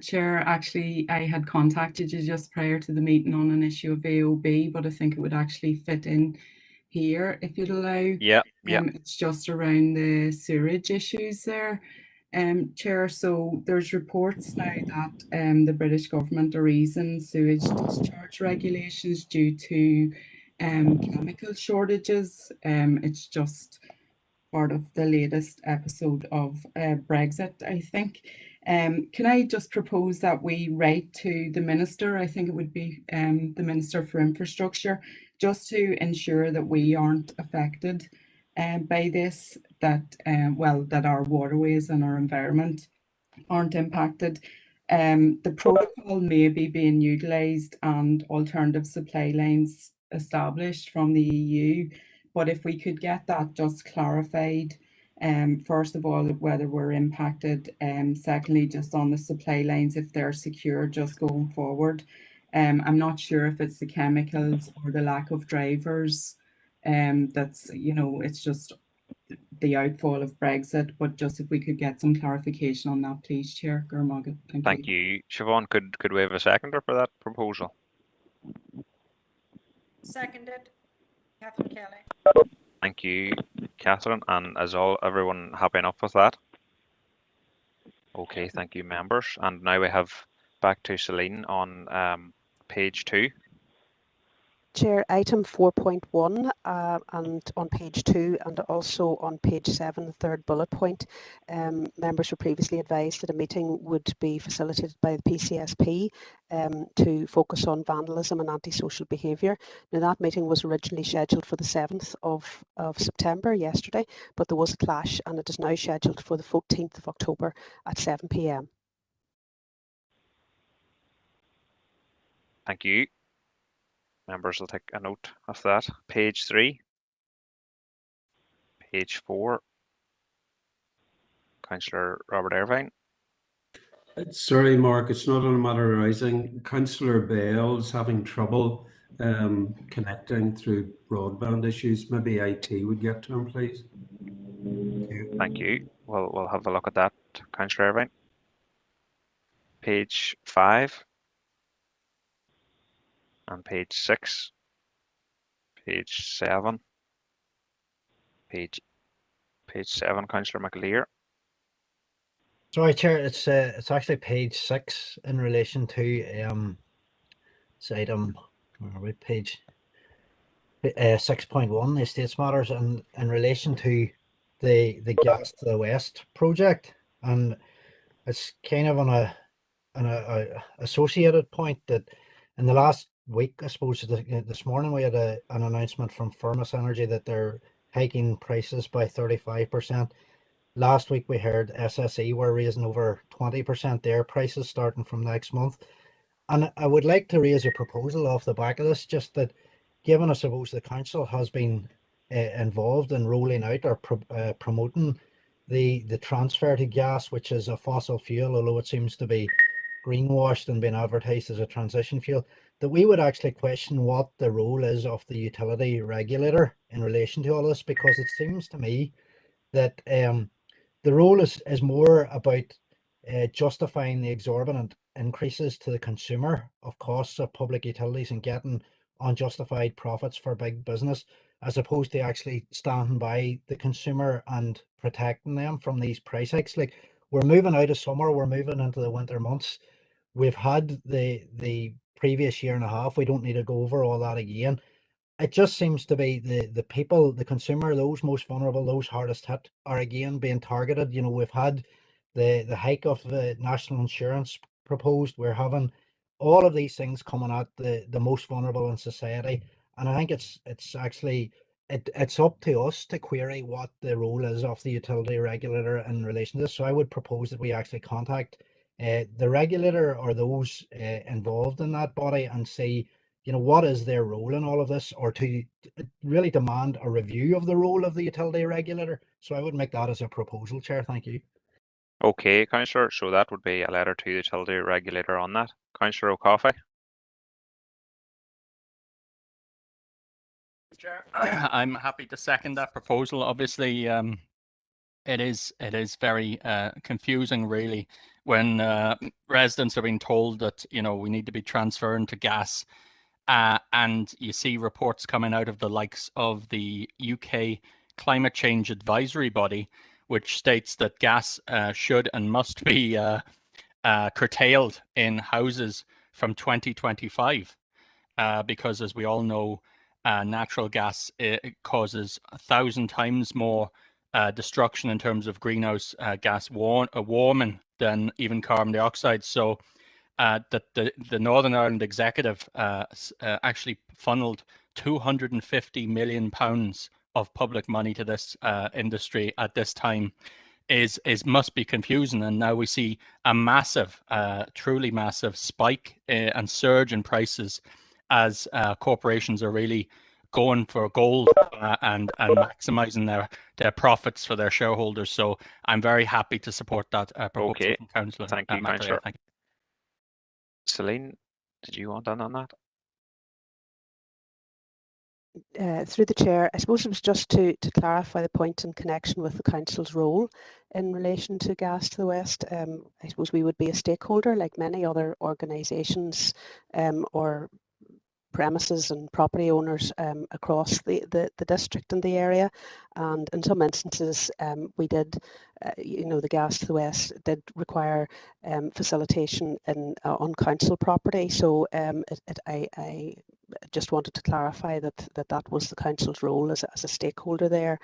Chair, actually, I had contacted you just prior to the meeting on an issue of AOB, but I think it would actually fit in here if you'd allow. Yeah, yeah. It's just around the sewerage issues there, Chair. So there's reports now that the British government are easing sewage discharge regulations due to chemical shortages. It's just part of the latest episode of Brexit, I think. Can I just propose that we write to the Minister? I think it would be the Minister for Infrastructure, just to ensure that we aren't affected by this, that, that our waterways and our environment aren't impacted. The protocol may be being utilised and alternative supply lines established from the EU, but if we could get that just clarified, first of all, whether we're impacted, secondly, just on the supply lines, if they're secure just going forward. I'm not sure if it's the chemicals or the lack of drivers. That's, it's just the outfall of Brexit, but just if we could get some clarification on that, please, Chair. Gurmagad. Thank you. Siobhan, could we have a seconder for that proposal? Seconded. Catherine Kelly. Thank you, Catherine. And is everyone happy enough with that? Okay, thank you, members. And now we have back to Celine on page 2. Chair, item 4.1 and on page 2 and also on page 7, the third bullet point, members were previously advised that a meeting would be facilitated by the PCSP to focus on vandalism and antisocial behaviour. Now that meeting was originally scheduled for the 7th of September, yesterday, but there was a clash and it is now scheduled for the 14th of October at 7 p.m. Thank you. Members will take a note of that. Page 3. Page 4. Councillor Robert Irvine. Sorry, Mark, it's not on a matter of rising. Councillor Bell's having trouble connecting through broadband issues. Maybe IT would get to him, please. Thank you. We'll have a look at that, Councillor Irvine. Page 5. And page 6, page 7, page 7, Councillor McAleer. Sorry, Chair, it's actually page 6 in relation to it's item, where are we, page 6.1, the Estates Matters, and in relation to the Gas to the West project, and it's kind of on a associated point that in the last week, I suppose this morning we had an announcement from Firmus Energy that they're hiking prices by 35%. Last week we heard SSE were raising over 20% their prices starting from next month. And I would like to raise a proposal off the back of this, just that given I suppose the council has been involved in rolling out or promoting the transfer to gas, which is a fossil fuel, although it seems to be greenwashed and being advertised as a transition fuel, that we would actually question what the role is of the utility regulator in relation to all this, because it seems to me that the role is more about justifying the exorbitant increases to the consumer of costs of public utilities and getting unjustified profits for big business, as opposed to actually standing by the consumer and protecting them from these price hikes. Like, we're moving out of summer, we're moving into the winter months. We've had the previous year and a half. We don't need to go over all that again. It just seems to be the people, the consumer, those most vulnerable, those hardest hit, are again being targeted. You know, we've had the hike of the national insurance proposed. We're having all of these things coming at the most vulnerable in society, and I think it's actually it's up to us to query what the role is of the utility regulator in relation to this. So I would propose that we actually contact the regulator or those involved in that body and see, you know, what is their role in all of this, or to really demand a review of the role of the utility regulator. So I would make that as a proposal, Chair. Thank you. Okay, Councillor, so that would be a letter to the utility regulator on that. Councillor O'Coffey. Chair, I'm happy to second that proposal. Obviously, it is very confusing, really, when residents are being told that, you know, we need to be transferring to gas, and you see reports coming out of the likes of the UK Climate Change Advisory Body, which states that gas should and must be curtailed in houses from 2025, because, as we all know, natural gas causes 1,000 times more destruction in terms of greenhouse gas warming than even carbon dioxide. So that the Northern Ireland Executive actually funneled £250 million of public money to this industry at this time is must be confusing. And now we see a massive, truly massive spike and surge in prices as corporations are really going for gold and maximizing their profits for their shareholders. So I'm very happy to support that proposal Okay. from Councillor Thank you, McAleer. Councillor. Thank you. Celine, did you want on that? Through the chair, I suppose it was just to clarify the point in connection with the council's role in relation to Gas to the West. I suppose we would be a stakeholder like many other organisations or premises and property owners across the district and the area, and in some instances we did, the Gas to the West did require facilitation on council property. So I just wanted to clarify that was the council's role as a stakeholder there,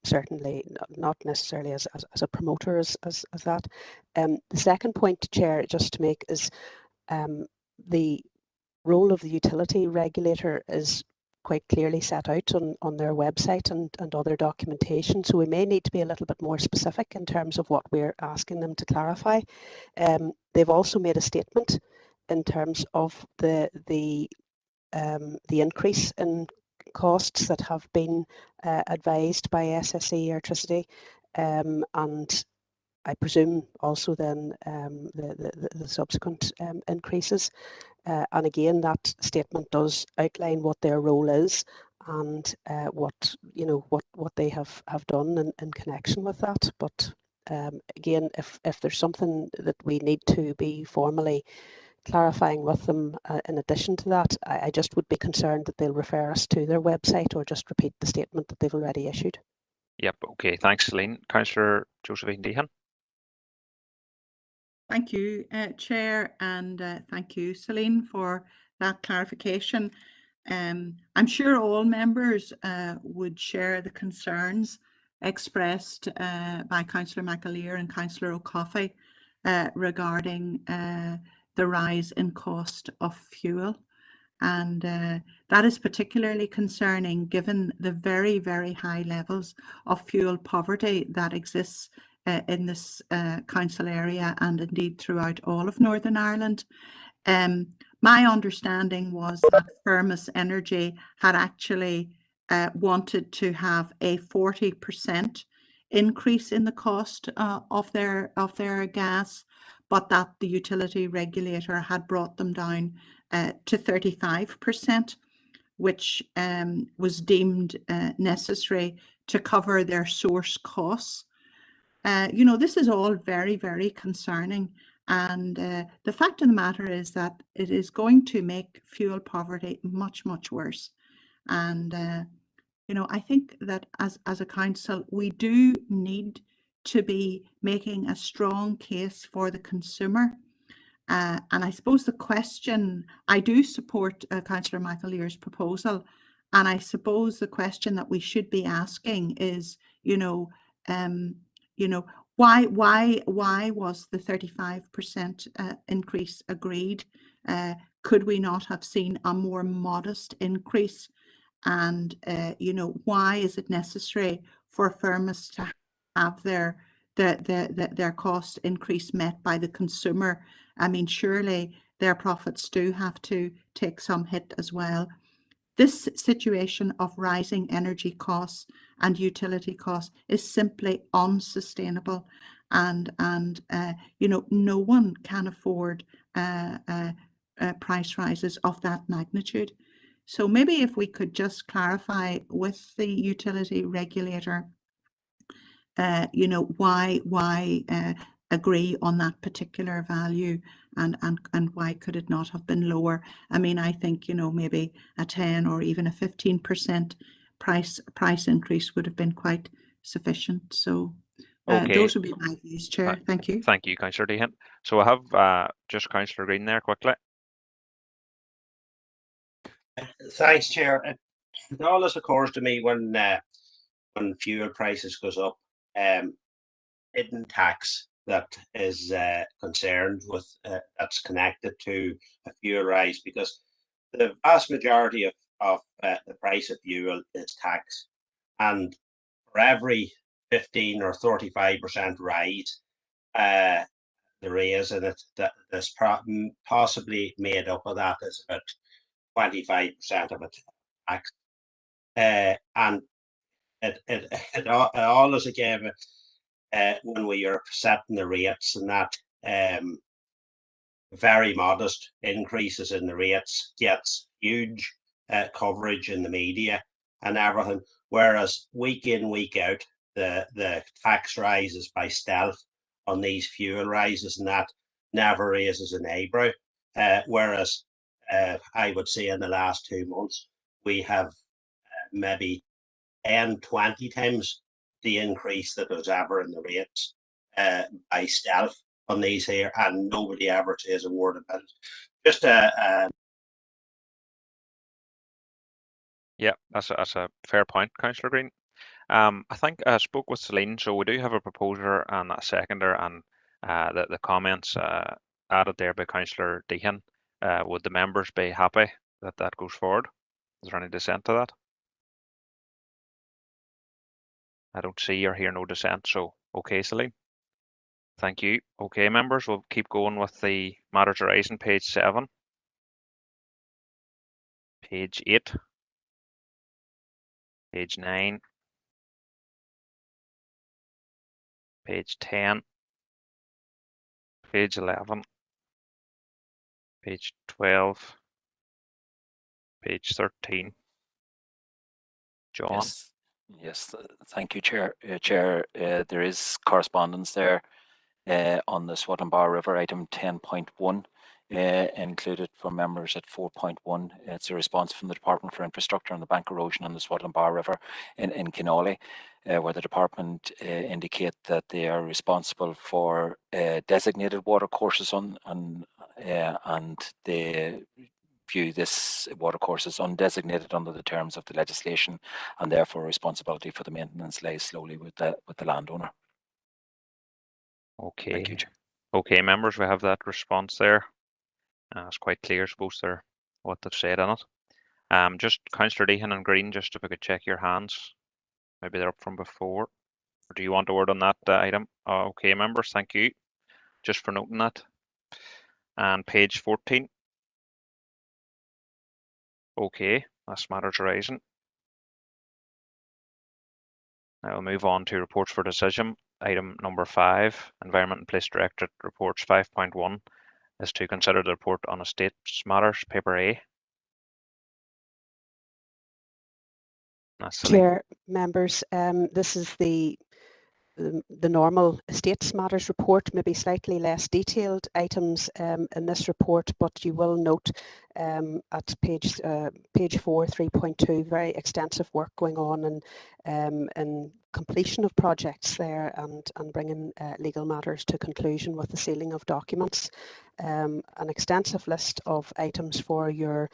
certainly not necessarily as a promoter as that. The second point, Chair, just to make is the role of the utility regulator is quite clearly set out on their website and other documentation. So we may need to be a little bit more specific in terms of what we're asking them to clarify. They've also made a statement in terms of the increase in costs that have been advised by SSE Electricity, and I presume also then the subsequent increases. And again, that statement does outline what their role is and what they have done in connection with that. But again, if there's something that we need to be formally clarifying with them in addition to that, I just would be concerned that they'll refer us to their website or just repeat the statement that they've already issued. Yep. Okay. Thanks, Celine. Councillor Josephine Deehan. Thank you, Chair, and thank you, Celine, for that clarification. I'm sure all members would share the concerns expressed by Councillor McAleer and Councillor O'Coffey regarding the rise in cost of fuel. And that is particularly concerning given the very, very high levels of fuel poverty that exists in this council area and indeed throughout all of Northern Ireland. My understanding was that Firmus Energy had actually wanted to have a 40% increase in the cost of their gas, but that the utility regulator had brought them down to 35%, which was deemed necessary to cover their source costs. This is all very, very concerning. And the fact of the matter is that it is going to make fuel poverty much, much worse. And, I think that as a council, we do need to be making a strong case for the consumer. And I suppose the question, I do support Councillor McAleer's proposal. And I suppose the question that we should be asking is, why was the 35% increase agreed? Could we not have seen a more modest increase? And why is it necessary for Firmus to have their cost increase met by the consumer? I mean, surely their profits do have to take some hit as well. This situation of rising energy costs and utility costs is simply unsustainable, and no one can afford price rises of that magnitude. So maybe if we could just clarify with the utility regulator, why agree on that particular value, and why could it not have been lower? I mean, I think, you know, maybe a 10 or even a 15% price increase would have been quite sufficient. So Okay. those would be my views, Chair. Thank you. Thank you, Councillor Deehan. So I have just Councillor Green there quickly. Thanks, Chair. It always occurs to me when fuel prices goes up, hidden tax that is concerned with that's connected to a fuel rise, because the vast majority of the price of fuel is tax, and for every 15 or 35% rise, the raise in it, that is possibly made up of that is about 25% of it tax, and it always again when we are setting the rates and that, very modest increases in the rates gets huge coverage in the media and everything, whereas week in, week out, the tax rises by stealth on these fuel rises, and that never raises an eyebrow. Whereas I would say in the last 2 months, we have maybe 10, 20 times the increase that was ever in the rates by stealth on these here, and nobody ever says a word about it. Just Yeah, that's a fair point, Councillor Green. I think I spoke with Celine, so we do have a proposer and a seconder, and the comments added there by Councillor Deehan. Would the members be happy that that goes forward? Is there any dissent to that? I don't see or hear no dissent, so okay, Celine. Thank you. Okay, members, we'll keep going with the matters arising, page 7, page 8, page 9, page 10, page 11, page 12, page 13. John? Yes, thank you, Chair. Chair, there is correspondence there on the Swan and Bar River, item 10.1, included for members at 4.1. It's a response from the Department for Infrastructure on the bank erosion on the Swan and Bar River in Kinolly, where the department indicate that they are responsible for designated water courses and they view this watercourse as undesignated under the terms of the legislation, and therefore responsibility for the maintenance lies solely with the landowner. Okay. Thank you, Chair. Okay, members, we have that response there. It's quite clear, I suppose, there what they've said on it. Just Councillor Deehan and Green, just if we could check your hands. Maybe they're up from before. Or do you want a word on that item? Okay, members, thank you. Just for noting that. And page 14. Okay, that's matters arising. Now we'll move on to reports for decision. Item number 5, Environment and Police Directorate reports 5.1 is to consider the report on estates matters, paper A. Chair, members, this is the normal estates matters report, maybe slightly less detailed items in this report, but you will note at page 4, 3.2, very extensive work going on and completion of projects there and bringing legal matters to conclusion with the sealing of documents. An extensive list of items for your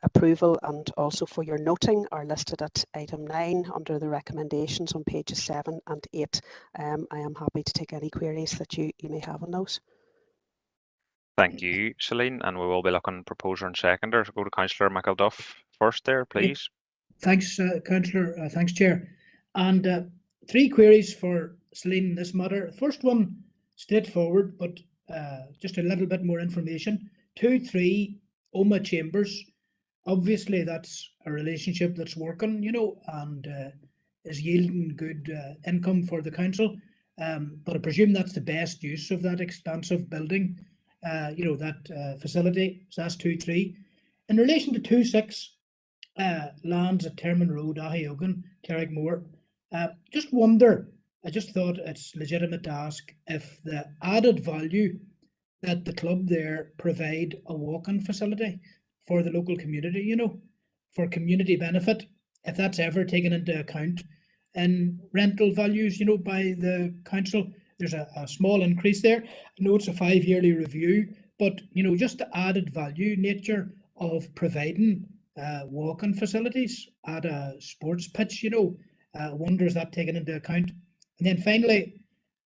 approval and also for your noting are listed at item 9 under the recommendations on pages 7 and 8. I am happy to take any queries that you may have on those. Thank you, Celine, and we will be looking proposer and seconder. So go to Councillor McElduff first there, please. Thanks, Councillor. Thanks, Chair. And 3 queries for Celine in this matter. First one, straightforward, but just a little bit more information. 2-3 Oma Chambers. Obviously, that's a relationship that's working, you know, and is yielding good income for the council. But I presume that's the best use of that expansive building, you know, that facility. So that's 2-3. In relation to 2-6, lands at Terman Road, Ahiogan, Carrickmore, just wonder, I just thought it's legitimate to ask if the added value that the club there provide a walk-in facility for the local community, you know, for community benefit, if that's ever taken into account in rental values, you know, by the council. There's a small increase there. I know it's a 5-yearly review, but, you know, just the added value nature of providing walk-in facilities at a sports pitch, you know, wonder is that taken into account? And then finally,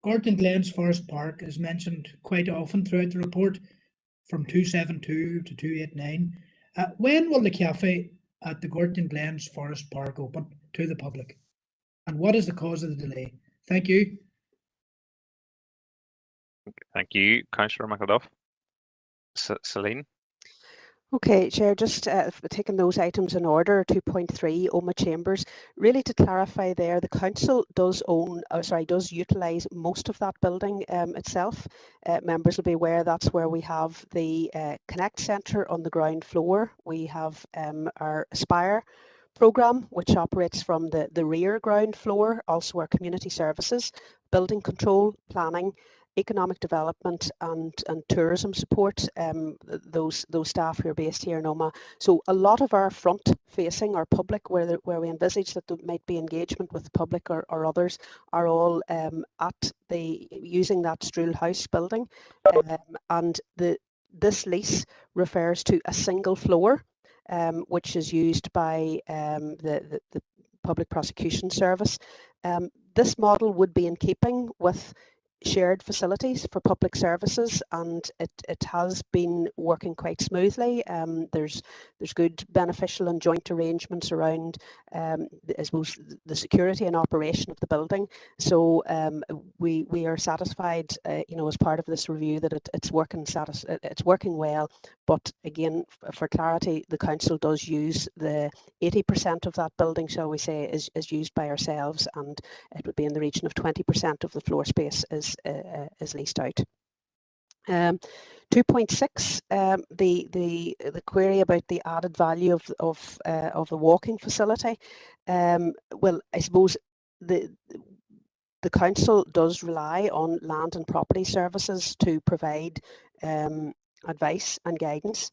Gorton Glens Forest Park is mentioned quite often throughout the report, from 272 to 289. When will the cafe at the Gorton Glens Forest Park open to the public? And what is the cause of the delay? Thank you. Thank you, Councillor McAduff. Celine? Okay, Chair, just taking those items in order, 2.3, Oma Chambers. Really to clarify there, the council does utilise most of that building itself. Members will be aware that's where we have the Connect Centre on the ground floor. We have our Aspire programme, which operates from the rear ground floor, also our community services, building control, planning, economic development and tourism support, those staff who are based here in Oma. So a lot of our front facing, our public, where we envisage that there might be engagement with the public or others, are all using that Struhl House building. And this lease refers to a single floor, which is used by the Public Prosecution Service. This model would be in keeping with shared facilities for public services, and it has been working quite smoothly. There's good beneficial and joint arrangements around I suppose the security and operation of the building. So we are satisfied, you know, as part of this review that it's working well. But again, for clarity, the council does use the 80% of that building, shall we say, is used by ourselves, and it would be in the region of 20% of the floor space is leased out. 2.6, the query about the added value of the walking facility. Well, I suppose the council does rely on land and property services to provide advice and guidance.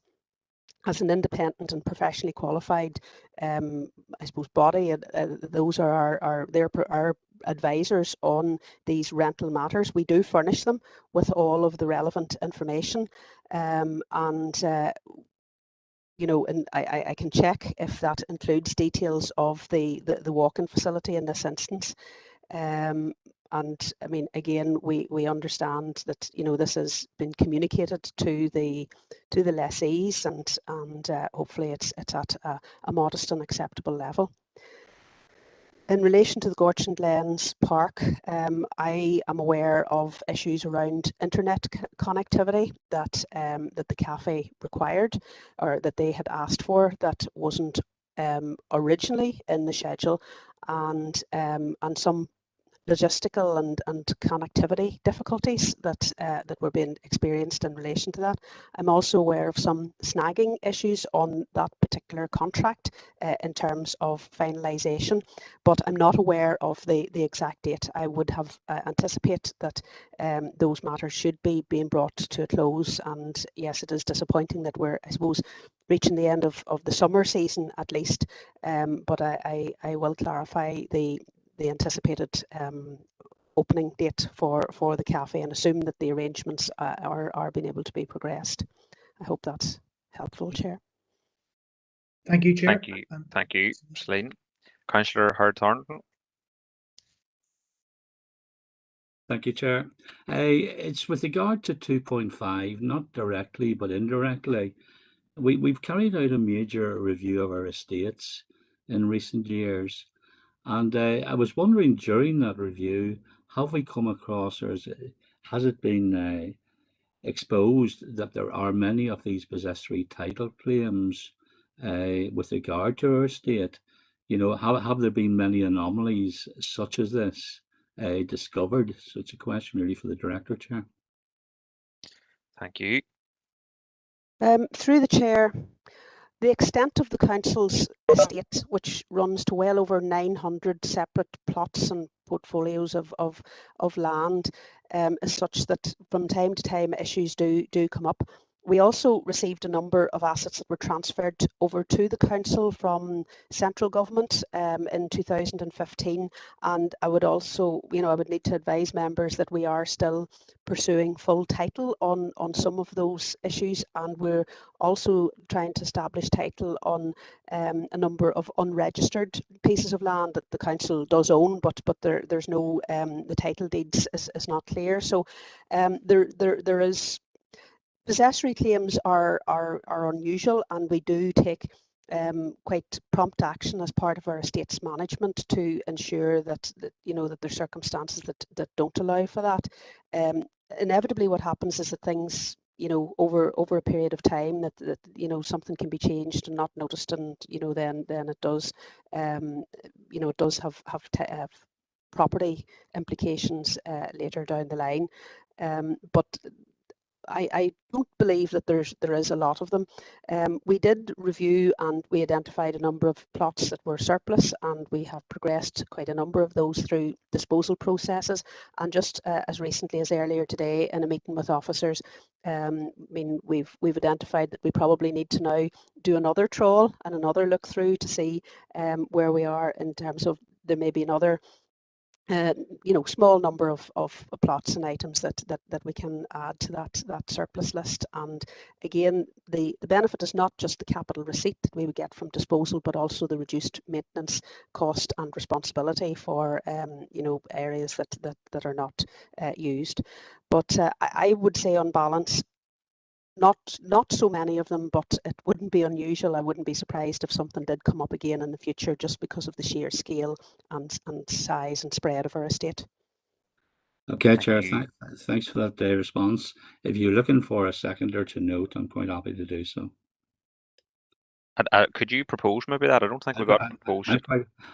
As an independent and professionally qualified, I suppose, body, those are our advisors on these rental matters. We do furnish them with all of the relevant information, and you know, and I can check if that includes details of the walk-in facility in this instance. And I mean, again, we understand that, you know, this has been communicated to the lessees, and hopefully it's at a modest and acceptable level. In relation to the Gorton Glens Park, I am aware of issues around internet connectivity that the cafe required, or that they had asked for, that wasn't originally in the schedule, and some logistical and connectivity difficulties that were being experienced in relation to that. I'm also aware of some snagging issues on that particular contract in terms of finalisation, but I'm not aware of the exact date. I would have anticipate that those matters should be being brought to a close, and yes, it is disappointing that we're, I suppose, reaching the end of the summer season at least, but I will clarify the anticipated opening date for the cafe, and assume that the arrangements are being able to be progressed. I hope that's helpful, Chair. Thank you, Chair. Thank you, Celine. Councillor Howard Thornton. Thank you, Chair. It's with regard to 2.5, not directly but indirectly. We've carried out a major review of our estates in recent years, and I was wondering, during that review, have we come across, or has it been exposed that there are many of these possessory title claims with regard to our estate? You know, have there been many anomalies such as this discovered? So it's a question really for the Director, Chair. Thank you. Through the Chair, the extent of the council's estate, which runs to well over 900 separate plots and portfolios of land, is such that from time to time issues do come up. We also received a number of assets that were transferred over to the council from central government in 2015, and I would also, I would need to advise members that we are still pursuing full title on some of those issues, and we're also trying to establish title on a number of unregistered pieces of land that the council does own, but there's no the title deeds is not clear. So there is. Possessory claims are unusual, and we do take quite prompt action as part of our estates management to ensure that there's circumstances that don't allow for that. Inevitably, what happens is that things, over a period of time, that something can be changed and not noticed, and then it does, it does have property implications later down the line. But I don't believe that there is a lot of them. We did review and we identified a number of plots that were surplus, and we have progressed quite a number of those through disposal processes. And just as recently as earlier today, in a meeting with officers, we've identified that we probably need to now do another trawl and another look through to see where we are in terms of there may be another small number of plots and items that we can add to that surplus list. And again, the benefit is not just the capital receipt that we would get from disposal, but also the reduced maintenance cost and responsibility for areas that are not used. But I would say on balance, not so many of them, but it wouldn't be unusual. I wouldn't be surprised if something did come up again in the future, just because of the sheer scale and size and spread of our estate. Okay, Chair, thanks for that response. If you're looking for a seconder to note, I'm quite happy to do so. Could you propose maybe that? I don't think we got proposed.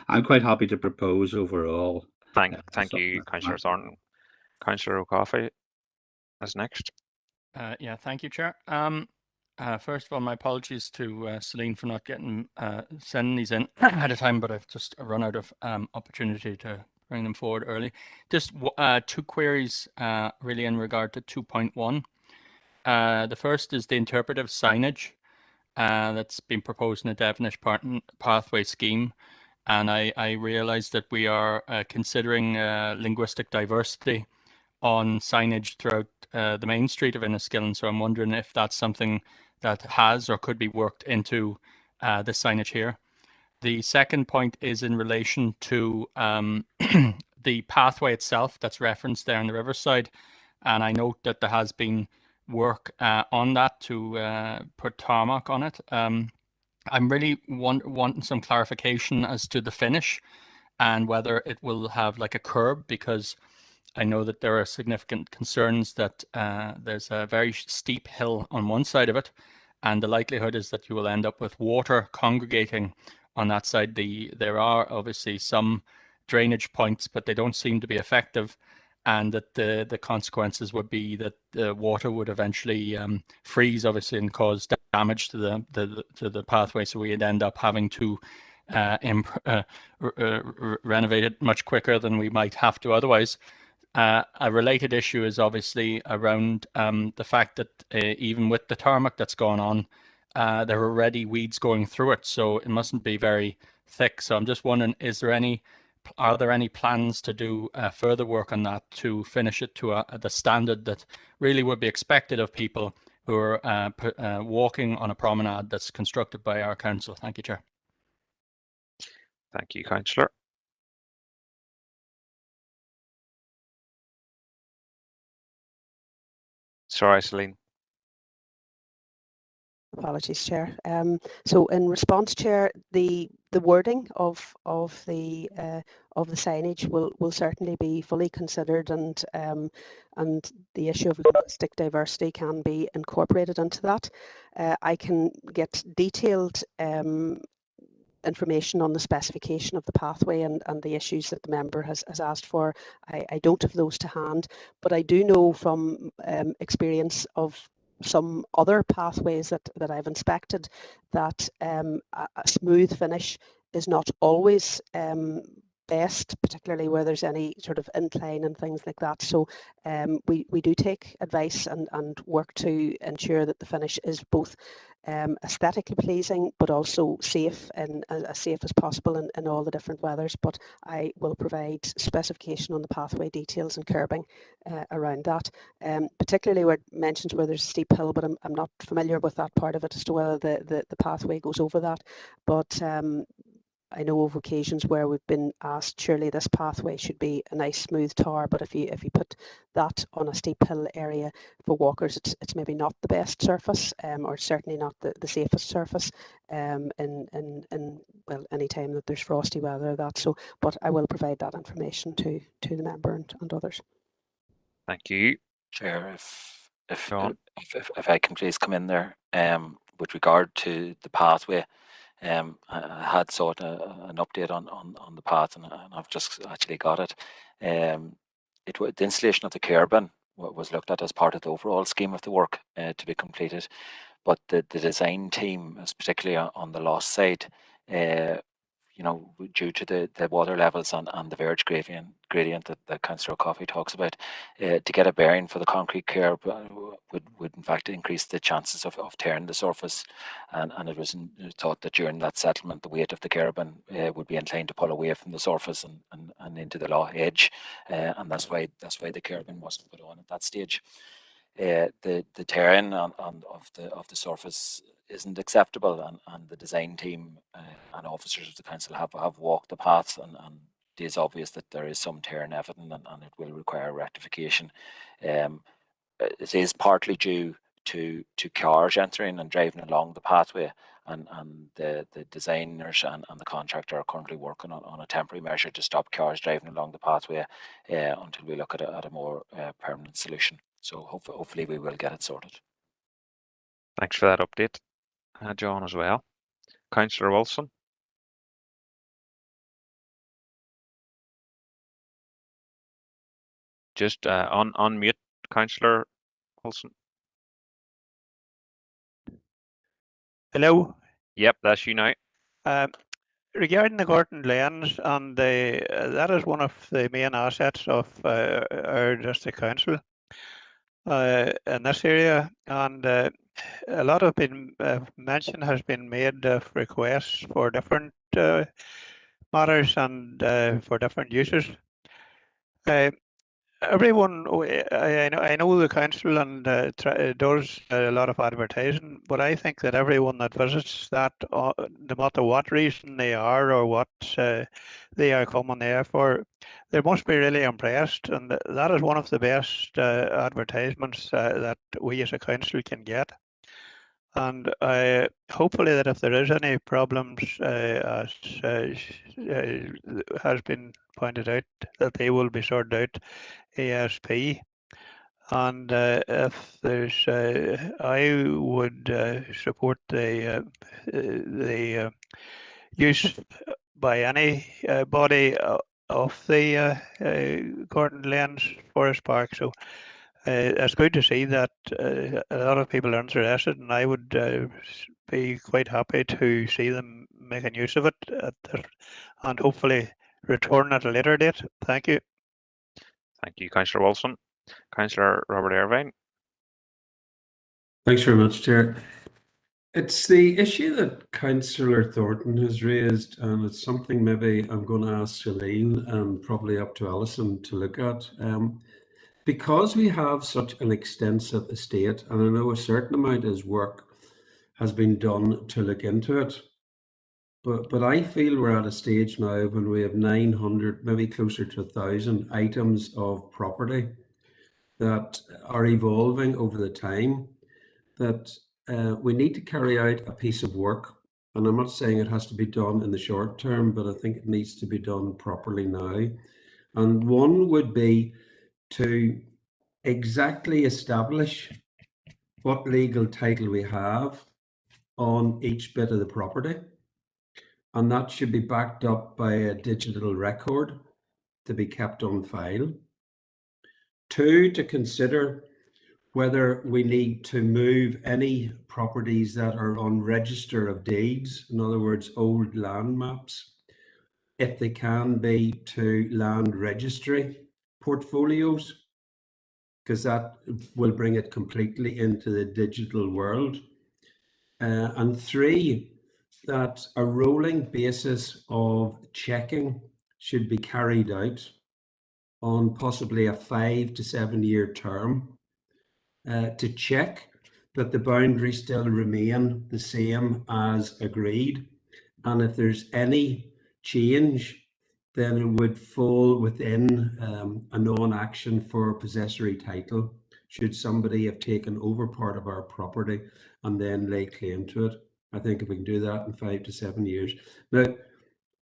I'm quite happy to propose overall. Thank you, Councillor Thornton. Councillor O'Coffey is next. Yeah, thank you, Chair. First of all, my apologies to Celine for not sending these in at a time, but I've just run out of opportunity to bring them forward early. Just two queries really in regard to 2.1. The first is the interpretive signage that's been proposed in the Devonish Pathway Scheme. And I realise that we are considering linguistic diversity on signage throughout the main street of Enniskillen. So I'm wondering if that's something that has or could be worked into the signage here. The second point is in relation to the pathway itself that's referenced there on the riverside. And I note that there has been work on that to put tarmac on it. I'm really wanting some clarification as to the finish and whether it will have like a curb, because I know that there are significant concerns that there's a very steep hill on one side of it, and the likelihood is that you will end up with water congregating on that side. There are obviously some drainage points, but they don't seem to be effective, and that the consequences would be that the water would eventually freeze, obviously, and cause damage to the pathway. So we'd end up having to renovate it much quicker than we might have to otherwise. A related issue is obviously around the fact that even with the tarmac that's gone on, there are already weeds going through it, so it mustn't be very thick. So I'm just wondering, are there any plans to do further work on that to finish it to the standard that really would be expected of people who are walking on a promenade that's constructed by our council? Thank you, Chair. Thank you, Councillor. Sorry, Celine. Apologies, Chair. So in response, Chair, the wording of the signage will certainly be fully considered, and the issue of linguistic diversity can be incorporated into that. I can get detailed information on the specification of the pathway and the issues that the member has asked for. I don't have those to hand, but I do know from experience of some other pathways that I've inspected, that a smooth finish is not always best, particularly where there's any sort of incline and things like that. So we do take advice and work to ensure that the finish is both aesthetically pleasing but also safe, and as safe as possible in all the different weathers. But I will provide specification on the pathway details and curbing around that, particularly where it mentions where there's a steep hill, but I'm not familiar with that part of it as to whether the pathway goes over that. But I know of occasions where we've been asked, surely this pathway should be a nice smooth tar, but if you put that on a steep hill area for walkers, it's maybe not the best surface, or certainly not the safest surface in well, any time that there's frosty weather. But I will provide that information to the member and others. Thank you. Chair, if John. if I can please come in there, with regard to the pathway. I had sought an update on the path, and I've just actually got it. The installation of the curbing was looked at as part of the overall scheme of the work to be completed, but the design team, particularly on the loss side, you know, due to the water levels and the verge gradient that Councillor Coffey talks about, to get a bearing for the concrete curb would in fact increase the chances of tearing the surface, and it was thought that during that settlement the weight of the curbing would be inclined to pull away from the surface and into the law edge, and that's why the curbing wasn't put on at that stage. The terrain of the surface isn't acceptable, and the design team and officers of the council have walked the path, and it is obvious that there is some terrain evident, and it will require rectification. It is partly due to cars entering and driving along the pathway, and the designers and the contractor are currently working on a temporary measure to stop cars driving along the pathway until we look at a more permanent solution. So hopefully we will get it sorted. Thanks for that update, John, as well. Councillor Wilson. Just unmute, Councillor Wilson. Hello. Yep, that's you now. Regarding the Gorton Lanes, and that is one of the main assets of our district council in this area, and a lot of mention has been made of requests for different matters and for different uses. Everyone, I know the council and does a lot of advertising, but I think that everyone that visits that, no matter what reason they are or what they are coming there for, they must be really impressed, and that is one of the best advertisements that we as a council can get. And hopefully that if there is any problems, as has been pointed out, that they will be sorted out ASP. And if there's, I would support the use by any body of the Gorton Lanes Forest Park. So it's good to see that a lot of people are interested, and I would be quite happy to see them making use of it and hopefully return at a later date. Thank you. Thank you, Councillor Wilson. Councillor Robert Irvine. Thanks very much, Chair. It's the issue that Councillor Thornton has raised, and it's something maybe I'm going to ask Celine and probably up to Alison to look at. Because we have such an extensive estate, and I know a certain amount of work has been done to look into it, but I feel we're at a stage now when we have 900, maybe closer to 1,000 items of property that are evolving over the time, that we need to carry out a piece of work. And I'm not saying it has to be done in the short term, but I think it needs to be done properly now. And one would be to exactly establish what legal title we have on each bit of the property. And that should be backed up by a digital record to be kept on file. Two, to consider whether we need to move any properties that are on register of deeds, in other words, old land maps, if they can be, to land registry portfolios, because that will bring it completely into the digital world. And three, that a rolling basis of checking should be carried out on possibly a 5 to 7 year term to check that the boundaries still remain the same as agreed. And if there's any change, then it would fall within a non-action for possessory title should somebody have taken over part of our property and then lay claim to it. I think if we can do that in 5 to 7 years. Now,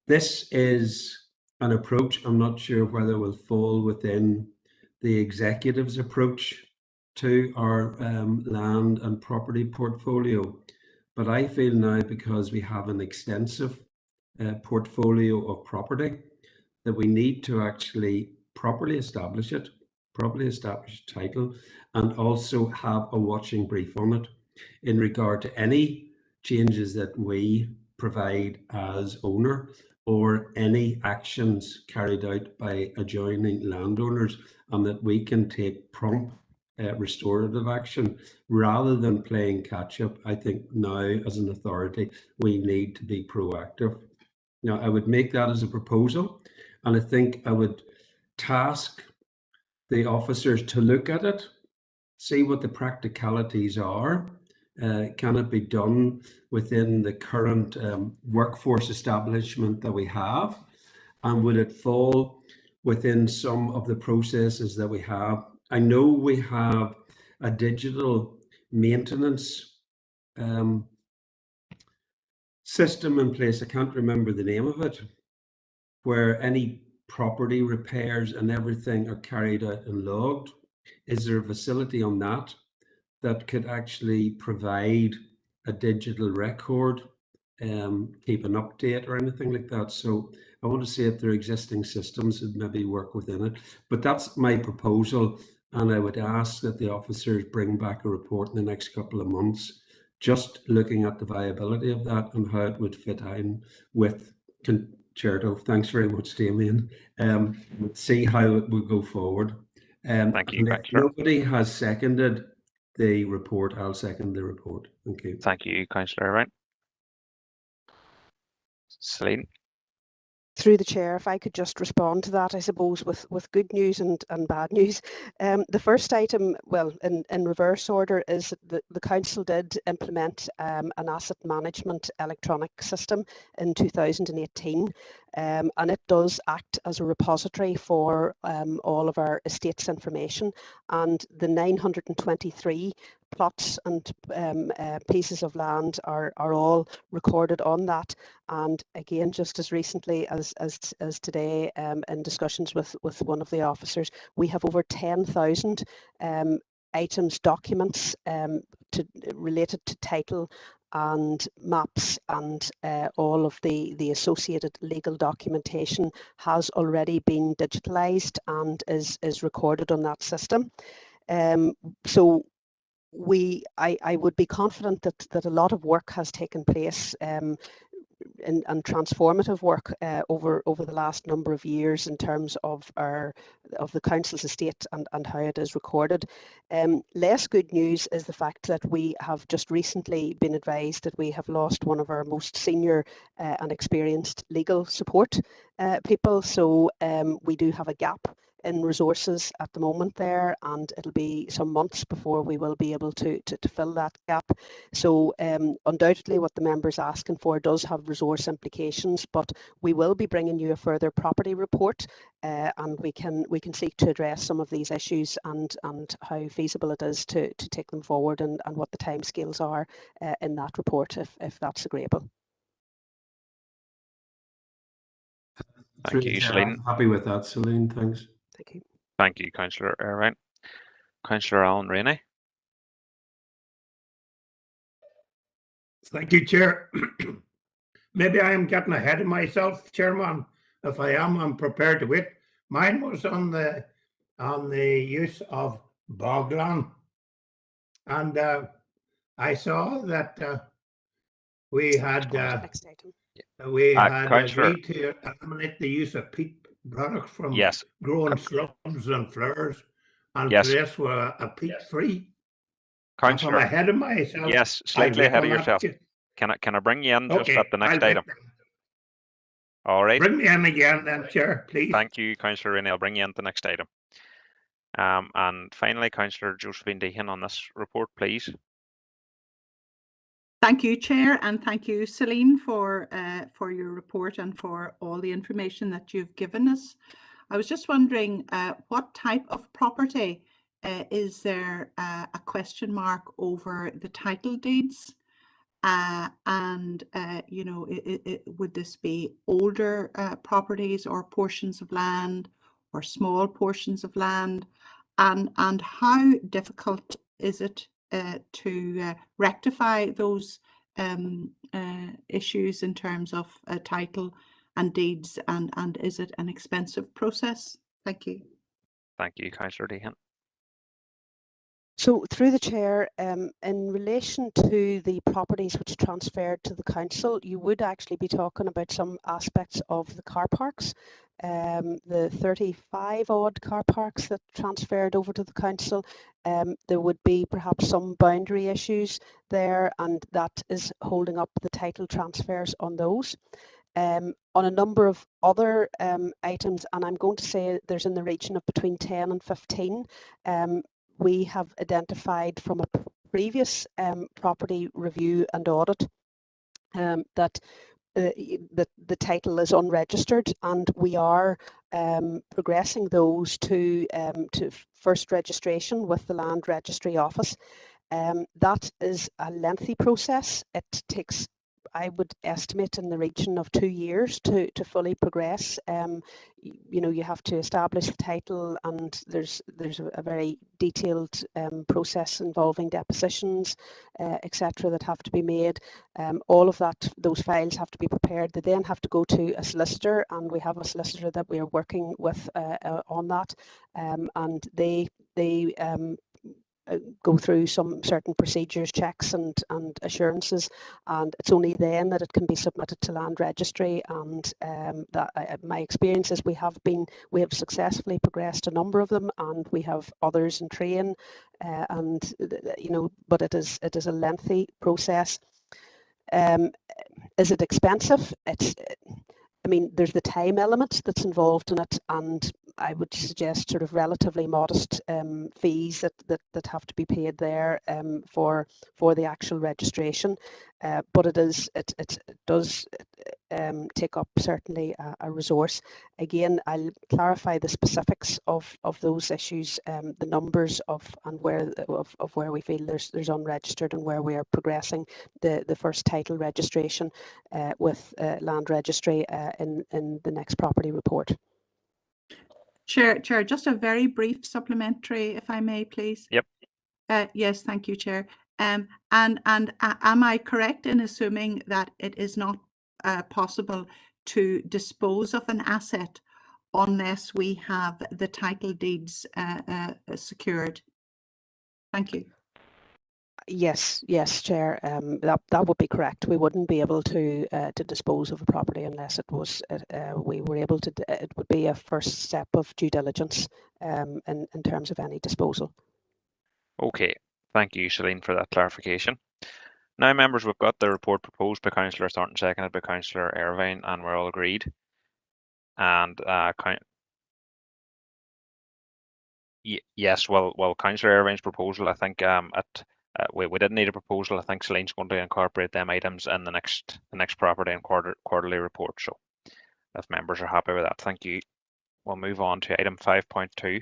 this is an approach. I'm not sure whether it will fall within the executive's approach to our land and property portfolio. But I feel now, because we have an extensive portfolio of property, that we need to actually properly establish it, properly establish title, and also have a watching brief on it in regard to any changes that we provide as owner or any actions carried out by adjoining landowners, and that we can take prompt restorative action rather than playing catch up. I think now, as an authority, we need to be proactive. Now, I would make that as a proposal, and I think I would task the officers to look at it, see what the practicalities are. Can it be done within the current workforce establishment that we have? And would it fall within some of the processes that we have? I know we have a digital maintenance system in place. I can't remember the name of it, where any property repairs and everything are carried out and logged. Is there a facility on that that could actually provide a digital record, keep an update or anything like that? So I want to see if there are existing systems that maybe work within it. But that's my proposal, and I would ask that the officers bring back a report in the next couple of months, just looking at the viability of that and how it would fit in with Concerto. Thanks very much, Damien. See how it will go forward. Thank you, and if Councillor. nobody has seconded the report, I'll second the report. Thank you. Thank you, Councillor. Right. Celine. Through the chair, if I could just respond to that, I suppose, with good news and bad news. The first item, well, in reverse order, is that the council did implement an asset management electronic system in 2018, and it does act as a repository for all of our estates information, and the 923 plots and pieces of land are all recorded on that. And again, just as recently as today, in discussions with one of the officers, we have over 10,000 items, documents related to title and maps, and all of the associated legal documentation has already been digitalized and is recorded on that system. So I would be confident that a lot of work has taken place and transformative work over the last number of years in terms of the council's estate and how it is recorded. Less good news is the fact that we have just recently been advised that we have lost one of our most senior and experienced legal support people. So we do have a gap in resources at the moment there, and it'll be some months before we will be able to fill that gap. So undoubtedly what the member's asking for does have resource implications, but we will be bringing you a further property report, and we can seek to address some of these issues and how feasible it is to take them forward, and what the timescales are in that report, if that's agreeable. Thank you, Celine. I'm happy with that, Celine. Thanks. Thank you. Thank you, Councillor Irvine. Councillor Alan Rainey. Thank you, Chair. Maybe I am getting ahead of myself, Chairman. If I am, I'm prepared to wait. Mine was on the use of bogland. And I saw that we had Next item. Councillor, agreed to eliminate the use of peat products from yes, growing shrubs and flowers, and yes, place were a peat-free. If I'm Councillor, ahead of myself, yes, I'll slightly wait ahead on of that. yourself. Can I bring you in just Okay, at the next I'll item? wait. All right. Bring me in again then, Chair, please. Thank you, Councillor Rainey. I'll bring you in the next item. And finally, Councillor Josephine Deehan on this report, please. Thank you, Chair, and thank you, Celine, for your report and for all the information that you've given us. I was just wondering what type of property is there a question mark over the title deeds? And you know, would this be older properties or portions of land or small portions of land? And how difficult is it to rectify those issues in terms of title and deeds, and is it an expensive process? Thank you. Thank you, Councillor Deehan. So through the chair, in relation to the properties which transferred to the council, you would actually be talking about some aspects of the car parks. The 35 odd car parks that transferred over to the council, there would be perhaps some boundary issues there, and that is holding up the title transfers on those. On a number of other items, and I'm going to say there's in the region of between 10 and 15, we have identified from a previous property review and audit that the title is unregistered, and we are progressing those to first registration with the Land Registry Office. That is a lengthy process. It takes, I would estimate, in the region of 2 years to fully progress. You know, you have to establish the title, and there's a very detailed process involving depositions, etc., that have to be made. All of that, those files have to be prepared. They then have to go to a solicitor, and we have a solicitor that we are working with on that, and they go through some certain procedures, checks and assurances, and it's only then that it can be submitted to Land Registry. And that my experience is we have successfully progressed a number of them, and we have others in train, and you know, but it is a lengthy process. Is it expensive? I mean, there's the time element that's involved in it, and I would suggest sort of relatively modest fees that have to be paid there for the actual registration. But it does take up certainly a resource. Again, I'll clarify the specifics of those issues, the numbers of where we feel there's unregistered, and where we are progressing the first title registration with Land Registry in the next property report. Chair, just a very brief supplementary, if I may, please. Yep. Yes, thank you, Chair. And am I correct in assuming that it is not possible to dispose of an asset unless we have the title deeds secured? Thank you. Yes, Chair. That would be correct. We wouldn't be able to dispose of a property unless it was we were able to. It would be a first step of due diligence in terms of any disposal. Okay, thank you, Celine, for that clarification. Now, members, we've got the report proposed by Councillor Thornton, seconded by Councillor Irvine, and we're all agreed. And yes, well, Councillor Irvine's proposal, I think we didn't need a proposal. I think Celine's going to incorporate them items in the next property and quarterly report. So, if members are happy with that, thank you. We'll move on to item 5.2,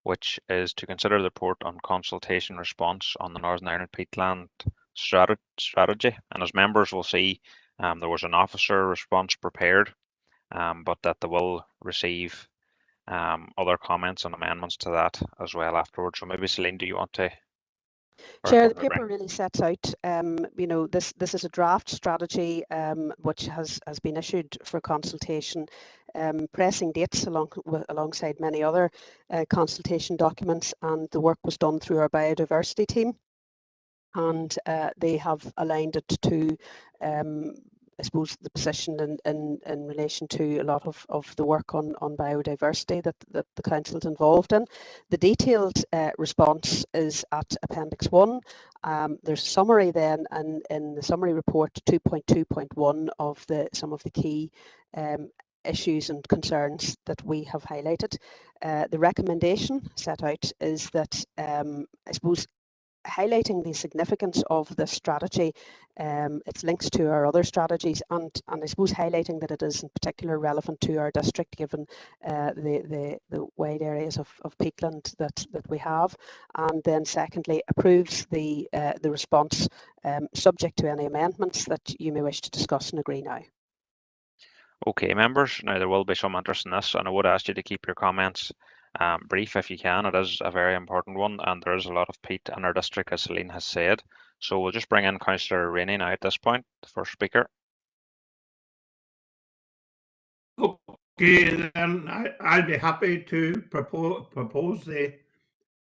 which is to consider the report on consultation response on the Northern Ireland peatland strategy. And as members will see, there was an officer response prepared, but that they will receive other comments and amendments to that as well afterwards. So maybe, Celine, do you want to Chair, the paper really sets out, you know, this is a draft strategy which has been issued for consultation, pressing dates alongside many other consultation documents, and the work was done through our biodiversity team, and they have aligned it to I suppose the position in relation to a lot of the work on biodiversity that the Council's involved in. The detailed response is at Appendix 1. There's a summary then, and in the summary report 2.2.1 of some of the key issues and concerns that we have highlighted. The recommendation set out is that I suppose highlighting the significance of this strategy, its links to our other strategies, and I suppose highlighting that it is in particular relevant to our district given the wide areas of peatland that we have, and then secondly approves the response subject to any amendments that you may wish to discuss and agree now. Okay, members, now there will be some interest in this, and I would ask you to keep your comments brief if you can. It is a very important one, and there is a lot of peat in our district, as Celine has said. So we'll just bring in Councillor Rainey now at this point, the first speaker. Okay, then I'll be happy to propose the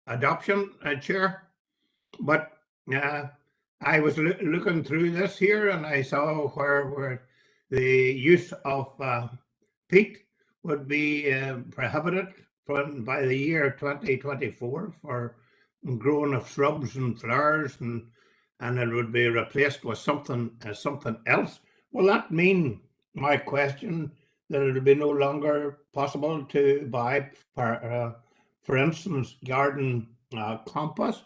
adoption, Chair. But I was looking through this here, and I saw where the use of peat would be prohibited by the year 2024 for growing of shrubs and flowers, and it would be replaced with something else. Will that mean, my question, that it will be no longer possible to buy, for instance, garden compost?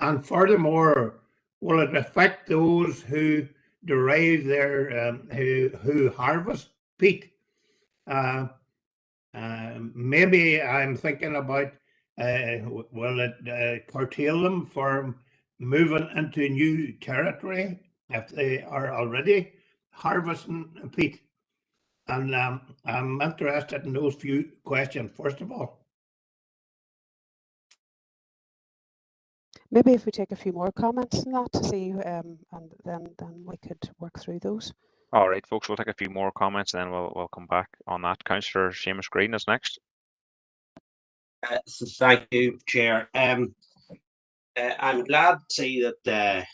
And furthermore, will it affect those who derive their who harvest peat? Maybe I'm thinking about will it curtail them from moving into new territory if they are already harvesting peat? And I'm interested in those few questions first of all. Maybe if we take a few more comments on that to see, and then we could work through those. All right, folks, we'll take a few more comments, and then we'll come back on that. Councillor Seamus Green is next. So thank you, Chair. I'm glad to see that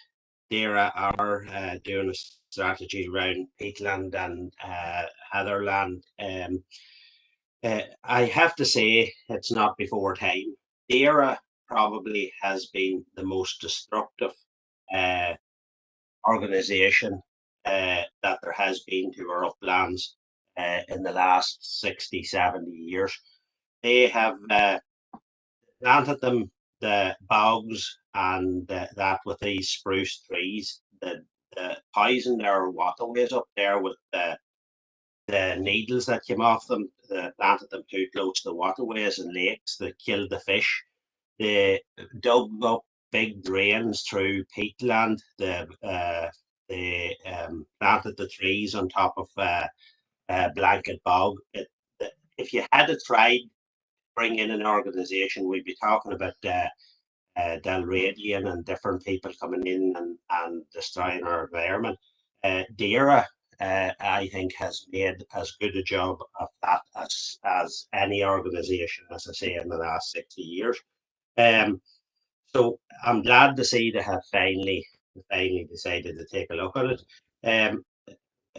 DAERA are doing a strategy around peatland and heatherland. I have to say it's not before time. DAERA probably has been the most destructive organisation that there has been to our uplands in the last 60, 70 years. They have planted them, the bogs and that with these spruce trees, the poison their waterways up there with the needles that came off them, planted them too close to the waterways and lakes that killed the fish. They dug up big drains through peatland. They planted the trees on top of blanket bog. If you had tried to bring in an organisation, we'd be talking about Dalradian and different people coming in and destroying our environment. DAERA, I think, has made as good a job of that as any organisation, as I say, in the last 60 years. So I'm glad to see they have finally decided to take a look at it.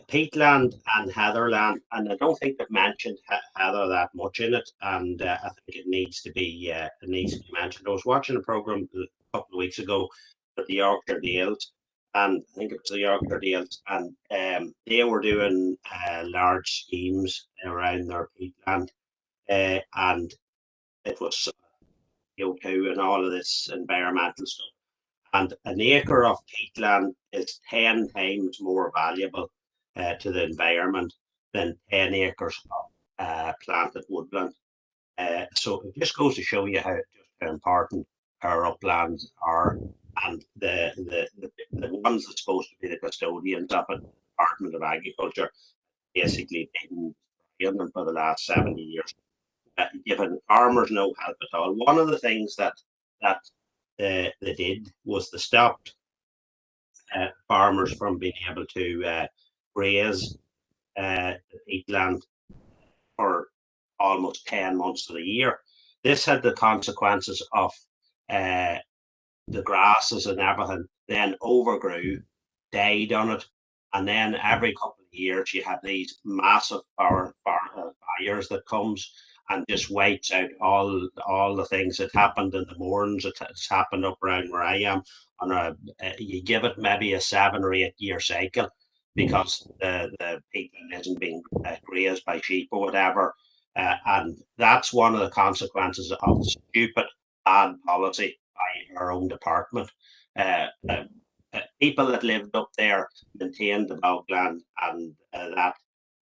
Peatland and heatherland, and I don't think they've mentioned heather that much in it, and I think it needs to be mentioned. I was watching a programme a couple of weeks ago with the Yorkshire Dales, and I think it was the Yorkshire Dales, and they were doing large schemes around their peatland, and it was CO2 and all of this environmental stuff. And an acre of peatland is 10 times more valuable to the environment than 10 acres of planted woodland. So it just goes to show you how important our uplands are, and the ones that's supposed to be the custodians of it, Department of Agriculture, basically been in them for the last 70 years, giving farmers no help at all. One of the things that they did was they stopped farmers from being able to graze peatland for almost 10 months of the year. This had the consequences of the grasses and everything then overgrew, died on it, and then every couple of years you have these massive fires that comes and just wipes out all the things that happened in the moorings. It's happened up around where I am. You give it maybe a 7 or 8 year cycle because the peatland isn't being grazed by sheep or whatever. And that's one of the consequences of stupid, bad policy by our own department. People that lived up there maintained the bogland and that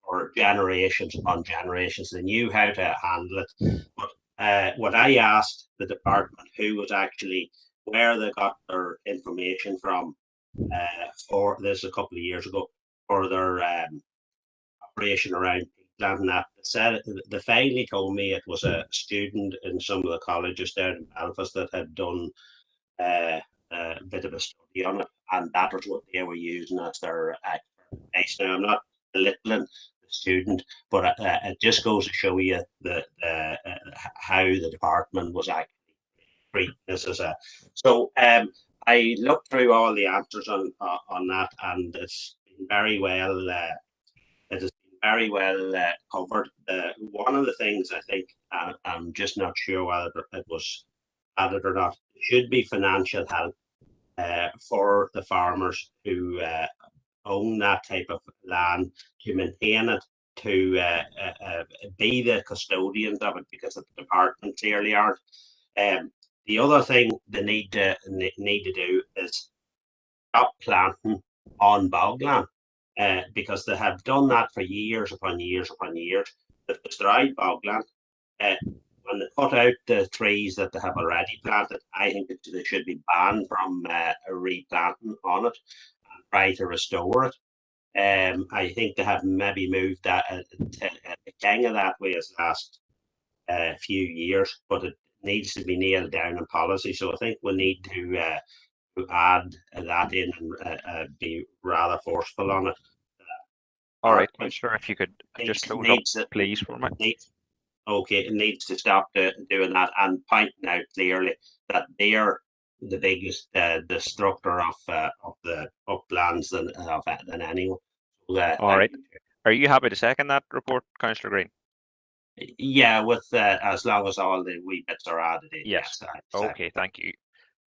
for generations upon generations. They knew how to handle it. But what I asked the department who was actually where they got their information from for this a couple of years ago for their operation around peatland, and that said, they finally told me it was a student in some of the colleges down in Belfast that had done a bit of a study on it, and that was what they were using as their expertise. Now, I'm not belittling the student, but it just goes to show you how the department was actually treating this as a. So I looked through all the answers on that, and it's been very well. It has been very well covered. One of the things I think I'm just not sure whether it was added or not. Should be financial help for the farmers who own that type of land to maintain it, to be the custodians of it, because the department clearly aren't. The other thing they need to do is stop planting on bogland, because they have done that for years upon years upon years. They've destroyed bogland. When they cut out the trees that they have already planted, I think they should be banned from replanting on it and try to restore it. I think they have maybe moved that kind of that way as last few years, but it needs to be nailed down in policy. So I think we need to add that in and be rather forceful on it. All right, Councillor, if you could just close up, please, for me. Okay, it needs to stop doing that and pointing out clearly that they're the biggest destructor of the uplands than anyone. All right. Are you happy to second that report, Councillor Green? Yeah, with as long as all the wee bits are added in. Yes. Okay, thank you.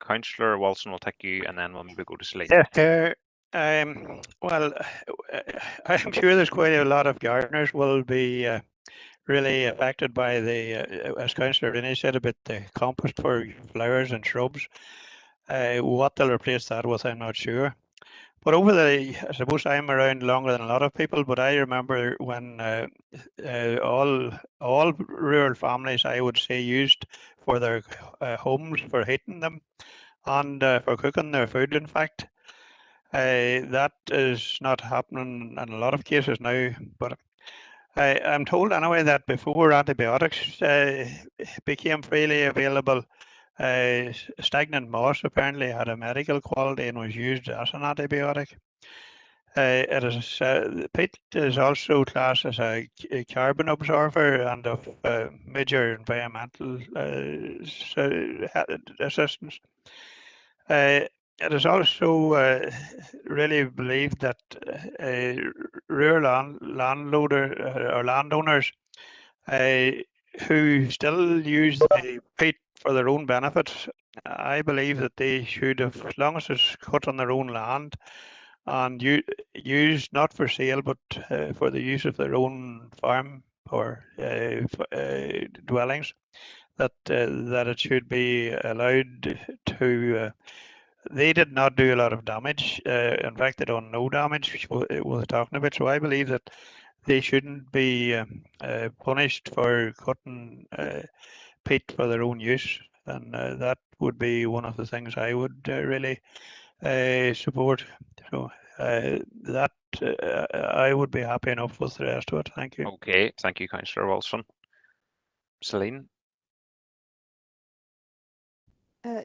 Councillor Wilson will take you, and then we'll maybe go to Celine. Yes, well, I'm sure there's quite a lot of gardeners will be really affected by the, as Councillor Rennie said, about the compost for flowers and shrubs. What they'll replace that with, I'm not sure. But I suppose I'm around longer than a lot of people, but I remember when all rural families, I would say, used for their homes for heating them and for cooking their food, in fact. That is not happening in a lot of cases now, but I'm told anyway that before antibiotics became freely available, stagnant moss apparently had a medical quality and was used as an antibiotic. Peat is also classed as a carbon absorber and of major environmental assistance. It is also really believed that rural landlord or landowners who still use the peat for their own benefit, I believe that they should have, as long as it's cut on their own land and used not for sale but for the use of their own farm or dwellings, that it should be allowed to. They did not do a lot of damage. In fact, they done no damage, was talking about. So I believe that they shouldn't be punished for cutting peat for their own use, and that would be one of the things I would really support. So that I would be happy enough with the rest of it. Thank you. Okay, thank you, Councillor Wilson. Celine?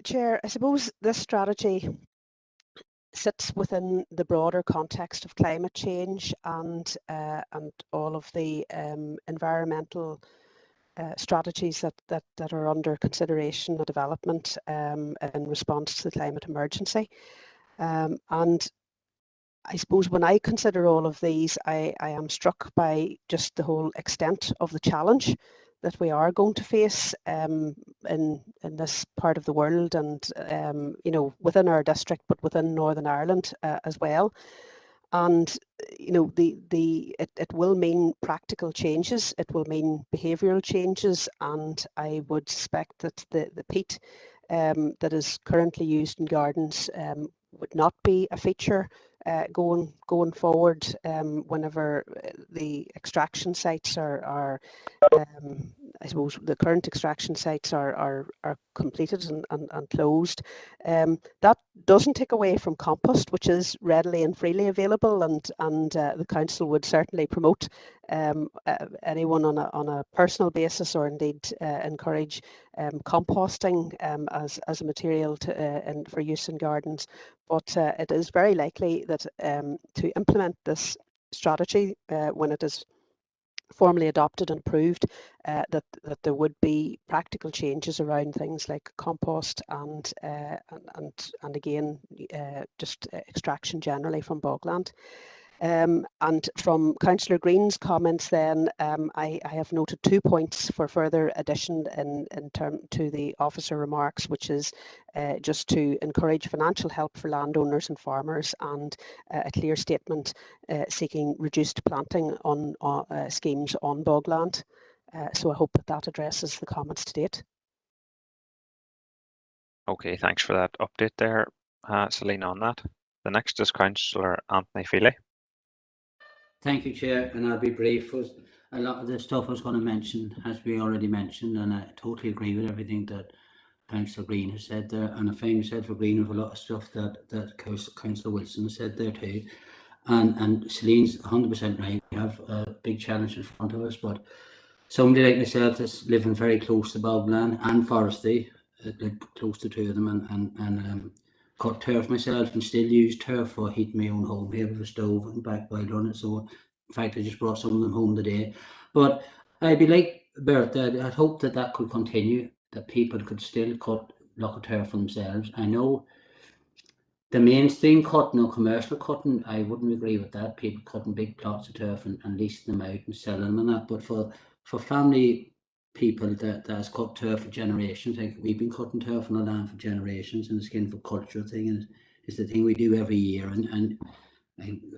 Chair, I suppose this strategy sits within the broader context of climate change and all of the environmental strategies that are under consideration and development in response to the climate emergency. And I suppose when I consider all of these, I am struck by just the whole extent of the challenge that we are going to face in this part of the world, and you know, within our district, but within Northern Ireland as well. And you know, it will mean practical changes. It will mean behavioural changes, and I would suspect that the peat that is currently used in gardens would not be a feature going forward whenever the extraction sites are I suppose the current extraction sites are completed and closed. That doesn't take away from compost, which is readily and freely available, and the council would certainly promote anyone on a personal basis, or indeed encourage composting as a material for use in gardens. But it is very likely that to implement this strategy when it is formally adopted and approved, that there would be practical changes around things like compost and again just extraction generally from bogland. And from Councillor Green's comments then, I have noted 2 points for further addition in term to the officer remarks, which is just to encourage financial help for landowners and farmers, and a clear statement seeking reduced planting on schemes on bogland. So I hope that addresses the comments to date. Okay, thanks for that update there, Celine, on that. The next is Councillor Anthony Feely. Thank you, Chair, and I'll be brief. A lot of the stuff I was going to mention has been already mentioned, and I totally agree with everything that Councillor Green has said there, and I find said for Green with a lot of stuff that Councillor Wilson said there too. And Celine's 100% right. We have a big challenge in front of us, but somebody like myself that's living very close to bogland and forestry, live close to two of them, and cut turf myself and still use turf for heating my own home here with a stove and back while on it. So in fact, I just brought some of them home today. But I'd be like Bert, that I'd hope that could continue, that people could still cut block of turf for themselves. I know the mainstream cutting or commercial cutting, I wouldn't agree with that. People cutting big plots of turf and leasing them out and selling them and that. But for family people that has cut turf for generations, like we've been cutting turf on the land for generations, and the skin for culture thing, and it's the thing we do every year. And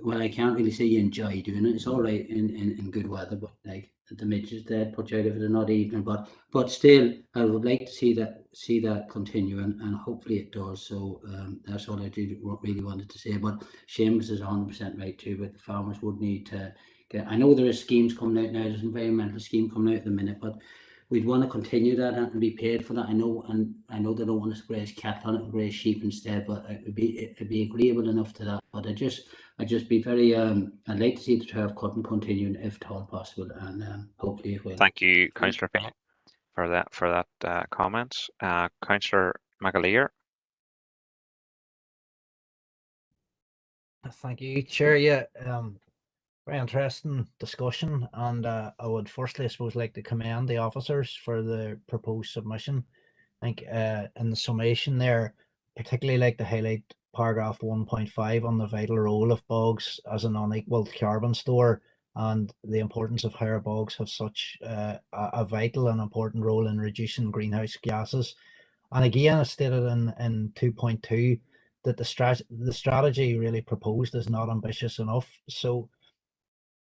well, I can't really say you enjoy doing it. It's all right in good weather, but like the midges dead put you out if it's not evening. But still, I would like to see that continue, and hopefully it does. So that's all I really wanted to say. But Seamus is 100% right too. But the farmers would need to get. I know there are schemes coming out now. There's an environmental scheme coming out at the minute, but we'd want to continue that and be paid for that. I know they don't want us to graze cattle on it and graze sheep instead, but it'd be agreeable enough to that. But I'd just be very I'd like to see the turf cutting continue if at all possible, and hopefully it will. Thank you, Councillor Feely, for that comments. Councillor McAleer. Thank you, Chair. Yeah, very interesting discussion, and I would firstly, I suppose, like to commend the officers for the proposed submission. I think in the summation there, particularly like to highlight paragraph 1.5 on the vital role of bogs as an unequal carbon store, and the importance of how our bogs have such a vital and important role in reducing greenhouse gases. And again, it's stated in 2.2 that the strategy really proposed is not ambitious enough. So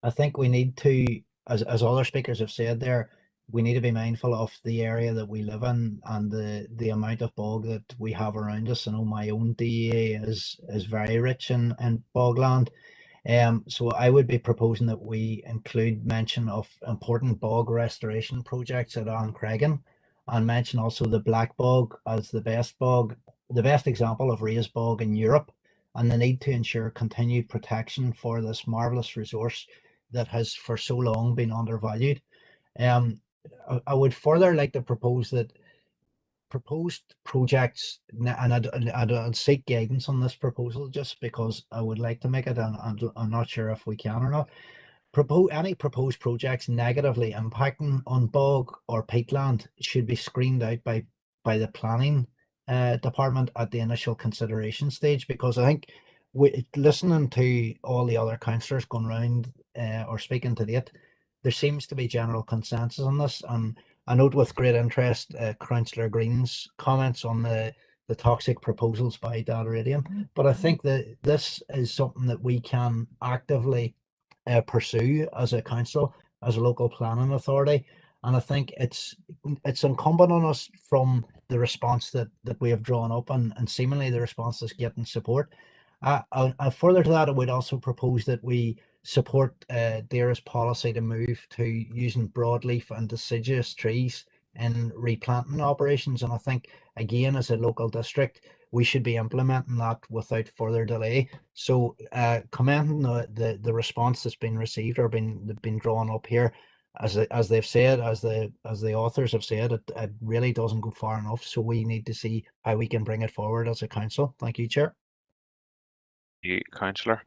I think we need to, as other speakers have said there, we need to be mindful of the area that we live in and the amount of bog that we have around us. I know my own DEA is very rich in bogland. So I would be proposing that we include mention of important bog restoration projects at Cregan, and mention also the black bog as the best example of raised bog in Europe, and the need to ensure continued protection for this marvelous resource that has for so long been undervalued. I would further like to propose that proposed projects, and I'd seek guidance on this proposal just because I would like to make it, and I'm not sure if we can or not. Any proposed projects negatively impacting on bog or peatland should be screened out by the planning department at the initial consideration stage, because I think listening to all the other councillors going round or speaking to date, there seems to be general consensus on this. And I note with great interest Councillor Green's comments on the toxic proposals by Data Radium. But I think that this is something that we can actively pursue as a council, as a local planning authority. And I think it's incumbent on us, from the response that we have drawn up and seemingly the response that's getting support. Further to that, I would also propose that we support DAERA's policy to move to using broadleaf and deciduous trees in replanting operations. And I think, again, as a local district, we should be implementing that without further delay. So commenting the response that's been received or been drawn up here, as they've said, as the authors have said, it really doesn't go far enough. So we need to see how we can bring it forward as a council. Thank you, Chair. You, Councillor.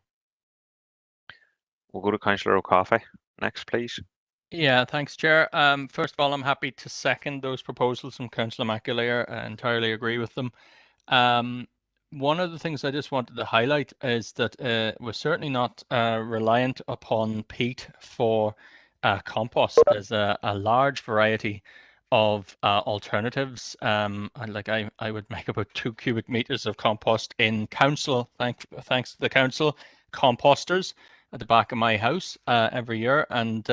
We'll go to Councillor O'Coffey next, please. Yeah, thanks, Chair. First of all, I'm happy to second those proposals from Councillor McAleer. I entirely agree with them. One of the things I just wanted to highlight is that we're certainly not reliant upon peat for compost. There's a large variety of alternatives. I would make about 2 cubic meters of compost in council, thanks to the council composters at the back of my house every year. And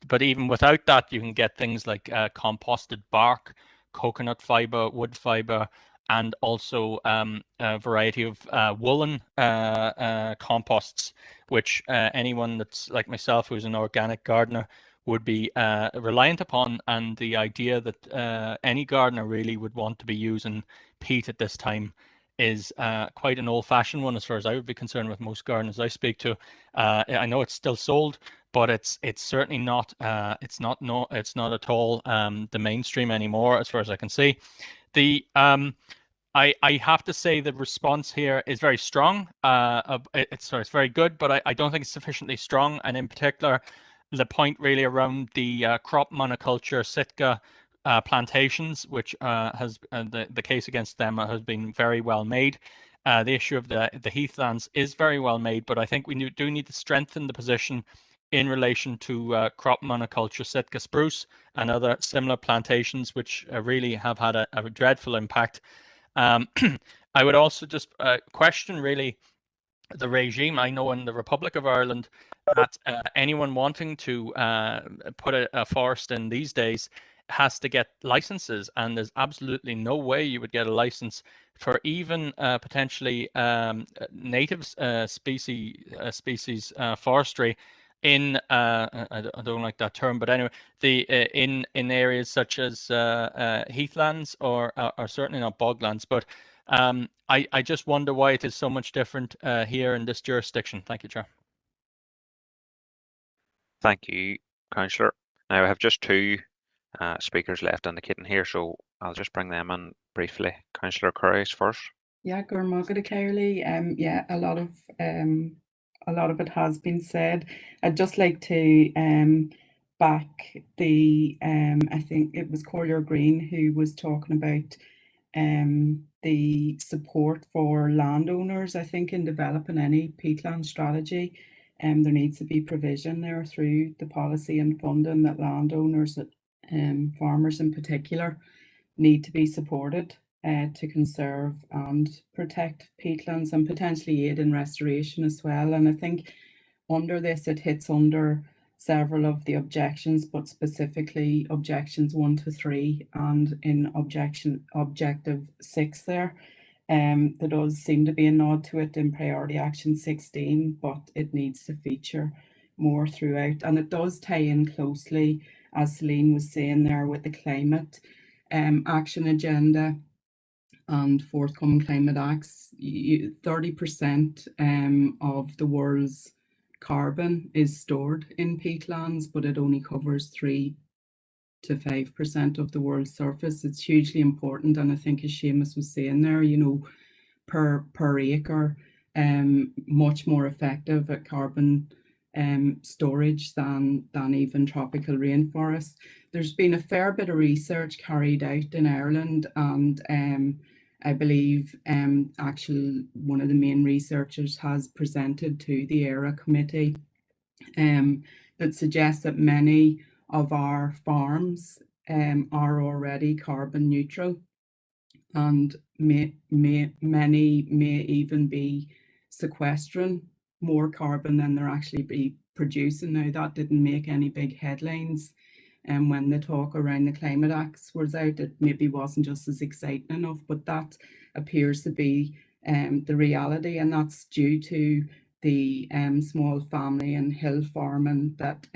but even without that, you can get things like composted bark, coconut fiber, wood fiber, and also a variety of woolen composts, which anyone that's like myself, who's an organic gardener, would be reliant upon. And the idea that any gardener really would want to be using peat at this time is quite an old-fashioned one, as far as I would be concerned, with most gardeners I speak to. I know it's still sold, but it's certainly not it's not at all the mainstream anymore, as far as I can see. The I have to say the response here is very strong. It's very good, but I don't think it's sufficiently strong. And in particular, the point really around the crop monoculture Sitka plantations, which has the case against them has been very well made. The issue of the heathlands is very well made, but I think we do need to strengthen the position in relation to crop monoculture Sitka spruce and other similar plantations, which really have had a dreadful impact. I would also just question really the regime. I know in the Republic of Ireland that anyone wanting to put a forest in these days has to get licenses, and there's absolutely no way you would get a license for even potentially native species forestry in I don't like that term, but anyway, in areas such as heathlands or certainly not boglands. But I just wonder why it is so much different here in this jurisdiction. Thank you, Chair. Thank you, Councillor. Now I have just 2 speakers left indicating here, so I'll just bring them in briefly. Councillor Curry first. Yeah, Gurmagada Cairley. Yeah, a lot of it has been said. I'd just like to back the I think it was Collier Green who was talking about the support for landowners. I think in developing any peatland strategy, there needs to be provision there through the policy and funding that landowners, farmers in particular, need to be supported to conserve and protect peatlands and potentially aid in restoration as well. And I think under this, it hits under several of the objections, but specifically objections 1 to 3 and in objective 6 there. There does seem to be a nod to it in priority action 16, but it needs to feature more throughout. And it does tie in closely, as Celine was saying there, with the climate action agenda and forthcoming climate acts. 30% of the world's carbon is stored in peatlands, but it only covers 3 to 5% of the world's surface. It's hugely important, and I think as Seamus was saying there, you know, per acre, much more effective at carbon storage than even tropical rainforests. There's been a fair bit of research carried out in Ireland, and I believe actually one of the main researchers has presented to the ERA committee that suggests that many of our farms are already carbon neutral, and many may even be sequestering more carbon than they're actually be producing. Now, that didn't make any big headlines, and when the talk around the Climate Acts was out, it maybe wasn't just as exciting enough, but that appears to be the reality, and that's due to the small family and hill farming that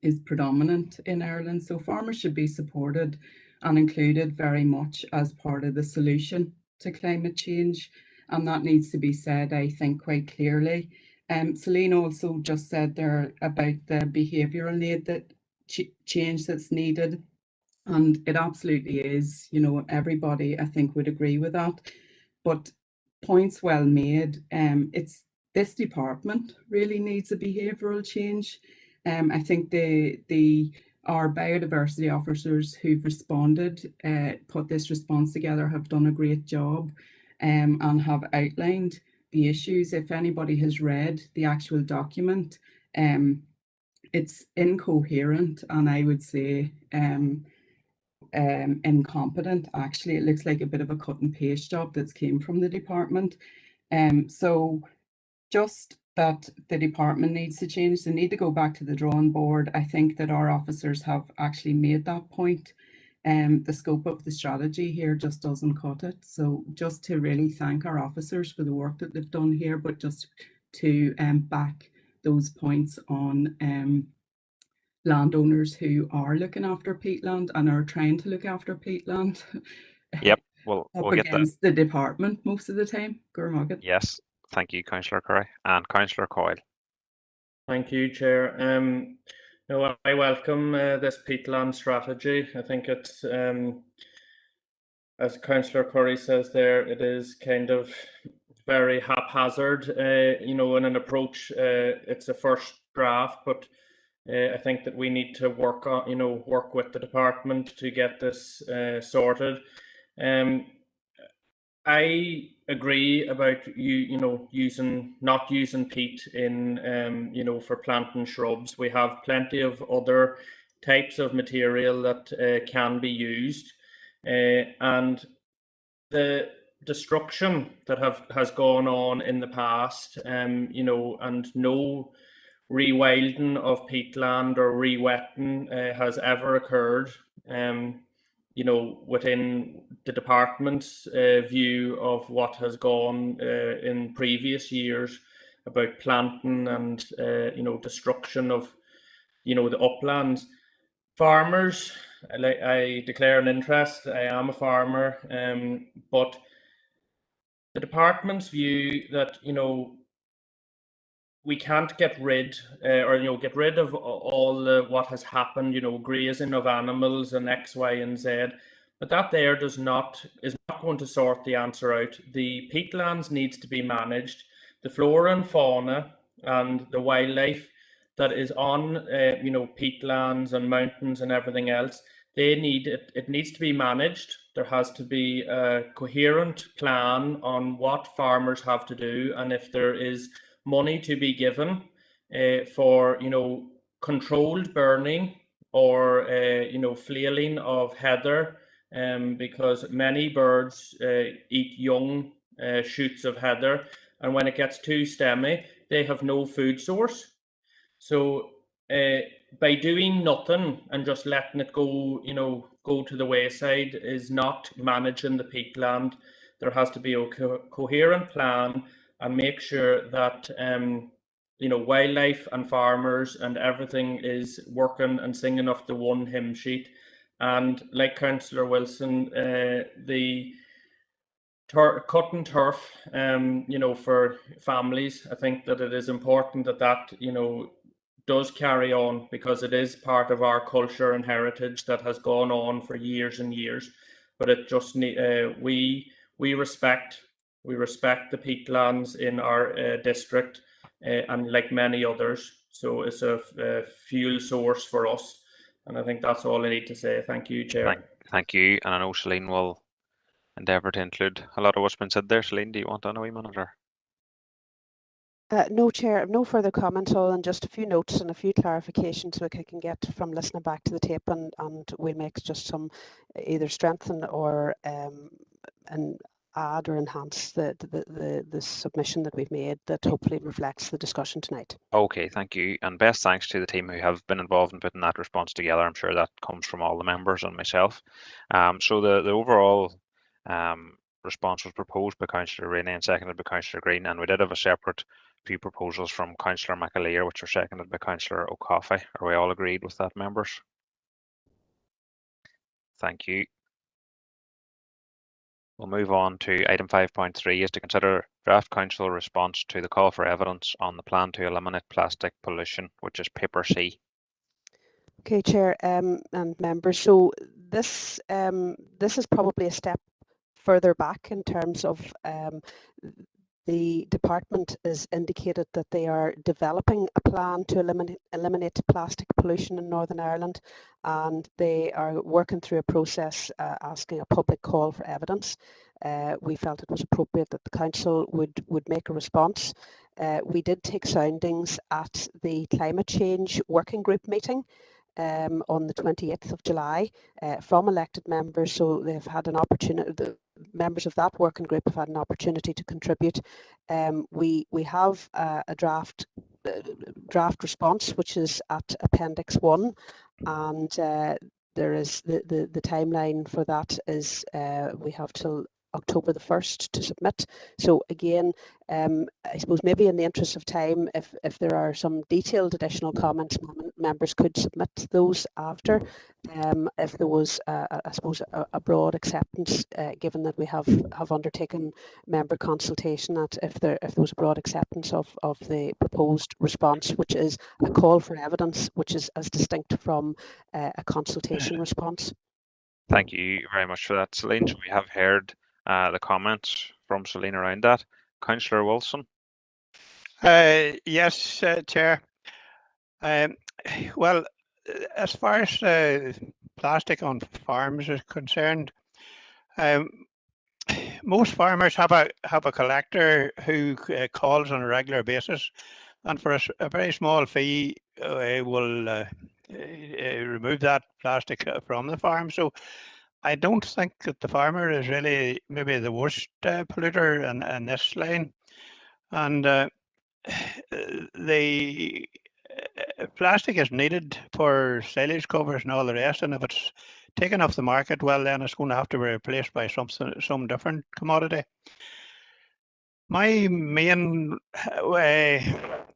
is predominant in Ireland. So farmers should be supported and included very much as part of the solution to climate change. And that needs to be said, I think, quite clearly. Celine also just said there about the behavioural need that change that's needed. And it absolutely is, you know, everybody I think would agree with that. But points well made. It's this department really needs a behavioural change. I think our biodiversity officers who've responded, put this response together, have done a great job, and have outlined the issues. If anybody has read the actual document, it's incoherent, and I would say incompetent. Actually, it looks like a bit of a cut and paste job that's came from the department. So just that the department needs to change. They need to go back to the drawing board. I think that our officers have actually made that point. The scope of the strategy here just doesn't cut it. So just to really thank our officers for the work that they've done here, but just to back those points on landowners who are looking after peatland and are trying to look after peatland. Yep, we'll get that. Against the department most of the time. Gurmagad. Yes, thank you, Councillor Curry. And Councillor Coyle. Thank you, Chair. No, I welcome this peatland strategy. I think it's, as Councillor Curry says there, it is kind of very haphazard, you know, in an approach. It's a first draft, but I think that we need to work on, you know, work with the department to get this sorted. I agree about you know, not using peat in you know, for planting shrubs. We have plenty of other types of material that can be used, and the destruction that has gone on in the past, you know, and no rewilding of peatland or re-wetting has ever occurred. You know, within the department's view of what has gone in previous years about planting and you know, destruction of, you know, the uplands. Farmers, I declare an interest. I am a farmer, but the department's view that, you know, we can't get rid or, you know, get rid of all what has happened, you know, grazing of animals and X, Y, and Z. But that there is not going to sort the answer out. The peatlands needs to be managed. The flora and fauna and the wildlife that is on, you know, peatlands and mountains and everything else, it needs to be managed. There has to be a coherent plan on what farmers have to do, and if there is money to be given for, you know, controlled burning or you know, flailing of heather, because many birds eat young shoots of heather, and when it gets too stemmy, they have no food source. So by doing nothing and just letting it go, you know, go to the wayside is not managing the peatland. There has to be a coherent plan and make sure that you know, wildlife and farmers and everything is working and singing off the one hymn sheet. And like Councillor Wilson, the cut and turf, you know, for families, I think that it is important that you know, does carry on, because it is part of our culture and heritage that has gone on for years and years. But it just we respect the peatlands in our district, and like many others. So it's a fuel source for us. And I think that's all I need to say. Thank you, Chair. Thank you. And I know Celine will endeavour to include a lot of what's been said there. Celine, do you want to know a wee minute? Or? No, Chair, no further comments, all, and just a few notes and a few clarifications we can get from listening back to the tape, and we'll make just some either strengthen or and add or enhance the submission that we've made that hopefully reflects the discussion tonight. Okay, thank you. And best thanks to the team who have been involved in putting that response together. I'm sure that comes from all the members and myself. So the overall response was proposed by Councillor Rainey and seconded by Councillor Green, and we did have a separate few proposals from Councillor McAleer, which were seconded by Councillor O'Coffey. Are we all agreed with that, members? Thank you. We'll move on to item 5.3, is to consider draft council response to the call for evidence on the plan to eliminate plastic pollution, which is paper C. Okay, Chair and members. So this is probably a step further back in terms of the department has indicated that they are developing a plan to eliminate plastic pollution in Northern Ireland, and they are working through a process asking a public call for evidence. We felt it was appropriate that the council would make a response. We did take soundings at the climate change working group meeting on the 28th of July from elected members, so they've had an opportunity, the members of that working group have had an opportunity to contribute. We have a draft response which is at Appendix 1, and there is the timeline for that is we have till October the 1st to submit. So again, I suppose maybe in the interest of time, if there are some detailed additional comments, members could submit those after. If there was, I suppose, a broad acceptance, given that we have undertaken member consultation, that if there was a broad acceptance of the proposed response, which is a call for evidence, which is as distinct from a consultation response. Thank you very much for that, Celine. So we have heard the comments from Celine around that. Councillor Wilson. Yes, Chair. Well, as far as plastic on farms is concerned, most farmers have a collector who calls on a regular basis, and for a very small fee will remove that plastic from the farm. So I don't think that the farmer is really maybe the worst polluter in this line. And the plastic is needed for silage covers and all the rest, and if it's taken off the market, well, then it's going to have to be replaced by some different commodity. My main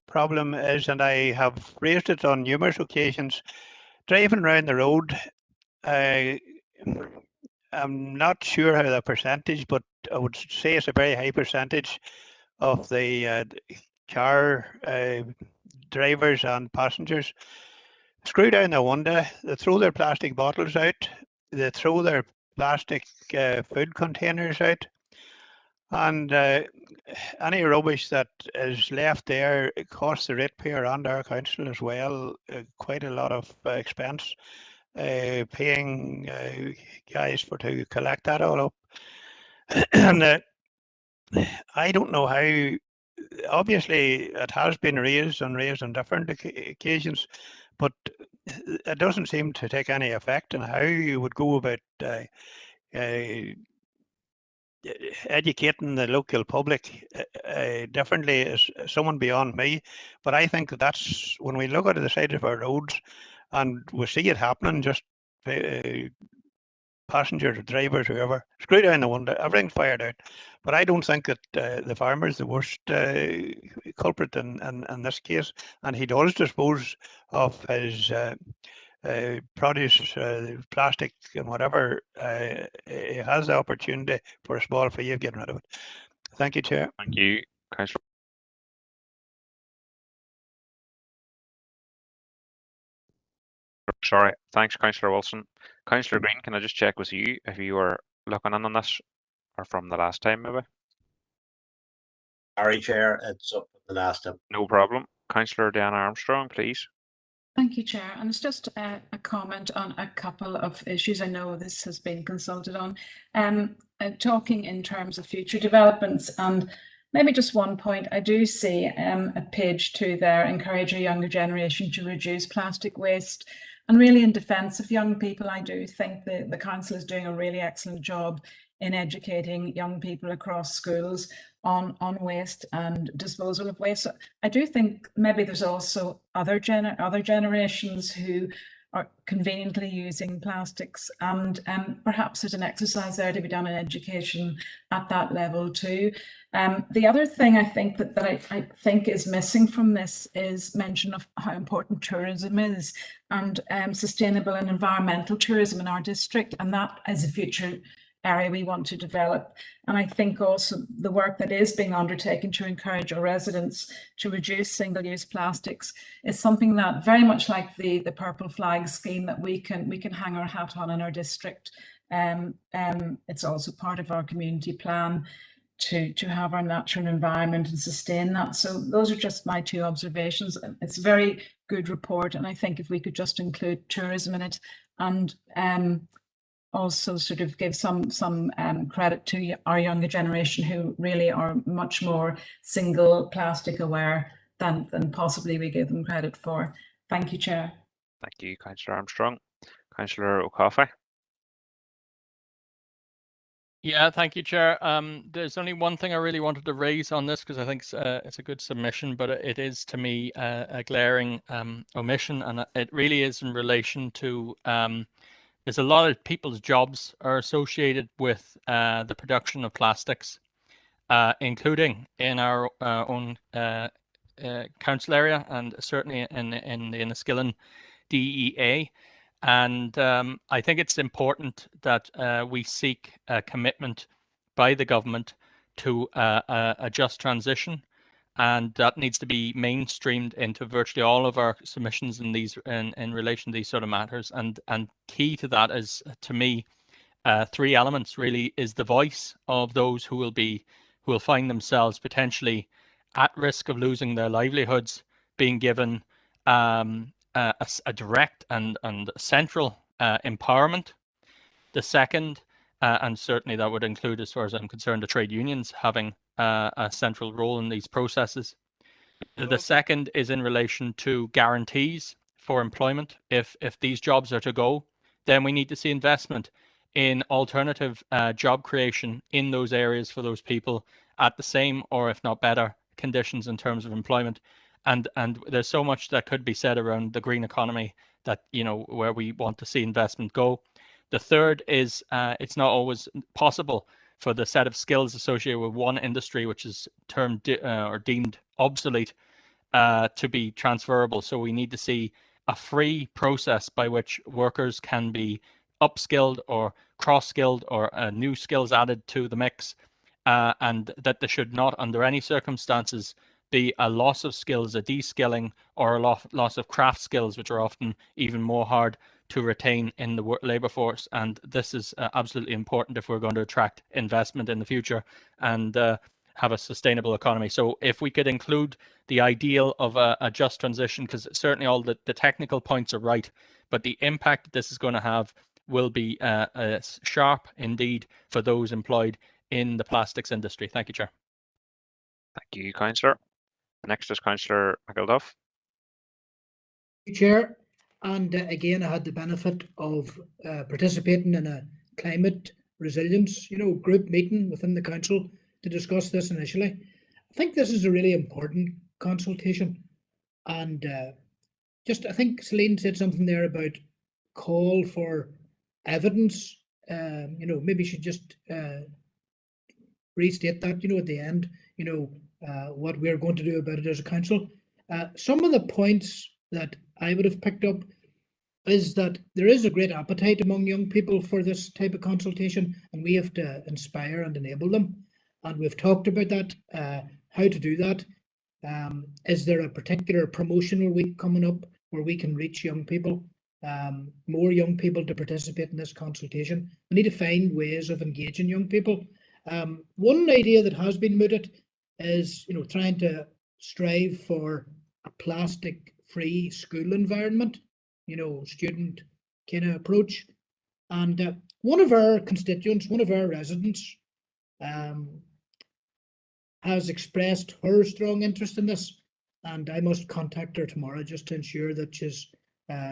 problem is, and I have raised it on numerous occasions, driving around the road, I'm not sure how the percentage, but I would say it's a very high percentage of the car drivers and passengers screw down the window, they throw their plastic bottles out, they throw their plastic food containers out, and any rubbish that is left there, it costs the ratepayer and our council as well quite a lot of expense. Paying guys to collect that all up. And I don't know how, obviously it has been raised on different occasions, but it doesn't seem to take any effect on how you would go about educating the local public differently is someone beyond me. But I think that's when we look at the side of our roads and we see it happening, just passengers, drivers, whoever, screw down the window, everything's fired out. But I don't think that the farmer is the worst culprit in this case, and he does dispose of his produce, plastic and whatever. He has the opportunity for a small fee of getting rid of it. Thank you, Chair. Thank you, Councillor. Sorry. Thanks, Councillor Wilson. Councillor Green, can I just check with you if you were looking in on this or from the last time, maybe? Sorry, Chair, it's up the last time. No problem. Councillor Diana Armstrong, please. Thank you, Chair. And it's just a comment on a couple of issues. I know this has been consulted on. Talking in terms of future developments, and maybe just one point, I do see at page 2 there, encourage a younger generation to reduce plastic waste. And really in defence of young people, I do think the Council is doing a really excellent job in educating young people across schools on waste and disposal of waste. So I do think maybe there's also other generations who are conveniently using plastics, and perhaps there's an exercise there to be done in education at that level too. The other thing I think that I think is missing from this is mention of how important tourism is, and sustainable and environmental tourism in our district, and that is a future area we want to develop. And I think also the work that is being undertaken to encourage our residents to reduce single-use plastics is something that, very much like the Purple Flag scheme, that we can hang our hat on in our district. It's also part of our community plan to have our natural environment and sustain that. So those are just my 2 observations. It's a very good report, and I think if we could just include tourism in it, and also sort of give some credit to our younger generation, who really are much more single plastic aware than possibly we give them credit for. Thank you, Chair. Thank you, Councillor Armstrong. Councillor O'Coffey. Yeah, thank you, Chair. There's only one thing I really wanted to raise on this, because I think it's a good submission, but it is, to me, a glaring omission, and it really is in relation to there's a lot of people's jobs are associated with the production of plastics, including in our own council area, and certainly in the Enniskillen DEA. And I think it's important that we seek a commitment by the government to a just transition, and that needs to be mainstreamed into virtually all of our submissions in these in relation to these sort of matters. And key to that is, to me, 3 elements really: is the voice of those who will find themselves potentially at risk of losing their livelihoods being given a direct and central empowerment. The second, and certainly that would include, as far as I'm concerned, the trade unions having a central role in these processes. The second is in relation to guarantees for employment. If these jobs are to go, then we need to see investment in alternative job creation in those areas for those people at the same, or if not better, conditions in terms of employment. And there's so much that could be said around the green economy that, where we want to see investment go. The third is it's not always possible for the set of skills associated with one industry, which is termed or deemed obsolete, to be transferable. So we need to see a free process by which workers can be upskilled or cross-skilled, or new skills added to the mix, and that there should not, under any circumstances, be a loss of skills, a de-skilling, or a loss of craft skills, which are often even more hard to retain in the labour force. And this is absolutely important if we're going to attract investment in the future and have a sustainable economy. So if we could include the ideal of a just transition, because certainly all the technical points are right, but the impact that this is going to have will be sharp indeed for those employed in the plastics industry. Thank you, Chair. Thank you, Councillor. Next is Councillor McElduff. Chair, and again, I had the benefit of participating in a climate resilience, group meeting within the council to discuss this initially. I think this is a really important consultation, and I think Celine said something there about call for evidence. Maybe she just restate that, at the end, what we're going to do about it as a council. Some of the points that I would have picked up is that there is a great appetite among young people for this type of consultation, and we have to inspire and enable them. And we've talked about that, how to do that. Is there a particular promotional week coming up where we can reach young people more young people to participate in this consultation. We need to find ways of engaging young people. One idea that has been mooted is, trying to strive for a plastic-free school environment, student kind of approach. And one of our constituents, one of our residents, has expressed her strong interest in this, and I must contact her tomorrow just to ensure that she's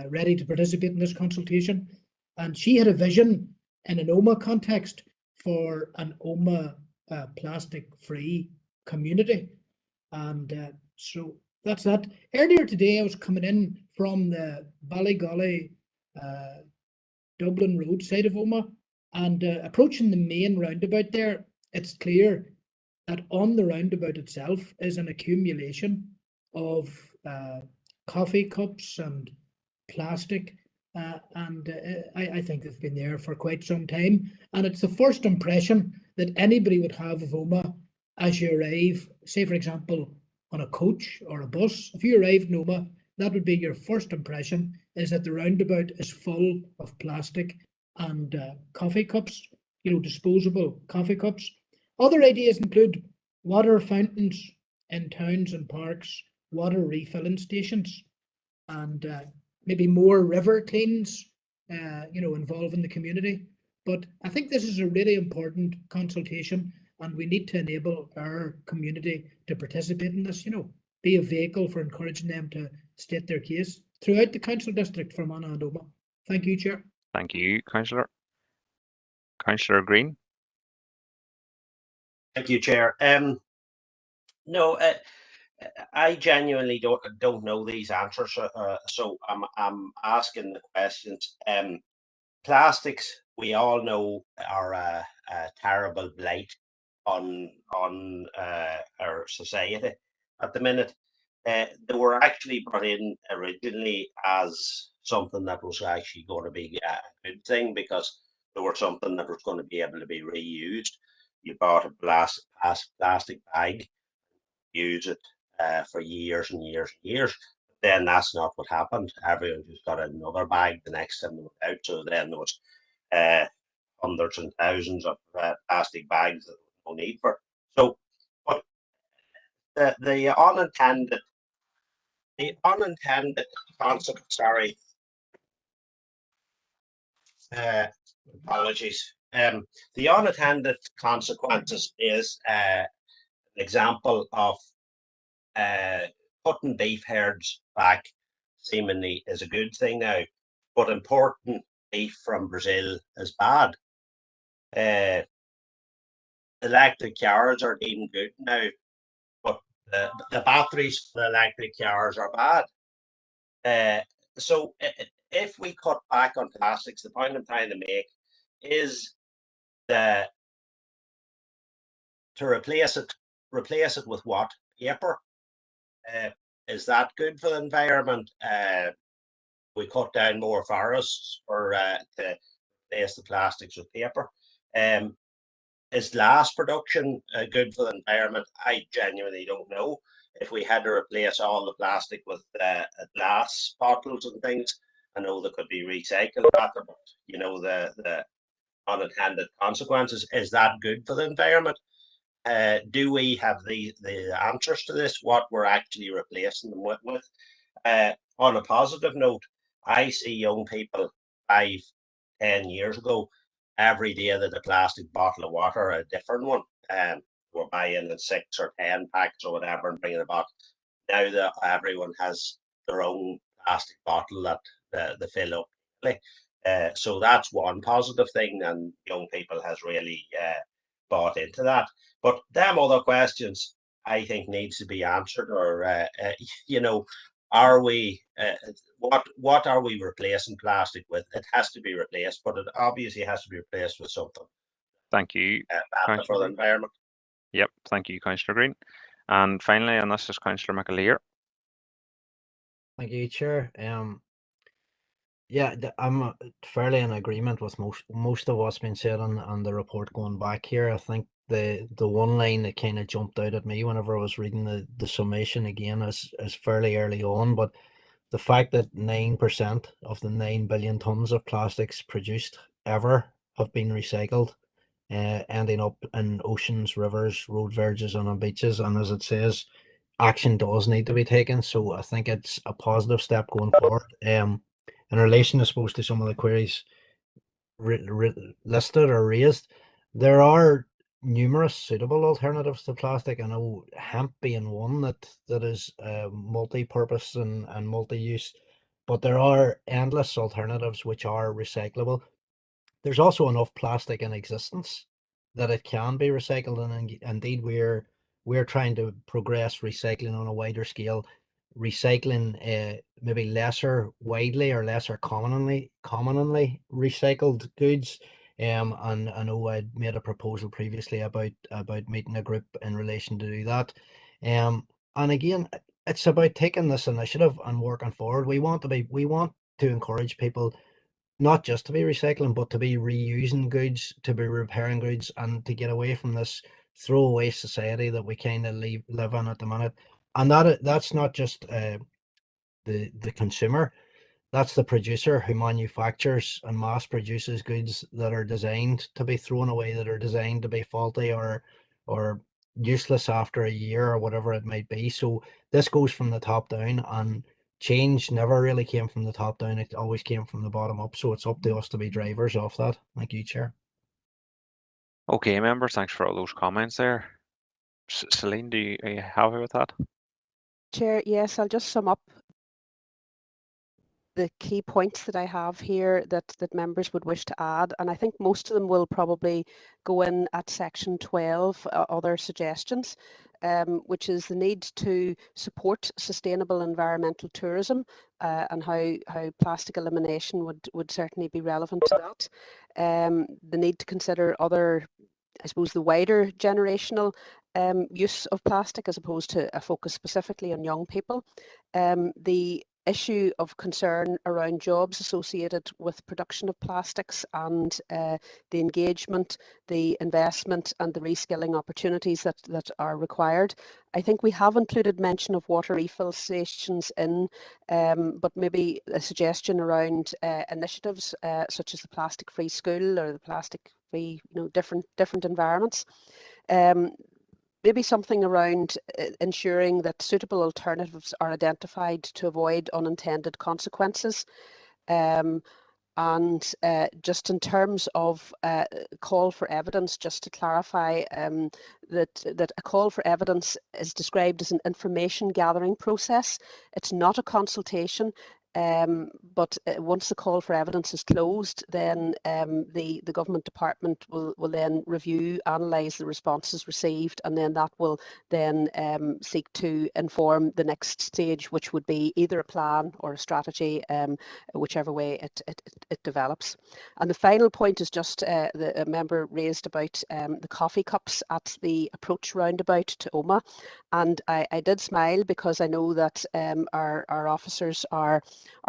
ready to participate in this consultation. And she had a vision in an OMA context for an OMA plastic-free community. And so that's that. Earlier today, I was coming in from the Ballygolly Dublin Road side of OMA, and approaching the main roundabout there, it's clear that on the roundabout itself is an accumulation of coffee cups and plastic, I think they've been there for quite some time, and it's the first impression that anybody would have of OMA as you arrive, say for example on a coach or a bus. If you arrive in OMA, that would be your first impression, is that the roundabout is full of plastic and coffee cups, disposable coffee cups. Other ideas include water fountains in towns and parks, water refilling stations, and maybe more river cleans, involving the community. But I think this is a really important consultation, and we need to enable our community to participate in this, be a vehicle for encouraging them to state their case throughout the council district for Mana and Oma. Thank you, Chair. Thank you, Councillor. Councillor Green. Thank you, Chair. No, I genuinely don't know these answers, so I'm asking the questions. Plastics, we all know, are a terrible blight on our society at the minute. They were actually brought in originally as something that was actually going to be a good thing, because they were something that was going to be able to be reused. You bought a plastic bag, use it for years and years and years. Then that's not what happened. Everyone just got another bag the next time they went out. So then there was hundreds and thousands of plastic bags that there was no need for. So, but the unintended consequence. Sorry, apologies. The unintended consequences is an example of putting beef herds back seemingly is a good thing now, but importing beef from Brazil is bad. Electric cars are even good now, but the batteries for the electric cars are bad. So if we cut back on plastics, the point I'm trying to make is to replace it with what? Paper. Is that good for the environment? We cut down more forests or to replace the plastics with paper. Is glass production good for the environment? I genuinely don't know. If we had to replace all the plastic with glass bottles and things, I know they could be recycled after, but the unintended consequences, is that good for the environment? Do we have the answers to this, what we're actually replacing them with? On a positive note, I see young people 5, 10 years ago, every day that a plastic bottle of water, a different one, we're buying in 6 or 10 packs or whatever and bringing it back. Now that everyone has their own plastic bottle that they fill up. So that's one positive thing, and young people has really bought into that. But them other questions, I think, needs to be answered, or are we what are we replacing plastic with? It has to be replaced, but it obviously has to be replaced with something Thank you, better for the environment. Yep, thank you, Councillor Green. And finally, and this is Councillor McAleer. Thank you, Chair. Yeah, I'm fairly in agreement with most of what's been said on the report going back here. I think the one line that kind of jumped out at me whenever I was reading the summation again is fairly early on, but the fact that 9% of the 9 billion tons of plastics produced ever have been recycled, ending up in oceans, rivers, road verges, and on beaches. And as it says, action does need to be taken. So I think it's a positive step going forward. In relation, I suppose, to some of the queries listed or raised, there are numerous suitable alternatives to plastic. I know hemp being one that is multi-purpose and multi-use, but there are endless alternatives which are recyclable. There's also enough plastic in existence that it can be recycled, and indeed we're trying to progress recycling on a wider scale, recycling maybe lesser widely or lesser commonly recycled goods. And I know I'd made a proposal previously about meeting a group in relation to do that. And again, it's about taking this initiative and working forward. We want to encourage people not just to be recycling, but to be reusing goods, to be repairing goods, and to get away from this throwaway society that we kind of live in at the minute. And that's not just the consumer, that's the producer who manufactures and mass produces goods that are designed to be thrown away, that are designed to be faulty or useless after a year or whatever it might be. So this goes from the top down, and change never really came from the top down. It always came from the bottom up. So it's up to us to be drivers of that. Thank you, Chair. Okay, members, thanks for all those comments there. Celine, are you happy with that? Chair, yes, I'll just sum up the key points that I have here that members would wish to add, and I think most of them will probably go in at section 12, other suggestions, which is the need to support sustainable environmental tourism, and how plastic elimination would certainly be relevant to that. The need to consider other, I suppose, the wider generational use of plastic as opposed to a focus specifically on young people. The issue of concern around jobs associated with production of plastics and the engagement, the investment and the reskilling opportunities that are required. I think we have included mention of water refill stations in, but maybe a suggestion around initiatives such as the plastic-free school or the plastic-free, different environments. Maybe something around ensuring that suitable alternatives are identified to avoid unintended consequences. And just in terms of call for evidence, just to clarify that a call for evidence is described as an information gathering process. It's not a consultation. But once the call for evidence is closed, then the government department will then review, analyse the responses received, and then that will then seek to inform the next stage, which would be either a plan or a strategy, whichever way it develops. And the final point is just a member raised about the coffee cups at the approach roundabout to Omagh, and I did smile because I know that our officers are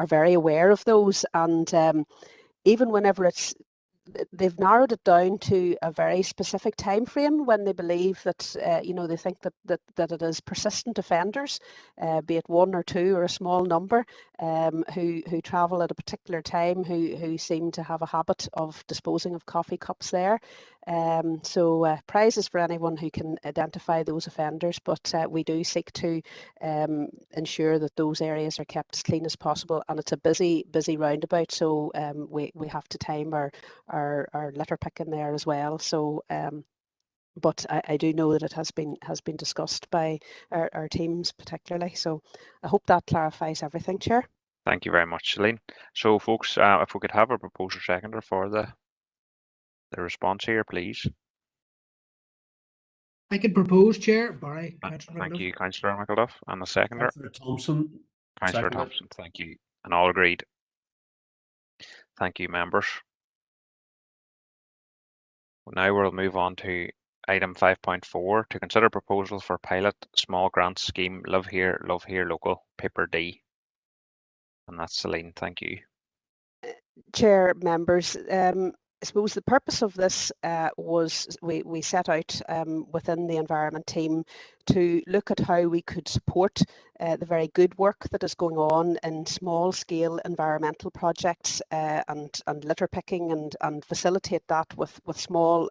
very aware of those, and even whenever they've narrowed it down to a very specific time frame when they believe that they think that it is persistent offenders, be it one or two or a small number, who travel at a particular time, who seem to have a habit of disposing of coffee cups there. So prizes for anyone who can identify those offenders, but we do seek to ensure that those areas are kept as clean as possible, and it's a busy roundabout, so we have to time our litter picking there as well. So but I do know that it has been discussed by our teams particularly. So I hope that clarifies everything, Chair. Thank you very much, Celine. So folks, if we could have a proposer seconder for the response here, please. I could propose, Chair. Barry. Thank you, Councillor McElduff. And the seconder? Councillor Thompson. Councillor Thompson, thank you. And all agreed. Thank you, members. Now we'll move on to item 5.4, to consider proposal for pilot small grants scheme Live Here, Love Here Local, paper D. And that's Celine, thank you. Chair, members, I suppose the purpose of this was we set out within the environment team to look at how we could support the very good work that is going on in small scale environmental projects and litter picking and facilitate that with a small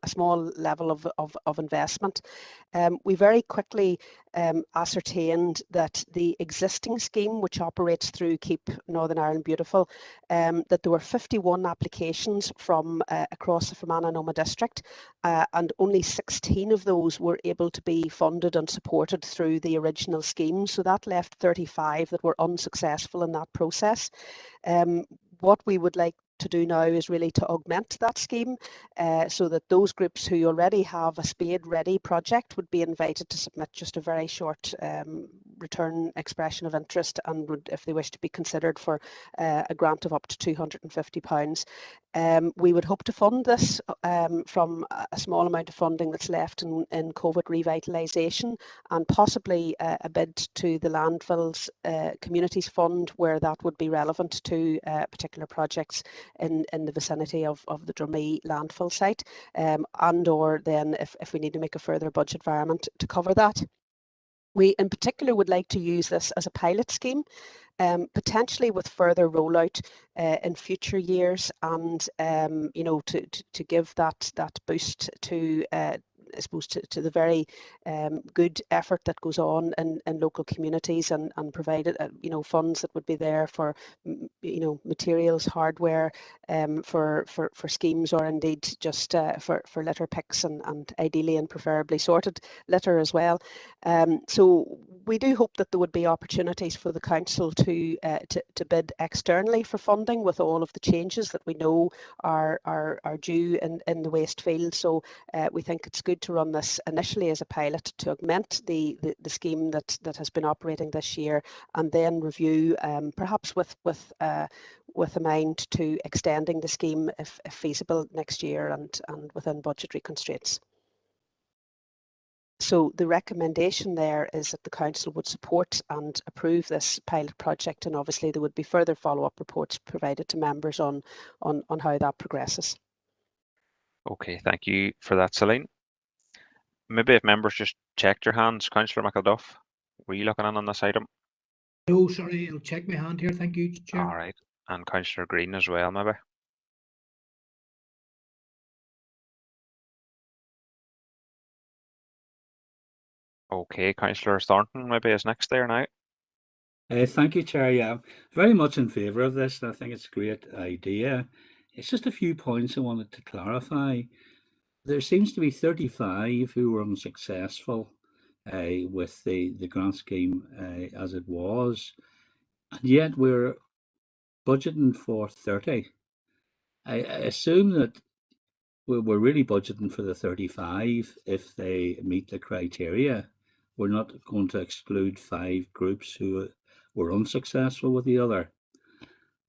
level of investment. We very quickly ascertained that the existing scheme, which operates through Keep Northern Ireland Beautiful, that there were 51 applications from across the Fermanagh and Omagh district, and only 16 of those were able to be funded and supported through the original scheme. So that left 35 that were unsuccessful in that process. What we would like to do now is really to augment that scheme so that those groups who already have a spade ready project would be invited to submit just a very short return expression of interest, and would, if they wish to be considered for a grant of up to £250. We would hope to fund this from a small amount of funding that's left in COVID revitalisation, and possibly a bid to the Landfills Communities Fund, where that would be relevant to particular projects in the vicinity of the Drumee landfill site, and or then if we need to make a further budget environment to cover that. We in particular would like to use this as a pilot scheme, potentially with further rollout in future years, and you know, to give that boost to I suppose to the very good effort that goes on in local communities, and provided you know, funds that would be there for you know, materials, hardware, for schemes, or indeed just for litter picks and ideally and preferably sorted litter as well. So we do hope that there would be opportunities for the council to bid externally for funding, with all of the changes that we know are due in the waste field. So we think it's good to run this initially as a pilot to augment the scheme that has been operating this year, and then review perhaps with a mind to extending the scheme if feasible next year and within budgetary constraints. So the recommendation there is that the council would support and approve this pilot project, and obviously there would be further follow-up reports provided to members on how that progresses. Okay, thank you for that, Celine. Maybe if members just checked your hands, Councillor McElduff, were you looking on this item? No, sorry, I'll check my hand here. Thank you, Chair. All right, and Councillor Green as well, maybe. Okay, Councillor Thornton maybe is next there now. Thank you, Chair. Yeah, very much in favour of this. I think it's a great idea. It's just a few points I wanted to clarify. There seems to be 35 who were unsuccessful with the grant scheme as it was, and yet we're budgeting for 30. I assume that we're really budgeting for the 35 if they meet the criteria. We're not going to exclude 5 groups who were unsuccessful with the other.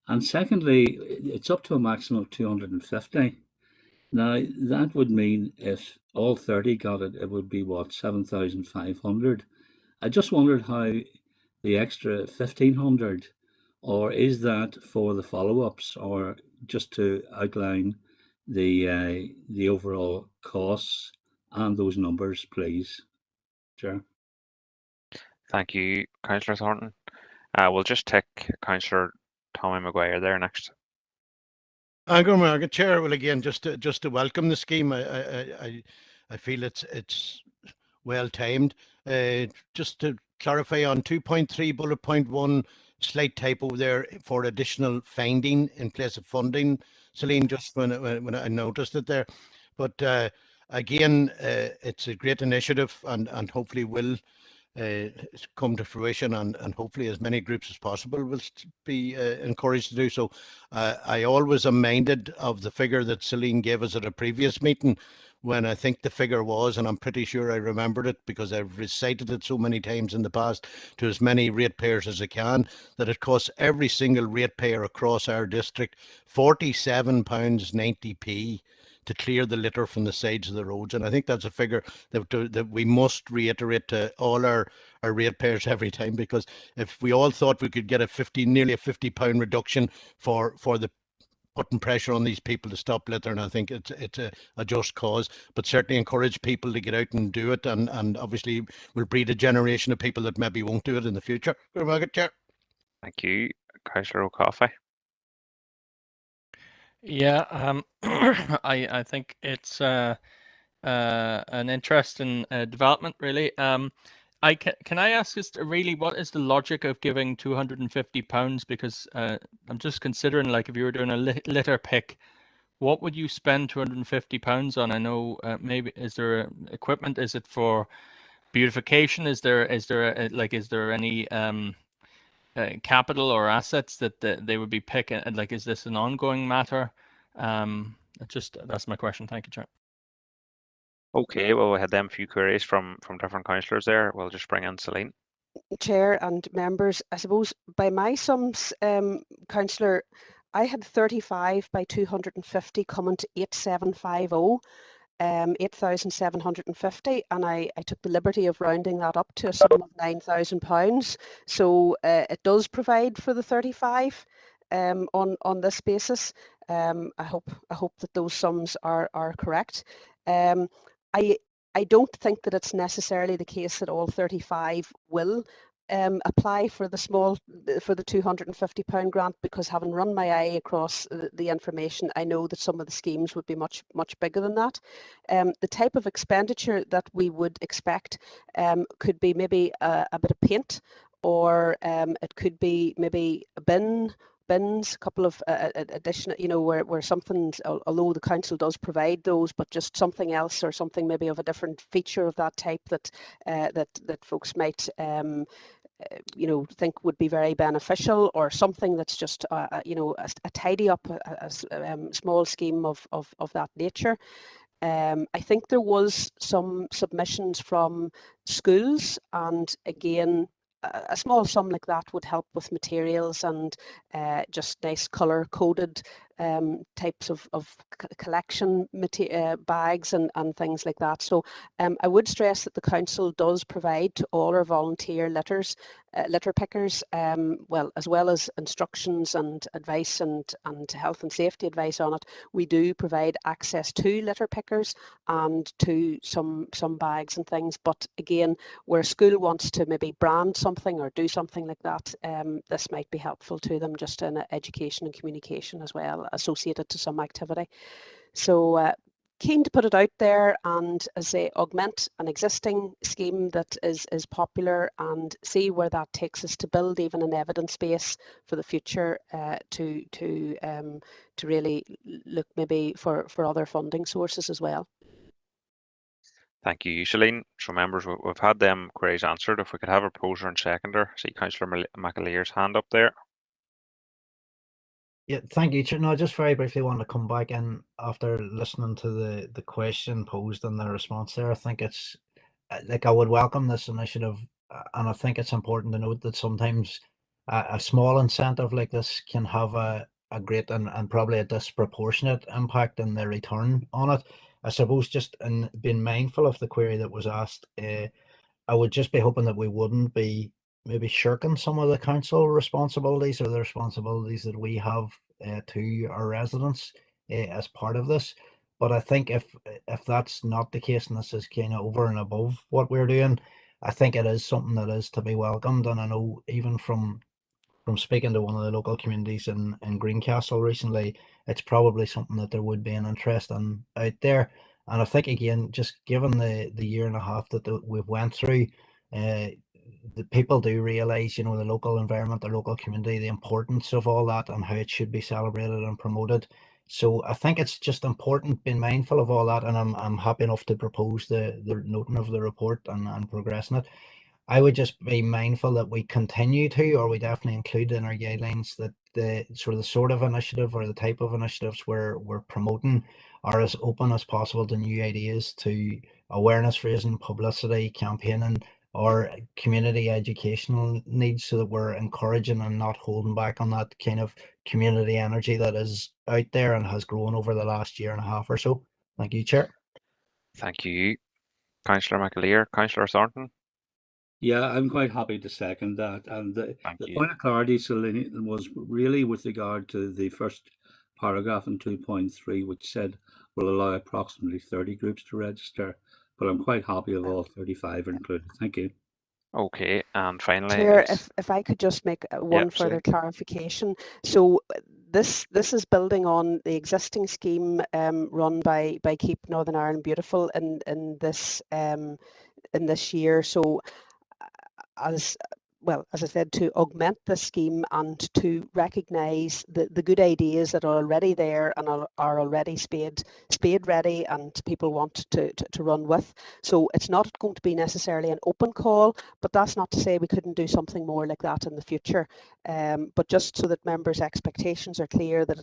And secondly, it's up to a maximum of 250. Now, that would mean if all 30 got it, it would be what, 7,500. I just wondered how the extra 1,500, or is that for the follow-ups, or just to outline the overall costs and those numbers, please, Chair. Thank you, Councillor Thornton. We'll just take Councillor Tommy Maguire there next. Chair. Well, again, just to welcome the scheme. I feel it's well timed. Just to clarify on 2.3 bullet point 1, slight typo there for additional finding in place of funding, Celine, just when I noticed it there. But again, it's a great initiative, and hopefully will come to fruition, and hopefully as many groups as possible will be encouraged to do so. I always am minded of the figure that Celine gave us at a previous meeting, when I think the figure was, and I'm pretty sure I remembered it because I've recited it so many times in the past to as many ratepayers as I can, that it costs every single ratepayer across our district £47.90 to clear the litter from the sides of the roads. And I think that's a figure that we must reiterate to all our ratepayers every time, because if we all thought we could get nearly a £50 reduction for the putting pressure on these people to stop littering. I think it's a just cause, but certainly encourage people to get out and do it, and obviously we'll breed a generation of people that maybe won't do it in the future. Thank you, Councillor O'Coffey. Yeah, I think it's an interesting development, really. Can I ask us really what is the logic of giving £250? Because I'm just considering, like, if you were doing a litter pick, what would you spend £250 on? I know maybe is there equipment? Is it for beautification? Is there any capital or assets that they would be picking? Like, is this an ongoing matter? That's my question. Thank you, Chair. Okay, well, we had them few queries from different councillors there. We'll just bring in Celine. Chair and members, I suppose by my sums, Councillor, I had 35 by 250 coming to 8750. 8,750, and I took the liberty of rounding that up to a sum of £9,000. So it does provide for the 35 on this basis. I hope that those sums are correct. I don't think that it's necessarily the case that all 35 will apply for the £250 grant, because having run my eye across the information, I know that some of the schemes would be much bigger than that. The type of expenditure that we would expect could be maybe a bit of paint, or it could be maybe a bins, a couple of additional, where something, although the council does provide those, but just something else, or something maybe of a different feature of that type that folks might think would be very beneficial, or something that's just a tidy up, a small scheme of that nature. I think there was some submissions from schools, and again, a small sum like that would help with materials and just nice colour coded types of collection bags and things like that. So I would stress that the council does provide to all our volunteer litter pickers, as well as instructions and advice and health and safety advice on it. We do provide access to litter pickers and to some bags and things. But again, where a school wants to maybe brand something or do something like that, this might be helpful to them, just in education and communication as well, associated to some activity. So keen to put it out there and, as I say, augment an existing scheme that is popular, and see where that takes us, to build even an evidence base for the future, to really look maybe for other funding sources as well. Thank you, Celine. So, members, we've had them queries answered. If we could have a proposer and seconder. See Councillor McAleer's hand up there. Yeah, thank you, Chair. No, I just very briefly want to come back in after listening to the question posed and the response there. I think it's like, I would welcome this initiative, and I think it's important to note that sometimes a small incentive like this can have a great and probably a disproportionate impact in the return on it. I suppose, just in being mindful of the query that was asked, I would just be hoping that we wouldn't be maybe shirking some of the council responsibilities, or the responsibilities that we have to our residents as part of this. But I think if that's not the case, and this is kind of over and above what we're doing, I think it is something that is to be welcomed. And I know, even from speaking to one of the local communities in Greencastle recently, it's probably something that there would be an interest in out there. And I think, again, just given the year and a half that we've went through, the people do realise, the local environment, the local community, the importance of all that, and how it should be celebrated and promoted. So I think it's just important being mindful of all that, and I'm happy enough to propose the noting of the report and progressing it. I would just be mindful that we continue to, or we definitely include in our guidelines, that the sort of initiative, or the type of initiatives we're promoting, are as open as possible to new ideas, to awareness raising, publicity, campaigning, or community educational needs, so that we're encouraging and not holding back on that kind of community energy that is out there and has grown over the last year and a half or so. Thank you, Chair. Thank you, Councillor McAleer. Councillor Thornton. Yeah, I'm quite happy to second that. And the Thank you. point of clarity, Celine, was really with regard to the first paragraph in 2.3 which said will allow approximately 30 groups to register, but I'm quite happy if all 35 are included. Thank you. Okay, and finally, Chair, if I could just make one further clarification. So this is building on the existing scheme run by Keep Northern Ireland Beautiful in this year. So as I said, to augment the scheme and to recognise the good ideas that are already there and are already spade ready and people want to run with. So it's not going to be necessarily an open call, but that's not to say we couldn't do something more like that in the future. But just so that members' expectations are clear, that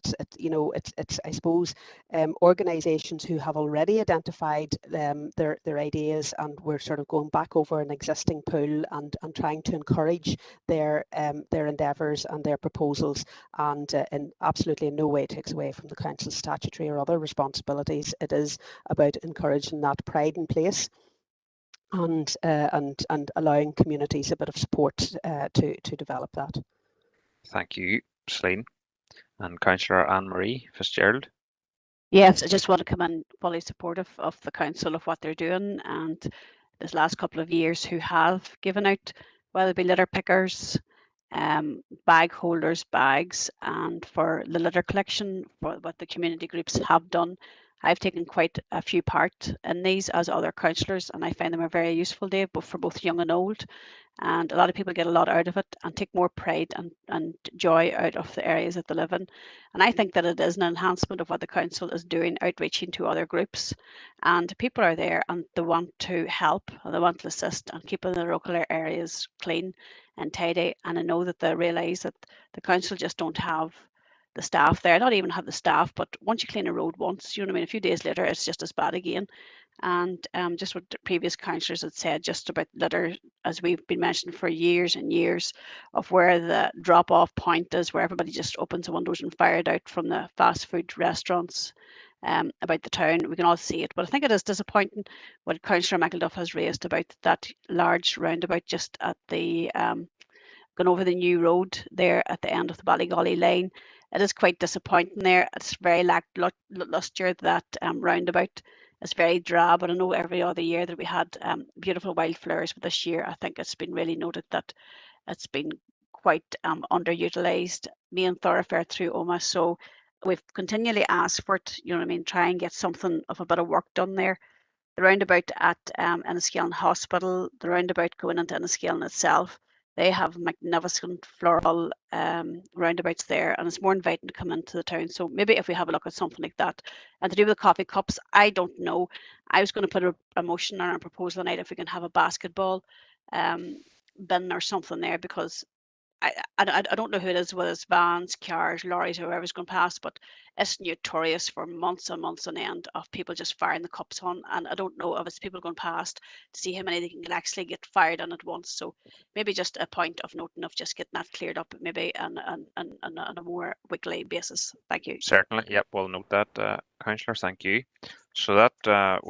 it's I suppose organisations who have already identified their ideas, and we're sort of going back over an existing pool and trying to encourage their endeavours and their proposals, and in absolutely in no way takes away from the council's statutory or other responsibilities. It is about encouraging that pride in place and allowing communities a bit of support to develop that. Thank you, Celine. And Councillor Anne-Marie Fitzgerald. Yes, I just want to come in fully supportive of the council of what they're doing, and this last couple of years who have given out, whether it be litter pickers, bag holders, bags, and for the litter collection, for what the community groups have done. I've taken quite a few part in these as other councillors, and I find them a very useful day, both for both young and old. And a lot of people get a lot out of it and take more pride and joy out of the areas that they live in. And I think that it is an enhancement of what the council is doing, outreaching to other groups. And people are there and they want to help and they want to assist and keeping the local areas clean and tidy. And I know that they realise that the council just don't have the staff there, not even have the staff, but once you clean a road once, you know what I mean, a few days later, it's just as bad again. And just what the previous councillors had said just about litter, as we've been mentioning for years and years, of where the drop-off point is, where everybody just opens the windows and fire it out from the fast food restaurants about the town. We can all see it, but I think it is disappointing what Councillor McElduff has raised about that large roundabout just at the going over the new road there at the end of the Ballygolly lane. It is quite disappointing there. It's very lacklustre, that roundabout. It's very drab, but I know every other year that we had beautiful wildflowers, but this year I think it's been really noted that it's been quite underutilised main thoroughfare through Omagh. So we've continually asked for it, you know what I mean, try and get something of a bit of work done there. The roundabout at Enniskillen Hospital, the roundabout going into Enniskillen itself, they have magnificent floral roundabouts there, and it's more inviting to come into the town. So maybe if we have a look at something like that. And to do with the coffee cups, I don't know. I was going to put a motion or a proposal tonight if we can have a basketball bin or something there, because I don't know who it is, whether it's vans, cars, lorries, whoever's going past, but it's notorious for months and months on end of people just firing the cups on. And I don't know if it's people going past to see how many they can actually get fired on at once. So maybe just a point of noting of just getting that cleared up, maybe on a more weekly basis. Thank you. Certainly, yep, we'll note that, Councillor. Thank you. So that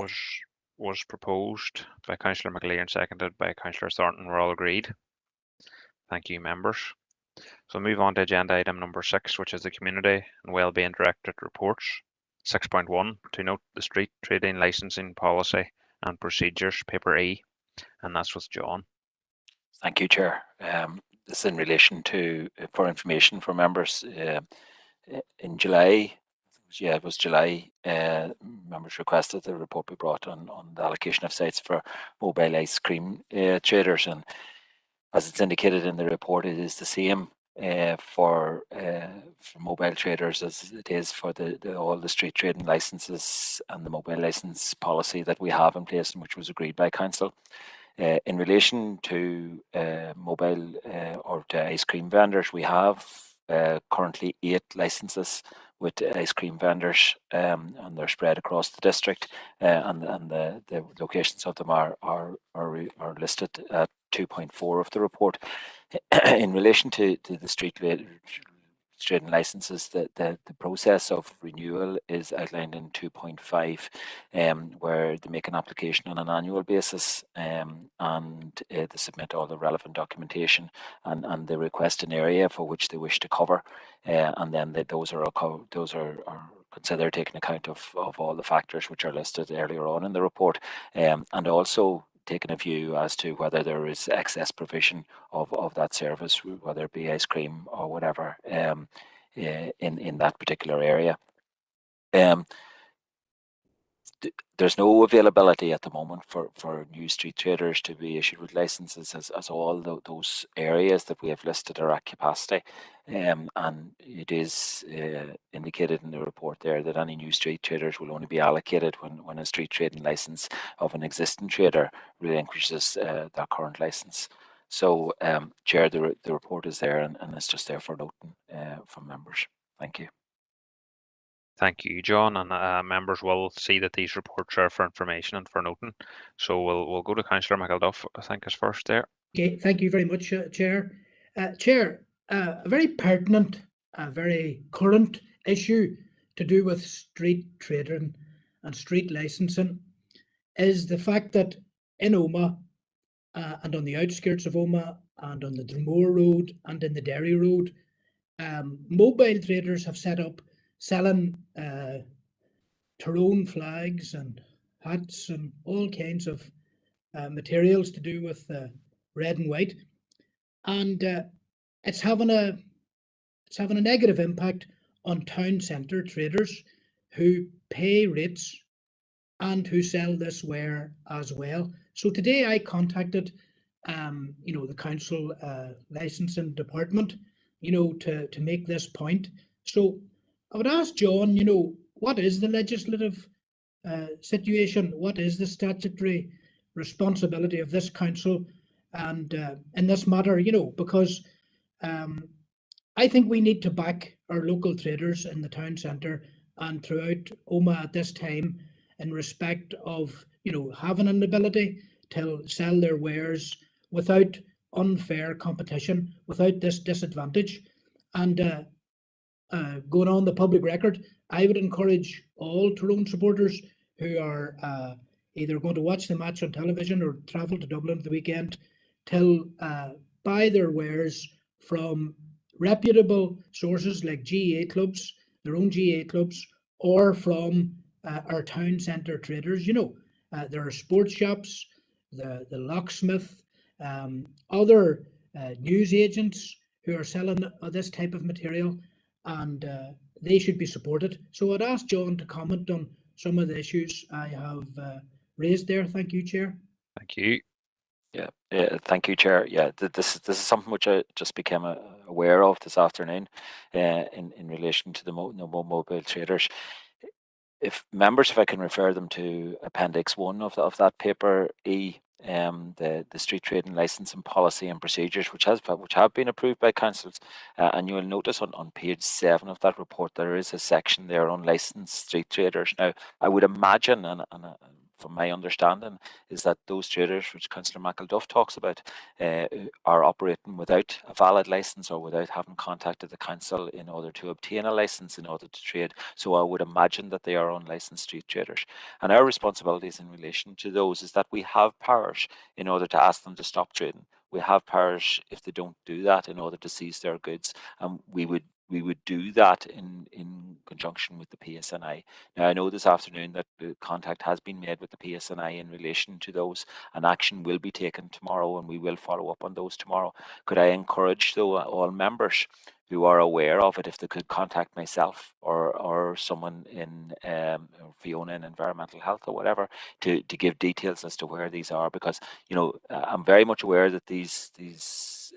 was proposed by Councillor McAleer and seconded by Councillor Thornton. We're all agreed. Thank you, members. So move on to agenda item number 6, which is the Community and Wellbeing Directorate reports. 6.1, to note the street trading licensing policy and procedures, paper E, and that's with John. Thank you, Chair. This is in relation to, for information for members, in July, it was July, members requested the report be brought on the allocation of sites for mobile ice cream traders, and as it's indicated in the report, it is the same for mobile traders as it is for all the street trading licenses and the mobile license policy that we have in place, and which was agreed by Council. In relation to mobile or to ice cream vendors, we have currently 8 licenses with ice cream vendors, and they're spread across the district, and the locations of them are listed at 2.4 of the report. In relation to the street trading licenses, the process of renewal is outlined in 2.5, where they make an application on an annual basis, and they submit all the relevant documentation, and they request an area for which they wish to cover, and then those are considered taking account of all the factors which are listed earlier on in the report, and also taking a view as to whether there is excess provision of that service, whether it be ice cream or whatever, in that particular area. There's no availability at the moment for new street traders to be issued with licenses, as all those areas that we have listed are at capacity. And it is indicated in the report there that any new street traders will only be allocated when a street trading license of an existing trader relinquishes their current license. So, Chair, the report is there, and it's just there for noting from members. Thank you. Thank you, John, and members will see that these reports are for information and for noting. So we'll go to Councillor McElduff, I think, is first there. Okay, thank you very much, Chair. Chair, a very pertinent, very current issue to do with street trading and street licensing is the fact that in Omagh and on the outskirts of Omagh and on the Dromore Road and in the Derry Road, mobile traders have set up selling Tyrone flags and hats and all kinds of materials to do with red and white, and it's having a negative impact on town centre traders who pay rates and who sell this ware as well. So today I contacted the council licensing department, to make this point. So I would ask John, what is the legislative situation? What is the statutory responsibility of this council and in this matter, because I think we need to back our local traders in the town centre and throughout Omagh at this time in respect of, having an ability to sell their wares without unfair competition, without this disadvantage. And going on the public record, I would encourage all Tyrone supporters who are either going to watch the match on television or travel to Dublin at the weekend to buy their wares from reputable sources like GAA clubs, their own GAA clubs, or from our town centre traders. There are sports shops, the locksmith, other news agents who are selling this type of material, and they should be supported. So I'd ask John to comment on some of the issues I have raised there. Thank you, Chair. Thank you. Yeah, thank you, Chair. Yeah, this is something which I just became aware of this afternoon in relation to the mobile traders. If I can refer them to Appendix 1 of that paper E, the street trading licensing policy and procedures, which have been approved by councils, and you will notice on page 7 of that report there is a section there on licensed street traders. Now, I would imagine, and from my understanding, is that those traders which Councillor McElduff talks about are operating without a valid licence or without having contacted the council in order to obtain a licence in order to trade. So I would imagine that they are unlicensed street traders. And our responsibilities in relation to those is that we have powers in order to ask them to stop trading. We have powers if they don't do that in order to seize their goods, and we would do that in conjunction with the PSNI. Now, I know this afternoon that contact has been made with the PSNI in relation to those, and action will be taken tomorrow, and we will follow up on those tomorrow. Could I encourage, though, all members who are aware of it, if they could contact myself or someone in Fiona in environmental health or whatever, to give details as to where these are, because I'm very much aware that these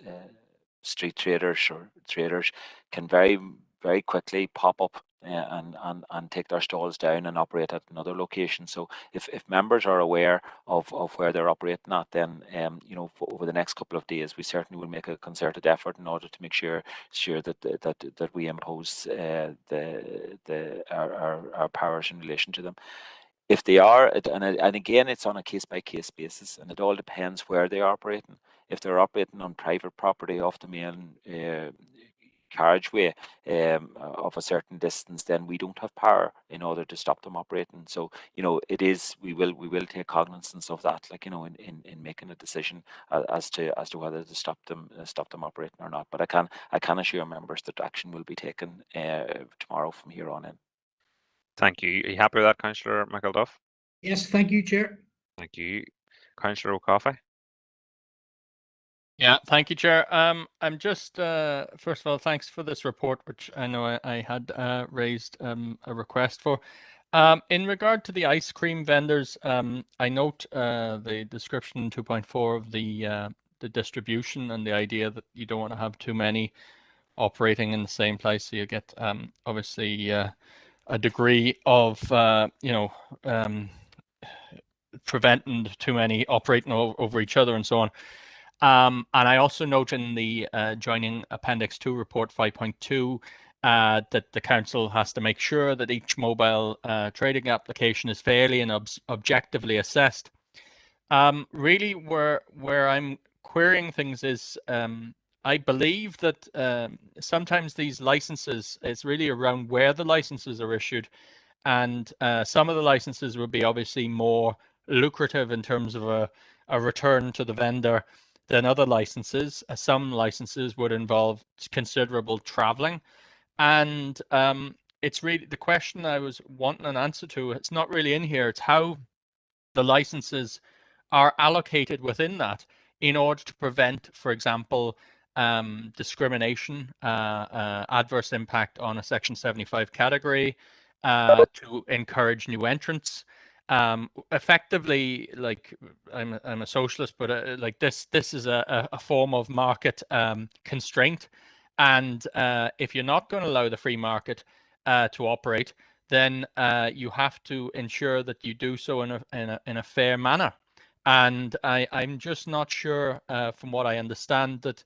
street traders or traders can very, very quickly pop up and take their stalls down and operate at another location. So if members are aware of where they're operating at, then over the next couple of days, we certainly will make a concerted effort in order to make sure that we impose our powers in relation to them. If they are, and again, it's on a case-by-case basis, and it all depends where they are operating. If they're operating on private property off the main carriageway of a certain distance, then we don't have power in order to stop them operating. So, you know, it is, we will take cognizance of that, like, you know, in making a decision as to whether to stop them operating or not. But I can assure members that action will be taken tomorrow from here on in. Thank you. Are you happy with that, Councillor McElduff? Yes, thank you, Chair. Thank you. Councillor O'Coffey? Yeah, thank you, Chair. I'm just, first of all, thanks for this report, which I know I had raised a request for. In regard to the ice cream vendors, I note the description 2.4 of the distribution and the idea that you don't want to have too many operating in the same place, so you get obviously a degree of preventing too many operating over each other and so on. And I also note in the joining Appendix 2 report 5.2 that the council has to make sure that each mobile trading application is fairly and objectively assessed. Really, where I'm querying things is I believe that sometimes these licenses, it's really around where the licenses are issued, and some of the licenses would be obviously more lucrative in terms of a return to the vendor than other licenses. Some licenses would involve considerable traveling, and it's really the question I was wanting an answer to. It's not really in here. It's how the licenses are allocated within that in order to prevent, for example, discrimination, adverse impact on a Section 75 category, to encourage new entrants. Effectively, like I'm a socialist, but like this is a form of market constraint, and if you're not going to allow the free market to operate, then you have to ensure that you do so in a fair manner. And I'm just not sure, from what I understand, that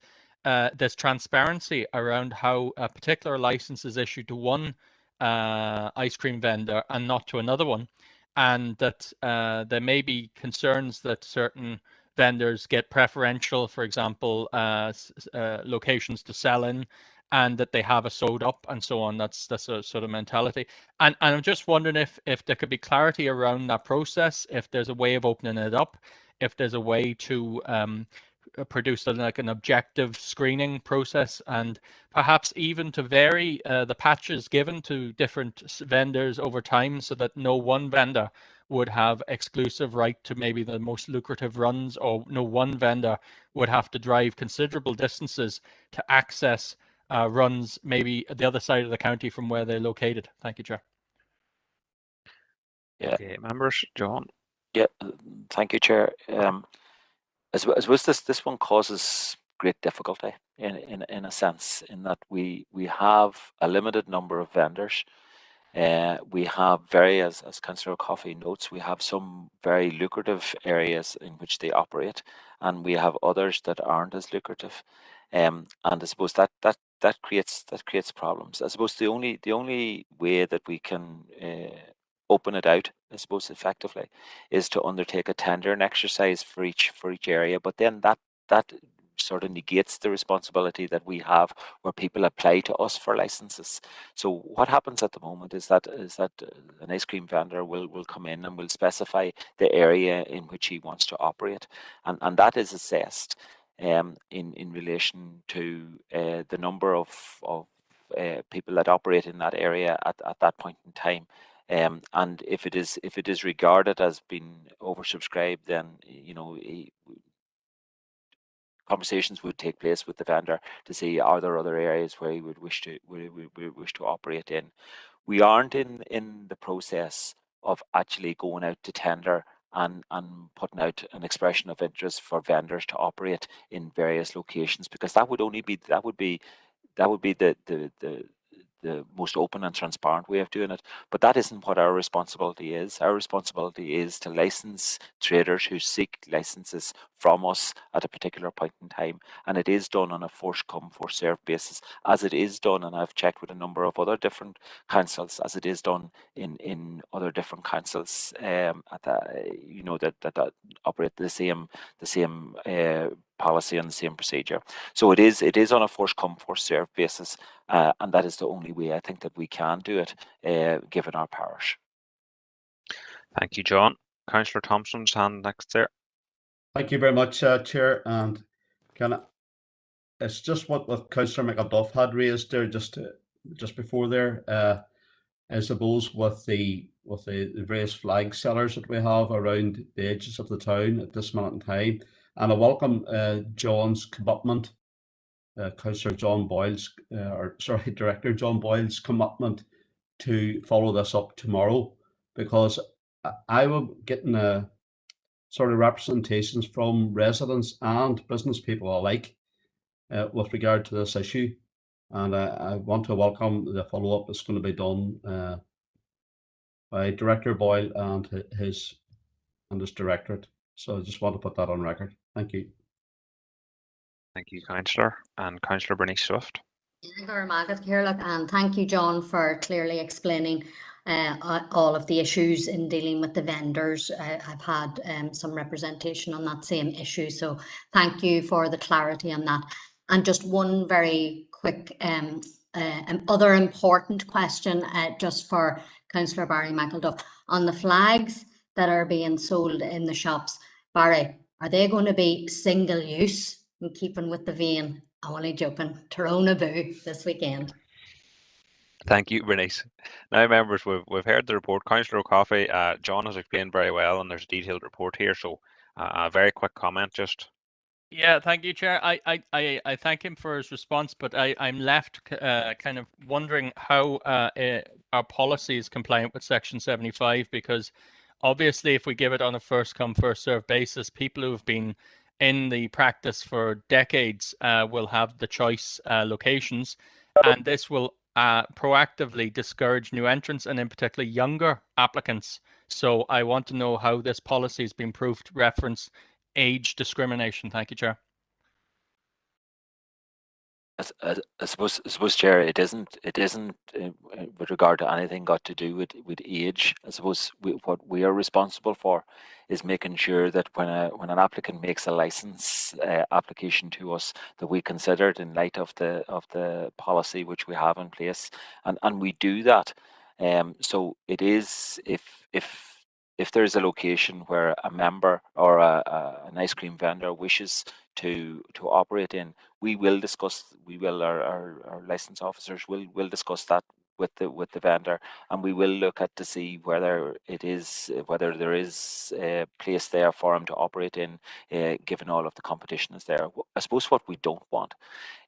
there's transparency around how a particular license is issued to one ice cream vendor and not to another one, and that there may be concerns that certain vendors get preferential, for example, locations to sell in, and that they have a sold up and so on. That's a sort of mentality. And I'm just wondering if there could be clarity around that process, if there's a way of opening it up, if there's a way to produce like an objective screening process, and perhaps even to vary the patches given to different vendors over time, so that no one vendor would have exclusive right to maybe the most lucrative runs, or no one vendor would have to drive considerable distances to access runs maybe at the other side of the county from where they're located. Thank you, Chair. Yeah. Okay, members, John. Yeah, thank you, Chair. I suppose this one causes great difficulty in a sense, in that we have a limited number of vendors. We have as Councillor Coffey notes, we have some very lucrative areas in which they operate, and we have others that aren't as lucrative. And I suppose that creates problems. I suppose the only way that we can open it out, I suppose, effectively, is to undertake a tendering exercise for each area. But then that sort of negates the responsibility that we have where people apply to us for licenses. So what happens at the moment is that an ice cream vendor will come in and will specify the area in which he wants to operate, and that is assessed in relation to the number of people that operate in that area at that point in time. And if it is regarded as being oversubscribed, then conversations would take place with the vendor to see, are there other areas where he would wish to operate in. We aren't in the process of actually going out to tender and putting out an expression of interest for vendors to operate in various locations, because that would be the most open and transparent way of doing it. But that isn't what our responsibility is. Our responsibility is to license traders who seek licenses from us at a particular point in time, and it is done on a first come, first served basis, as it is done, and I've checked with a number of other different councils, as it is done in other different councils that operate the same policy and the same procedure. So it is on a first come first served basis, and that is the only way I think that we can do it, given our parish. Thank you, John. Councillor Thompson's hand next there. Thank you very much, Chair. And it's just what Councillor McAduff had raised there just before there. I suppose with the various flag sellers that we have around the edges of the town at this moment in time, and I welcome John's commitment, Councillor John Boyle's, Director John Boyle's commitment to follow this up tomorrow, because I will getting sort of representations from residents and business people alike with regard to this issue. And I want to welcome the follow-up that's going to be done by Director Boyle and his directorate. So I just want to put that on record. Thank you. Thank you, Councillor. And Councillor Bernice Swift. And thank you, John, for clearly explaining all of the issues in dealing with the vendors. I've had some representation on that same issue, so thank you for the clarity on that. And just one very quick other important question just for Councillor Barry McElduff. On the flags that are being sold in the shops, Barry, are they going to be single use, in keeping with the vein? I'm only joking. Torona Boo this weekend. Thank you, Bernice. Now, members, we've heard the report. Councillor O'Coffey, John has explained very well, and there's a detailed report here. So a very quick comment just. Yeah, thank you, Chair. I thank him for his response, but I'm left kind of wondering how our policy is compliant with Section 75, because obviously if we give it on a first come, first served basis, people who've been in the practice for decades will have the choice locations, and this will proactively discourage new entrants and in particular younger applicants. So I want to know how this policy has been proved to reference age discrimination. Thank you, Chair. I suppose, Chair, it isn't with regard to anything got to do with age. I suppose what we are responsible for is making sure that when an applicant makes a license application to us, that we consider it in light of the policy which we have in place, and we do that. So it is if there is a location where a member or an ice cream vendor wishes to operate in, our license officers will discuss that with the vendor, and we will look at to see whether there is a place there for him to operate in, given all of the competition is there. I suppose what we don't want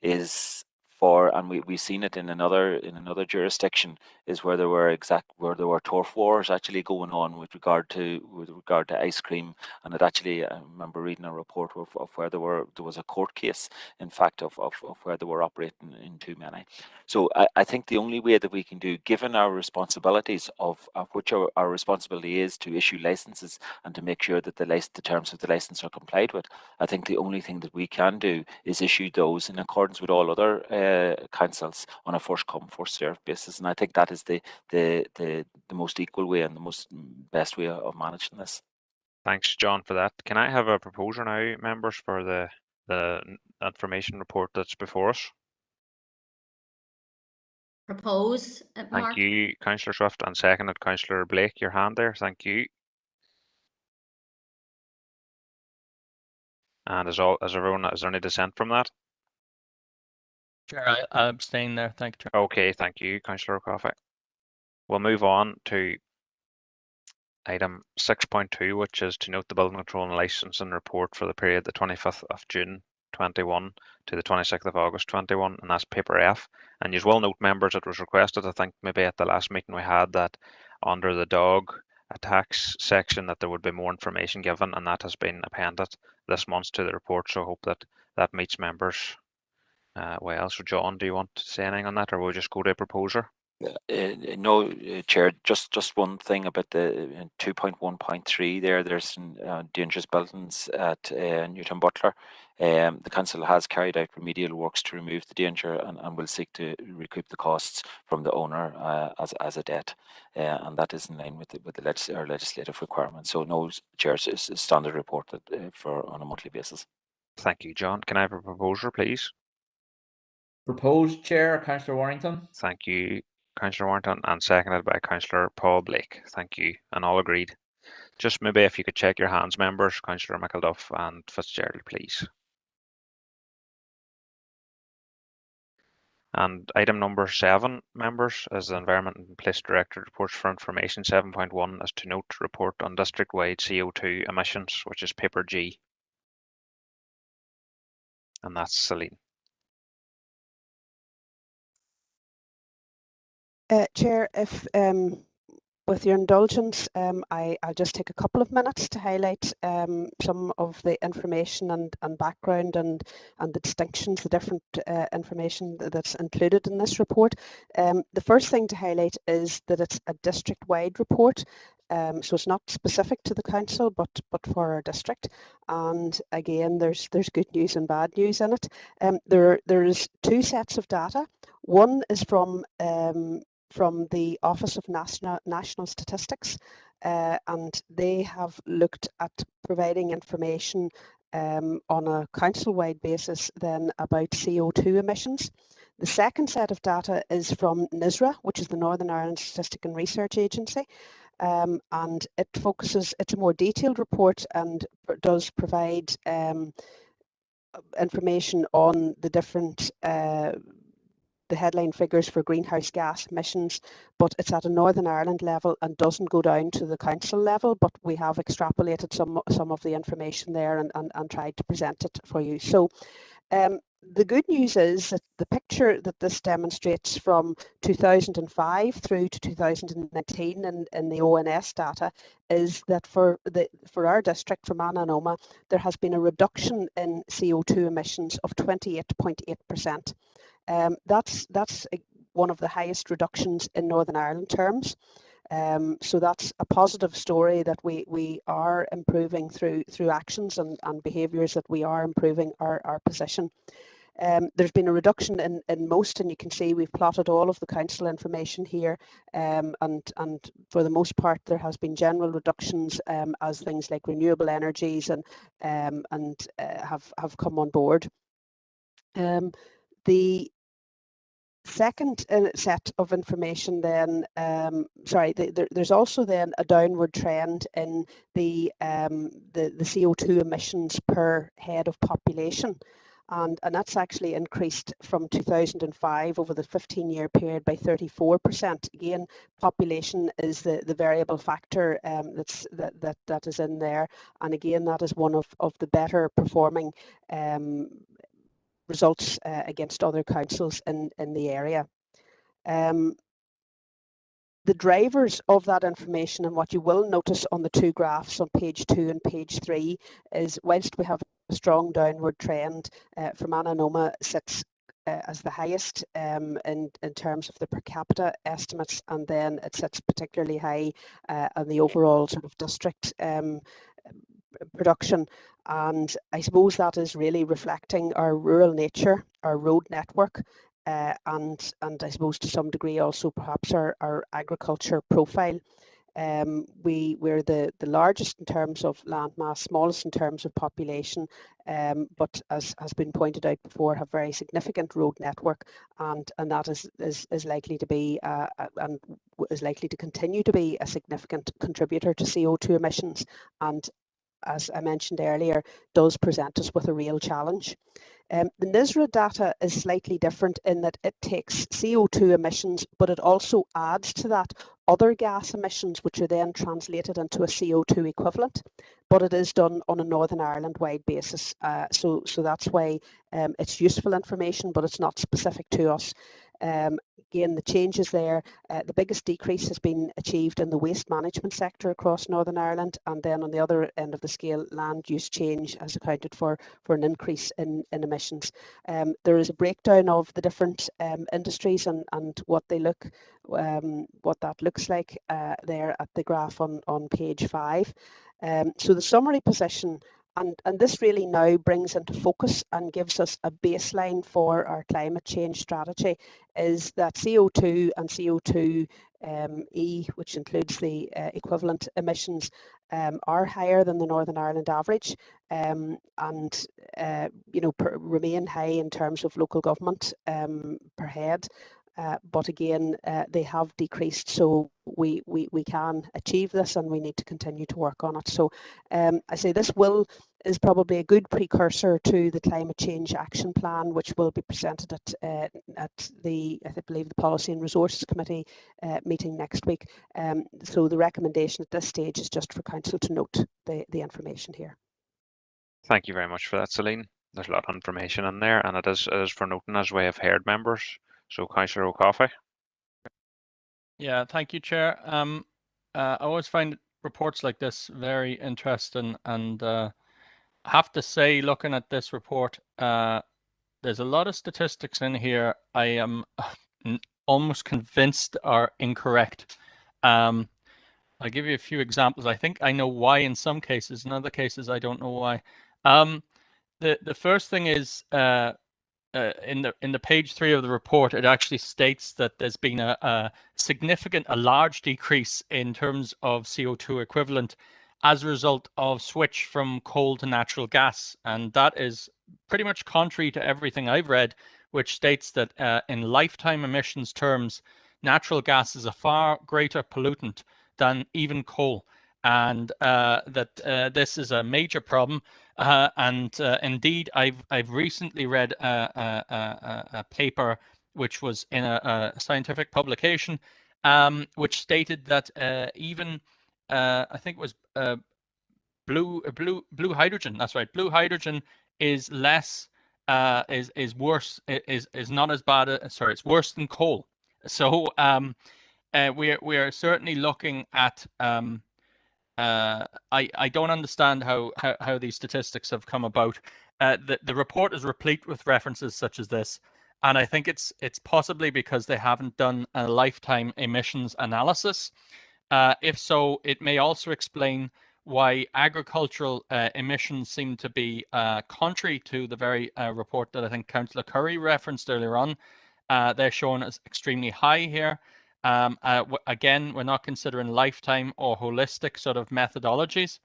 is and we've seen it in another jurisdiction, is where there were turf wars actually going on with regard to ice cream, and it actually, I remember reading a report of where there was a court case, in fact, of where they were operating in too many. So I think the only way that we can do, given our responsibilities of which our responsibility is to issue licenses and to make sure that the terms of the license are complied with, I think the only thing that we can do is issue those in accordance with all other councils on a first come first served basis, and I think that is the most equal way and the most best way of managing this. Thanks, John, for that. Can I have a proposer now, members, for the information report that's before us? Propose, Mark. Thank you, Councillor Swift, and seconded Councillor Blake. Your hand there. Thank you. And is there any dissent from that? Chair, I abstain there. Thank you, Chair. Okay, thank you, Councillor O'Coffey. We'll move on to item 6.2, which is to note the building control and licensing report for the period the 25th of June 21 to the 26th of August 21, and that's paper F. And you will note, members, it was requested, I think maybe at the last meeting we had, that under the dog attacks section that there would be more information given, and that has been appended this month to the report, so I hope that meets members well. So John, do you want to say anything on that, or we'll just go to a proposer? No, Chair, just one thing about the 2.1.3 there. There's dangerous buildings at Newton Butler. The council has carried out remedial works to remove the danger and will seek to recoup the costs from the owner as a debt, and that is in line with our legislative requirements. So no, Chair, it's a standard report on a monthly basis. Thank you, John. Can I have a proposer, please? Proposed, Chair, Councillor Warrington. Thank you, Councillor Warrington, and seconded by Councillor Paul Blake. Thank you, and all agreed. Just maybe if you could check your hands, members, Councillor McElduff and Fitzgerald, please. And item number 7, members, is the Environment and Place Director reports for information. 7.1 is to note report on district-wide CO2 emissions, which is paper G. And that's Celine. Chair, if with your indulgence, I'll just take a couple of minutes to highlight some of the information and background and the distinctions, the different information that's included in this report. The first thing to highlight is that it's a district-wide report. So it's not specific to the council, but for our district. And again, there's good news and bad news in it. There's 2 sets of data. One is from the Office of National Statistics, and they have looked at providing information on a council-wide basis then about CO2 emissions. The second set of data is from NISRA, which is the Northern Ireland Statistic and Research Agency, and it focuses, it's a more detailed report and does provide information on the different the headline figures for greenhouse gas emissions, but it's at a Northern Ireland level and doesn't go down to the council level, but we have extrapolated some of the information there and tried to present it for you. So the good news is that the picture that this demonstrates from 2005 through to 2019 in the ONS data is that for our district, for Manna and Omagh, there has been a reduction in CO2 emissions of 28.8%. That's one of the highest reductions in Northern Ireland terms. So that's a positive story that we are improving through actions and behaviours, that we are improving our position. There's been a reduction in most, and you can see we've plotted all of the council information here, and for the most part there has been general reductions as things like renewable energies and have come on board. The second set of information then, there's also then a downward trend in the CO2 emissions per head of population. And that's actually increased from 2005 over the 15-year period by 34%. Again, population is the variable factor that is in there, and again that is one of the better performing results against other councils in the area. The drivers of that information, and what you will notice on the 2 graphs on page 2 and page 3, is whilst we have a strong downward trend, for Manna and Omagh sits as the highest in terms of the per capita estimates, and then it sits particularly high on the overall sort of district production. And I suppose that is really reflecting our rural nature, our road network, and I suppose to some degree also perhaps our agriculture profile. We're the largest in terms of land mass, smallest in terms of population, but as has been pointed out before, have very significant road network, and that is likely to be and is likely to continue to be a significant contributor to CO2 emissions, and as I mentioned earlier, does present us with a real challenge. The NISRA data is slightly different in that it takes CO2 emissions, but it also adds to that other gas emissions, which are then translated into a CO2 equivalent, but it is done on a Northern Ireland-wide basis. So that's why it's useful information, but it's not specific to us. Again, the changes there, the biggest decrease has been achieved in the waste management sector across Northern Ireland, and then on the other end of the scale, land use change has accounted for an increase in emissions. There is a breakdown of the different industries and what they look, what that looks like there at the graph on page 5. So the summary position, and this really now brings into focus and gives us a baseline for our climate change strategy, is that CO2 and CO2 which includes the equivalent emissions, are higher than the Northern Ireland average, and remain high in terms of local government per head. But again, they have decreased, so we can achieve this, and we need to continue to work on it. So I say this is probably a good precursor to the Climate Change Action Plan, which will be presented at the, I believe, the Policy and Resources Committee meeting next week. So the recommendation at this stage is just for Council to note the information here. Thank you very much for that, Celine. There's a lot of information in there, and it is for noting as we have heard members. So, Councillor O'Coffey. Yeah, thank you, Chair. I always find reports like this very interesting, and I have to say, looking at this report, there's a lot of statistics in here I am almost convinced are incorrect. I'll give you a few examples. I think I know why in some cases. In other cases, I don't know why. The first thing is in the page 3 of the report, it actually states that there's been a large decrease in terms of CO2 equivalent as a result of switch from coal to natural gas, and that is pretty much contrary to everything I've read, which states that in lifetime emissions terms, natural gas is a far greater pollutant than even coal, and that this is a major problem. And indeed, I've recently read a paper which was in a scientific publication, which stated that even I think it was blue hydrogen. That's right. Blue hydrogen is less is worse is not as bad. Sorry, it's worse than coal. So we are certainly looking at. I don't understand how these statistics have come about. The report is replete with references such as this, and I think it's possibly because they haven't done a lifetime emissions analysis. If so, it may also explain why agricultural emissions seem to be contrary to the very report that I think Councillor Curry referenced earlier on. They're shown as extremely high here. Again, we're not considering lifetime or holistic sort of methodologies.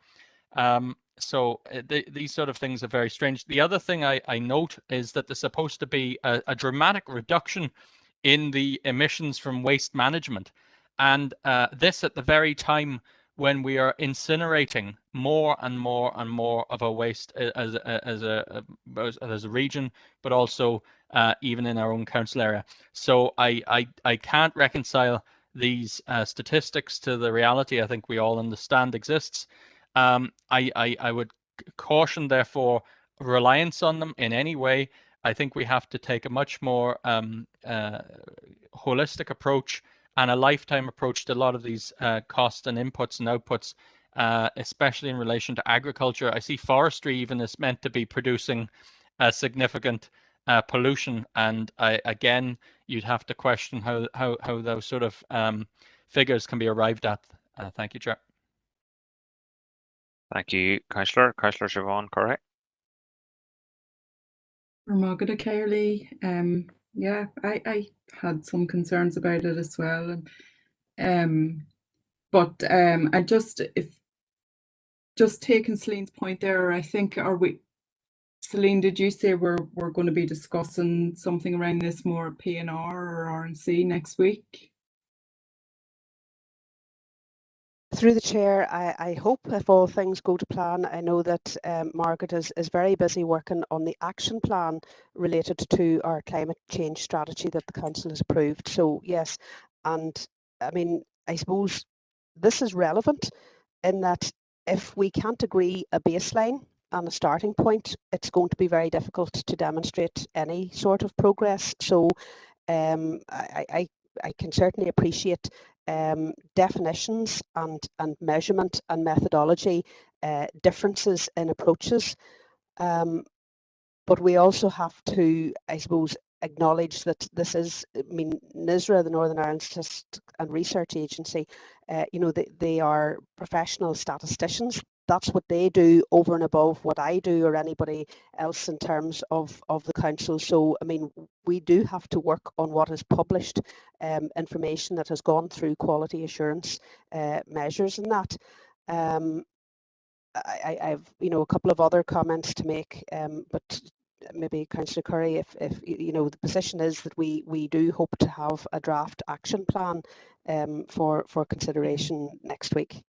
So these sort of things are very strange. The other thing I note is that there's supposed to be a dramatic reduction in the emissions from waste management. And this at the very time when we are incinerating more and more and more of our waste as a region, but also even in our own council area. So I can't reconcile these statistics to the reality I think we all understand exists. I would caution, therefore, reliance on them in any way. I think we have to take a much more holistic approach and a lifetime approach to a lot of these costs and inputs and outputs, especially in relation to agriculture. I see forestry even is meant to be producing significant pollution, and again, you'd have to question how those sort of figures can be arrived at. Thank you, Chair. Thank you, Councillor. Councillor Siobhan Correa. Margaret Carley, yeah, I had some concerns about it as well. But I just taking Celine's point there, I think, Celine, did you say we're going to be discussing something around this more at PNR or RNC next week? Through the chair, I hope, if all things go to plan. I know that Margaret is very busy working on the action plan related to our climate change strategy that the council has approved. So yes, and I mean, I suppose this is relevant in that if we can't agree a baseline and a starting point, it's going to be very difficult to demonstrate any sort of progress. So I can certainly appreciate definitions and measurement and methodology differences in approaches, but we also have to, I suppose, acknowledge that this is, I mean, NISRA, the Northern Ireland Statistics and Research Agency, you know, they are professional statisticians that's what they do over and above what I do or anybody else in terms of the council. So, I mean, we do have to work on what is published information that has gone through quality assurance measures and that. I've a couple of other comments to make, but maybe Councillor Curry, if the position is that we do hope to have a draft action plan for consideration next week.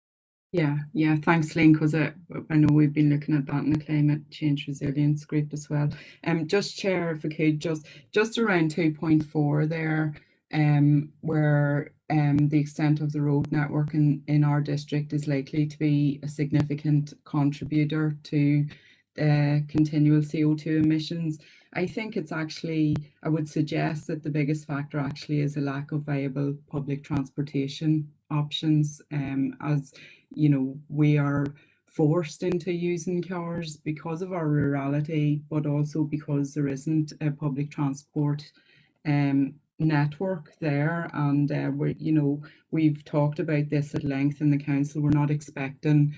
Yeah, thanks, Lynn, because I know we've been looking at that in the climate change resilience group as well. Just Chair, if I could, just around 2.4 there, where the extent of the road network in our district is likely to be a significant contributor to continual CO2 emissions. I think it's actually, I would suggest that the biggest factor actually is a lack of viable public transportation options, as we are forced into using cars because of our rurality, but also because there isn't a public transport network there. And we've talked about this at length in the council. We're not expecting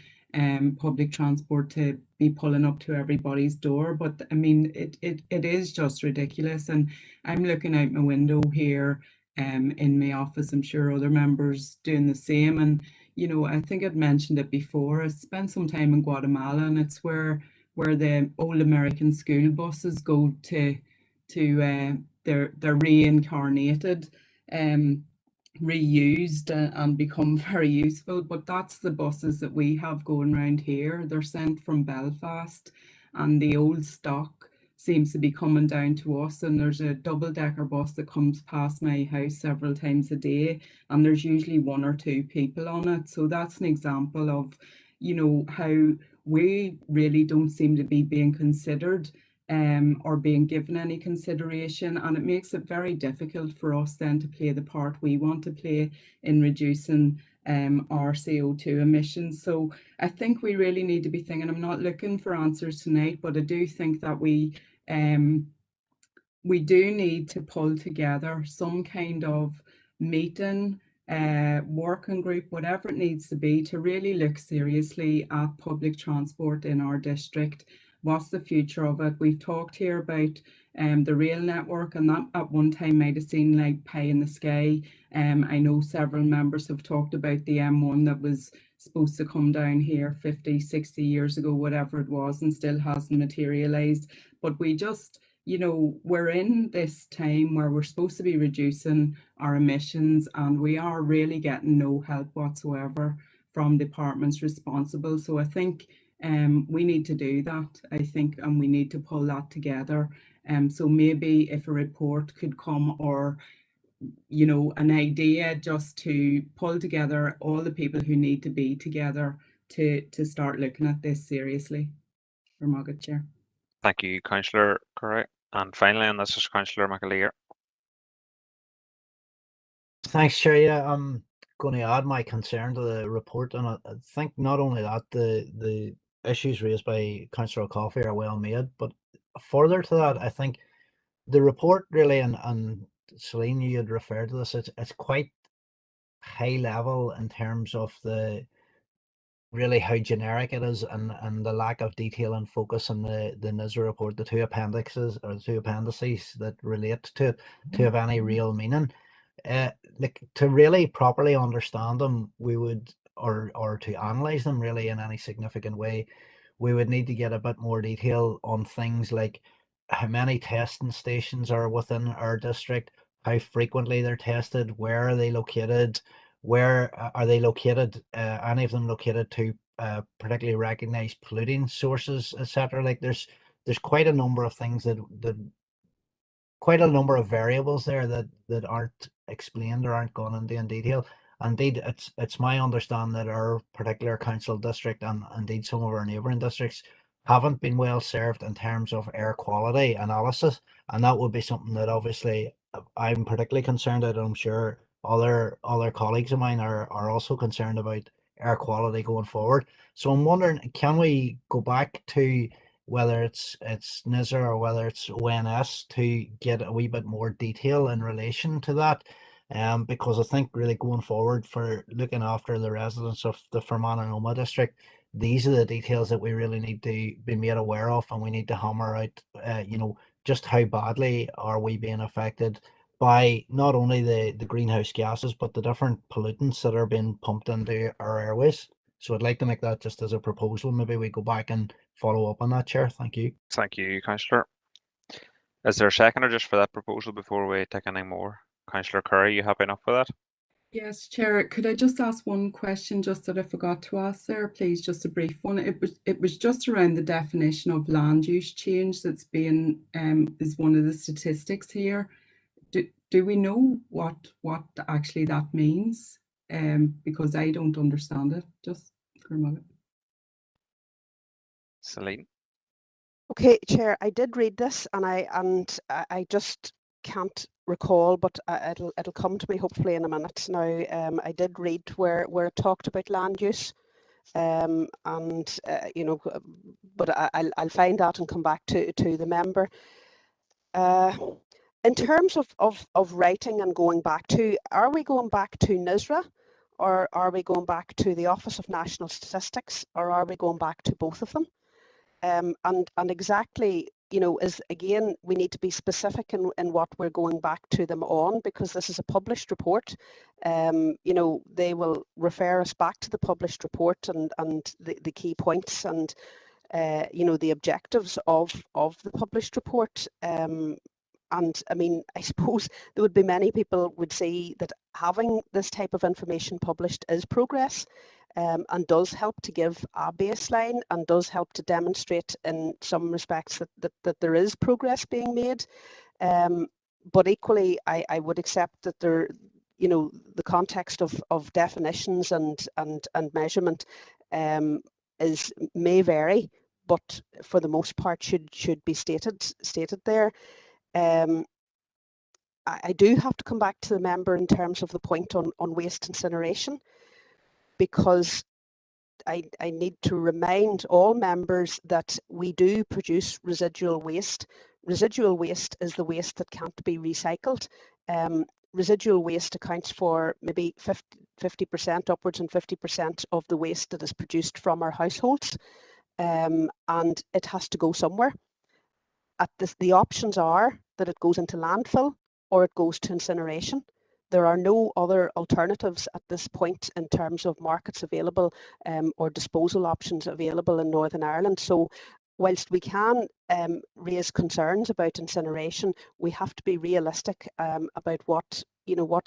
public transport to be pulling up to everybody's door, but I mean it is just ridiculous. And I'm looking out my window here in my office. I'm sure other members doing the same. And I think I'd mentioned it before. I spent some time in Guatemala, and it's where the old American school buses go to they're reincarnated, reused, and become very useful. But that's the buses that we have going around here. They're sent from Belfast, and the old stock seems to be coming down to us. And there's a double-decker bus that comes past my house several times a day, and there's usually 1 or 2 people on it. So that's an example of how we really don't seem to be being considered or being given any consideration, and it makes it very difficult for us then to play the part we want to play in reducing our CO2 emissions. So I think we really need to be thinking, I'm not looking for answers tonight, but I do think that we do need to pull together some kind of meeting, working group, whatever it needs to be, to really look seriously at public transport in our district. What's the future of it? We've talked here about the rail network, and that at one time might have seemed like pie in the sky. I know several members have talked about the M1 that was supposed to come down here 50, 60 years ago, whatever it was, and still hasn't materialized. But we just, we're in this time where we're supposed to be reducing our emissions, and we are really getting no help whatsoever from departments responsible. So I think we need to do that, I think, and we need to pull that together. So maybe if a report could come, or an idea just to pull together all the people who need to be together to start looking at this seriously. Margaret, Chair. Thank you, Councillor Curry. And finally, and this is Councillor McAleer. Thanks, Chair. Yeah, I'm going to add my concern to the report, and I think not only that, the issues raised by Councillor Coffey are well made, but further to that, I think the report really, and Celine, you had referred to this, it's quite high level in terms of really how generic it is, and the lack of detail and focus in the NISA report, the 2 appendices or the 2 appendices that relate to it, to have any real meaning. Like, to really properly understand them, we would, or to analyze them really in any significant way, we would need to get a bit more detail on things like how many testing stations are within our district, how frequently they're tested, where are they located, where are they located, any of them located to particularly recognized polluting sources, etc. Like, there's quite a number of things that quite a number of variables there that aren't explained or aren't gone into in detail. Indeed, it's my understanding that our particular council district, and indeed some of our neighbouring districts, haven't been well served in terms of air quality analysis, and that would be something that obviously I'm particularly concerned about. I'm sure other colleagues of mine are also concerned about air quality going forward. So I'm wondering, can we go back to whether it's NISA or whether it's ONS to get a wee bit more detail in relation to that? Because I think really going forward, for looking after the residents of the Fermanagh and Omagh district, these are the details that we really need to be made aware of, and we need to hammer out, you know, just how badly are we being affected by not only the greenhouse gases, but the different pollutants that are being pumped into our airways. So I'd like to make that just as a proposal. Maybe we go back and follow up on that, Chair. Thank you. Thank you, Councillor. Is there a seconder just for that proposal before we take any more? Councillor Curry, you happy enough with that? Yes, Chair, could I just ask one question just that I forgot to ask there, please, just a brief one. It was just around the definition of land use change that's being is one of the statistics here. Do we know what actually that means? Because I don't understand it, just for a moment. Celine. Okay, Chair, I did read this, and I just can't recall, but it'll come to me hopefully in a minute. Now, I did read where it talked about land use, and you know, but I'll find that and come back to the member. In terms of writing and going back to, are we going back to NISRA, or are we going back to the Office of National Statistics, or are we going back to both of them? And exactly, you know, is again, we need to be specific in what we're going back to them on, because this is a published report. You know, they will refer us back to the published report and the key points and you know, the objectives of the published report. And I mean, I suppose there would be many people would say that having this type of information published is progress, and does help to give a baseline and does help to demonstrate in some respects that there is progress being made. But equally, I would accept that there, you know, the context of definitions and measurement may vary, but for the most part should be stated there. I do have to come back to the member in terms of the point on waste incineration, because I need to remind all members that we do produce residual waste. Residual waste is the waste that can't be recycled. Residual waste accounts for maybe 50%, upwards and 50% of the waste that is produced from our households, and it has to go somewhere. The options are that it goes into landfill or it goes to incineration. There are no other alternatives at this point in terms of markets available or disposal options available in Northern Ireland. So whilst we can raise concerns about incineration, we have to be realistic about what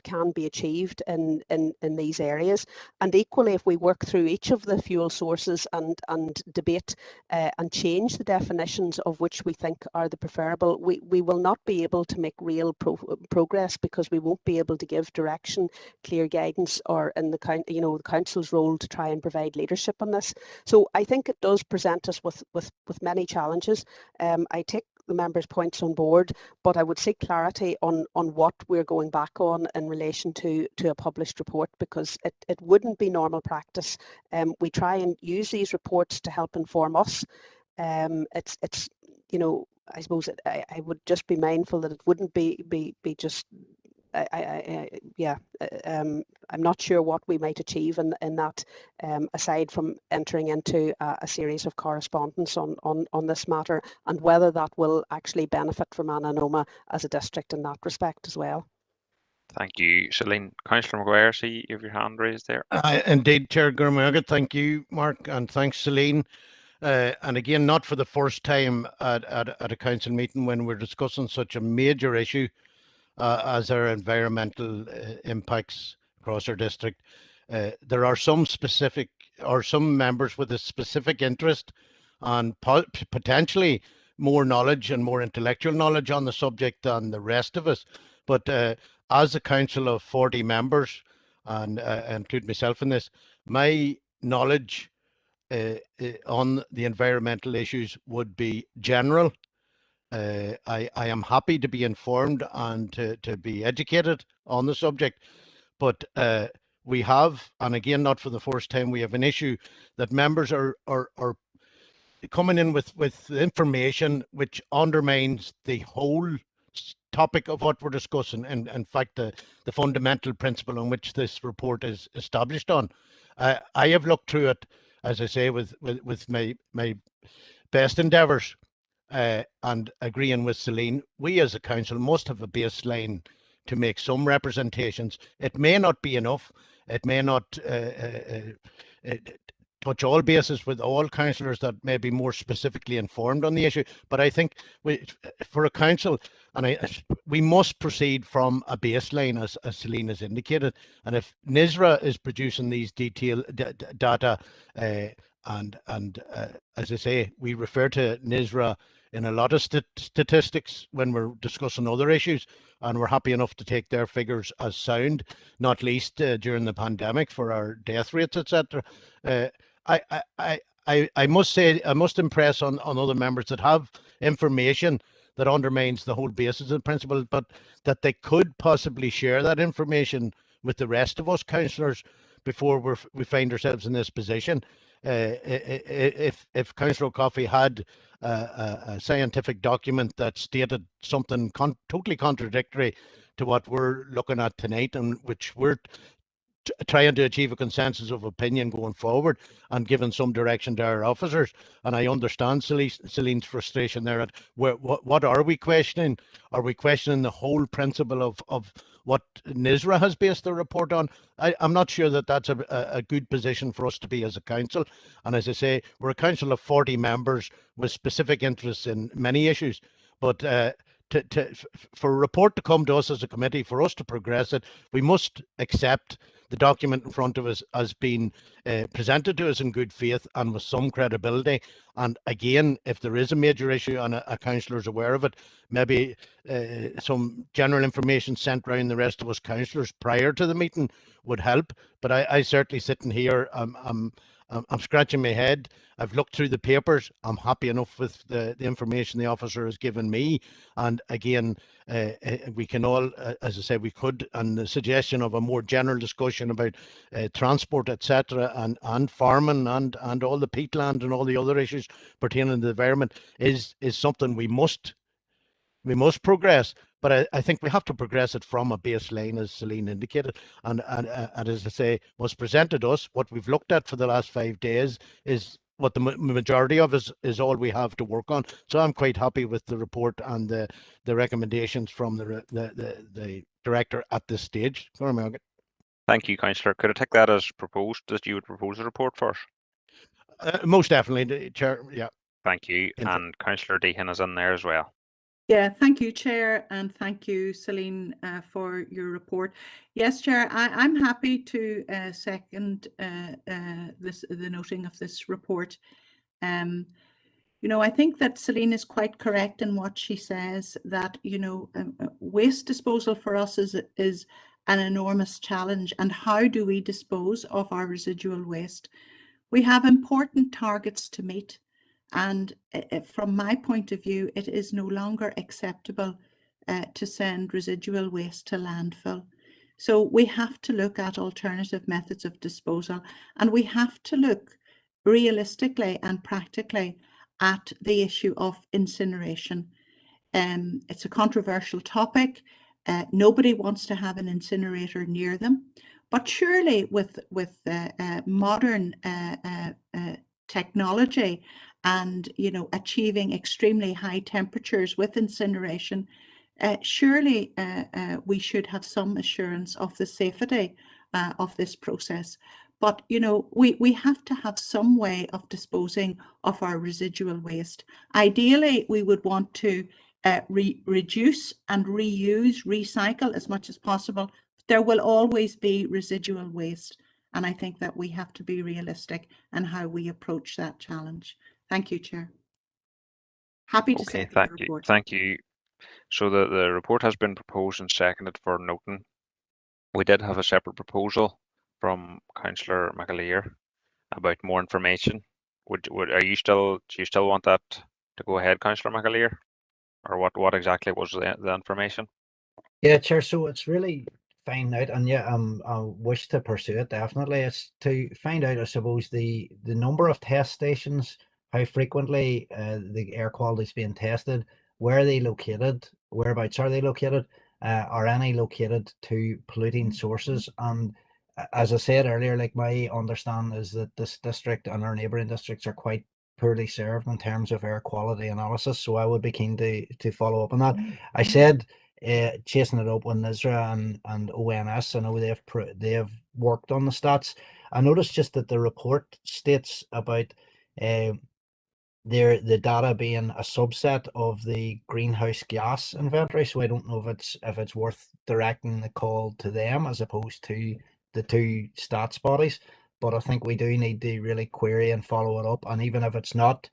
can be achieved in these areas. And equally, if we work through each of the fuel sources and debate and change the definitions of which we think are the preferable, we will not be able to make real progress, because we won't be able to give direction, clear guidance, or in the council's role to try and provide leadership on this. So I think it does present us with many challenges. I take the members' points on board, but I would seek clarity on what we're going back on in relation to a published report, because it wouldn't be normal practice. We try and use these reports to help inform us. It's you know, I suppose I would just be mindful that it wouldn't be just I'm not sure what we might achieve in that, aside from entering into a series of correspondence on this matter, and whether that will actually benefit from Ananoma as a district in that respect as well. Thank you, Celine. Councillor Maguire, see you have your hand raised there. Indeed, Chair Gurmaga. Thank you, Mark, and thanks, Celine. And again, not for the first time at a council meeting when we're discussing such a major issue as our environmental impacts across our district. There are some members with a specific interest and potentially more knowledge and more intellectual knowledge on the subject than the rest of us. But as a council of 40 members, and include myself in this, my knowledge on the environmental issues would be general. I am happy to be informed and to be educated on the subject, but we have, and again, not for the first time, we have an issue that members are coming in with information which undermines the whole topic of what we're discussing, and in fact the fundamental principle on which this report is established on. I have looked through it as I say, with my best endeavours and agreeing with Celine, we as a council must have a baseline to make some representations. It may not be enough. It may not touch all bases with all councillors that may be more specifically informed on the issue. But I think for a council, we must proceed from a baseline, as Celine has indicated. And if NISRA is producing these detailed data, and as I say, we refer to NISRA in a lot of statistics when we're discussing other issues, and we're happy enough to take their figures as sound, not least during the pandemic for our death rates, etc. I must say, I must impress on other members that have information that undermines the whole basis of the principle, but that they could possibly share that information with the rest of us councillors before we find ourselves in this position. If Councillor O'Coffey had a scientific document that stated something totally contradictory to what we're looking at tonight, and which we're trying to achieve a consensus of opinion going forward and giving some direction to our officers. And I understand Celine's frustration there at what are we questioning? Are we questioning the whole principle of what NISRA has based their report on? I'm not sure that that's a good position for us to be as a council. And as I say, we're a council of 40 members with specific interests in many issues. But for a report to come to us as a committee, for us to progress it, we must accept the document in front of us as being presented to us in good faith and with some credibility. And again, if there is a major issue and a councillor is aware of it, maybe some general information sent around the rest of us councillors prior to the meeting would help. But I certainly sitting here, I'm scratching my head. I've looked through the papers. I'm happy enough with the information the officer has given me. And again, we can all, as I said, we could, and the suggestion of a more general discussion about transport, etc., and farming and all the peatland and all the other issues pertaining to the environment is something we must progress. But I think we have to progress it from a baseline, as Celine indicated. And as I say, what's presented us, what we've looked at for the last 5 days, is what the majority of us is all we have to work on. So I'm quite happy with the report and the recommendations from the director at this stage. Thank you, Councillor. Could I take that as proposed, that you would propose a report first? Most definitely, Chair. Yeah. Thank you. And Councillor Deehan is in there as well. Yeah, thank you, Chair, and thank you, Celine, for your report. Yes, Chair, I'm happy to second the noting of this report. You know, I think that Celine is quite correct in what she says, that, you know, waste disposal for us is an enormous challenge. And how do we dispose of our residual waste? We have important targets to meet. And from my point of view, it is no longer acceptable to send residual waste to landfill. So we have to look at alternative methods of disposal, and we have to look realistically and practically at the issue of incineration. It's a controversial topic. Nobody wants to have an incinerator near them, but surely with modern technology and, you know, achieving extremely high temperatures with incineration, surely we should have some assurance of the safety of this process. But, you know, we have to have some way of disposing of our residual waste. Ideally, we would want to reduce and reuse, recycle as much as possible. There will always be residual waste. And I think that we have to be realistic in how we approach that challenge. Thank you, Chair. Happy to second the report. Thank you. So the report has been proposed and seconded for noting. We did have a separate proposal from Councillor McAleer about more information. Do you still want that to go ahead, Councillor McAleer? Or what exactly was the information? Yeah, Chair, so it's really find out, and yeah, I wish to pursue it, definitely. It's to find out, I suppose, the number of test stations, how frequently the air quality is being tested, where are they located, whereabouts are they located, are any located to polluting sources, and as I said earlier, like my understanding is that this district and our neighbouring districts are quite poorly served in terms of air quality analysis. So I would be keen to follow up on that. I said chasing it up with NISRA and ONS. I know they've worked on the stats. I noticed just that the report states about the data being a subset of the greenhouse gas inventory. So I don't know if it's worth directing the call to them as opposed to the two stats bodies. But I think we do need to really query and follow it up. And even if it's not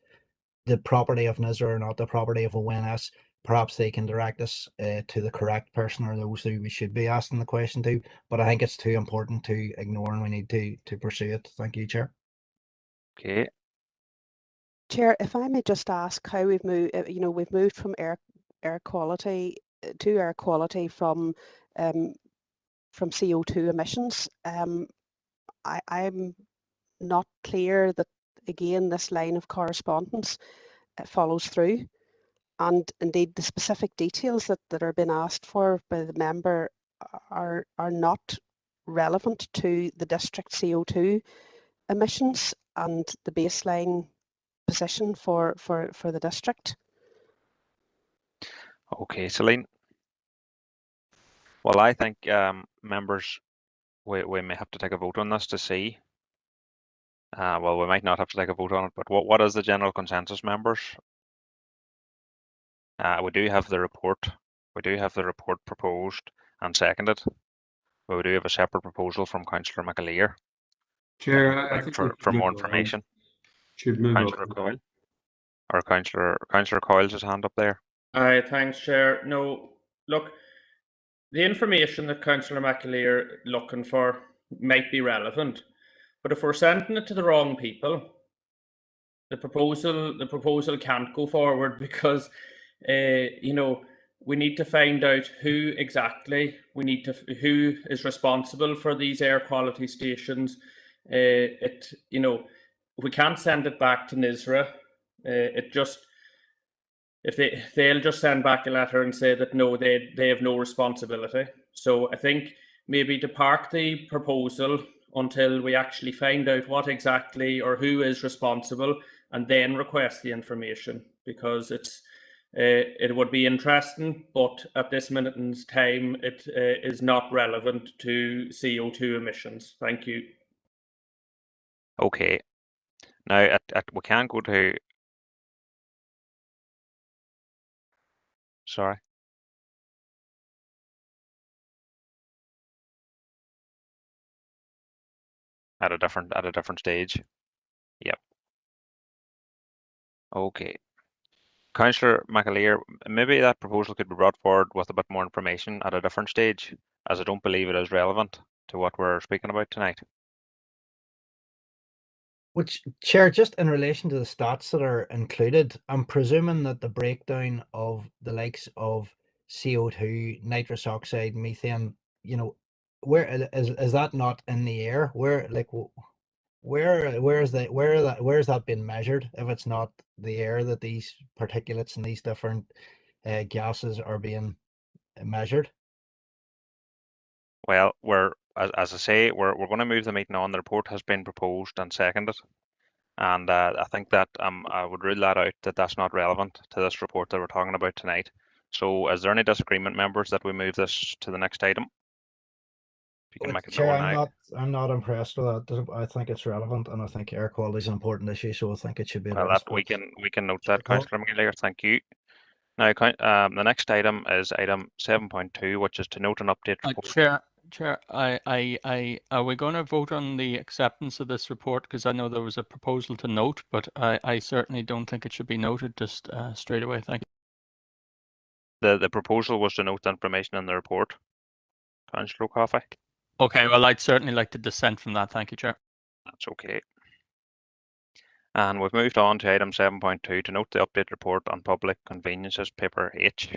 the property of NISRA or not the property of ONS, perhaps they can direct us to the correct person or those who we should be asking the question to. But I think it's too important to ignore, and we need to pursue it. Thank you, Chair. Okay. Chair, if I may just ask how we've moved, we've moved from air quality to air quality from CO2 emissions. I'm not clear that, again, this line of correspondence follows through, and indeed the specific details that are being asked for by the member are not relevant to the district CO2 emissions and the baseline position for the district. Okay, Celine. Well, I think members, we may have to take a vote on this to see. Well, we might not have to take a vote on it, but what is the general consensus, members? We do have the report. We do have the report proposed and seconded. But we do have a separate proposal from Councillor McAleer. Chair, I think for more information. Should move Councillor on. Coyle. Or Councillor Coyle's his hand up there. Aye, thanks, Chair. No, look, the information that Councillor McAleer looking for might be relevant, but if we're sending it to the wrong people, the proposal can't go forward because we need to find out who exactly who is responsible for these air quality stations. We can't send it back to NISRA. They'll just send back a letter and say that no, they have no responsibility. So I think maybe to park the proposal until we actually find out what exactly or who is responsible, and then request the information, because it would be interesting, but at this minute in time, it is not relevant to CO2 emissions. Thank you. Okay. Now, we can go to... Sorry. At a different stage. Yep. Okay. Councillor McAleer, maybe that proposal could be brought forward with a bit more information at a different stage, as I don't believe it is relevant to what we're speaking about tonight. Which, Chair, just in relation to the stats that are included, I'm presuming that the breakdown of the likes of CO2, nitrous oxide, methane, where is that not in the air? Where is that being measured if it's not the air that these particulates and these different gases are being measured? Well, as I say, we're going to move the meeting on. The report has been proposed and seconded, and I think that I would rule that out, that that's not relevant to this report that we're talking about tonight. So, is there any disagreement, members, that we move this to the next item? If you can make it Chair, known now. I'm not impressed with that. I think it's relevant, and I think air quality is an important issue, so I think it should be addressed. Well, we can note that, Councillor McGill. Thank you. Now, the next item is item 7.2, which is to note an update report. Chair, are we going to vote on the acceptance of this report? Because I know there was a proposal to note, but I certainly don't think it should be noted just straight away. Thank you. The proposal was to note the information in the report. Councillor O'Coffey. Okay, well, I'd certainly like to dissent from that. Thank you, Chair. That's okay. And we've moved on to item 7.2 to note the update report on public conveniences, paper H.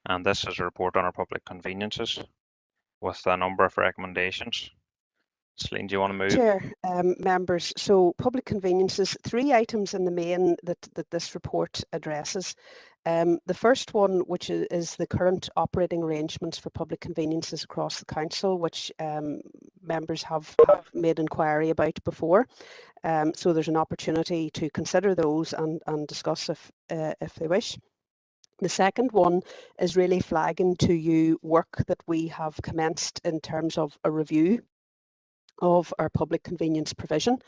And this is a report on our public conveniences with a number of recommendations. Celine, do you want to move? Chair, members, so public conveniences, 3 items in the main that this report addresses. The first one, which is the current operating arrangements for public conveniences across the council, which members have made inquiry about before. So there's an opportunity to consider those and discuss if they wish. The second one is really flagging to you work that we have commenced in terms of a review of our public convenience provision.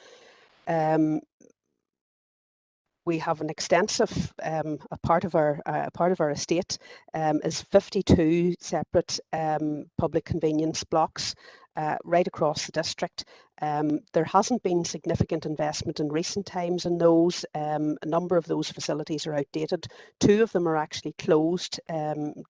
We have an extensive a part of our estate is 52 separate public convenience blocks right across the district. There hasn't been significant investment in recent times in those. A number of those facilities are outdated. 2 of them are actually closed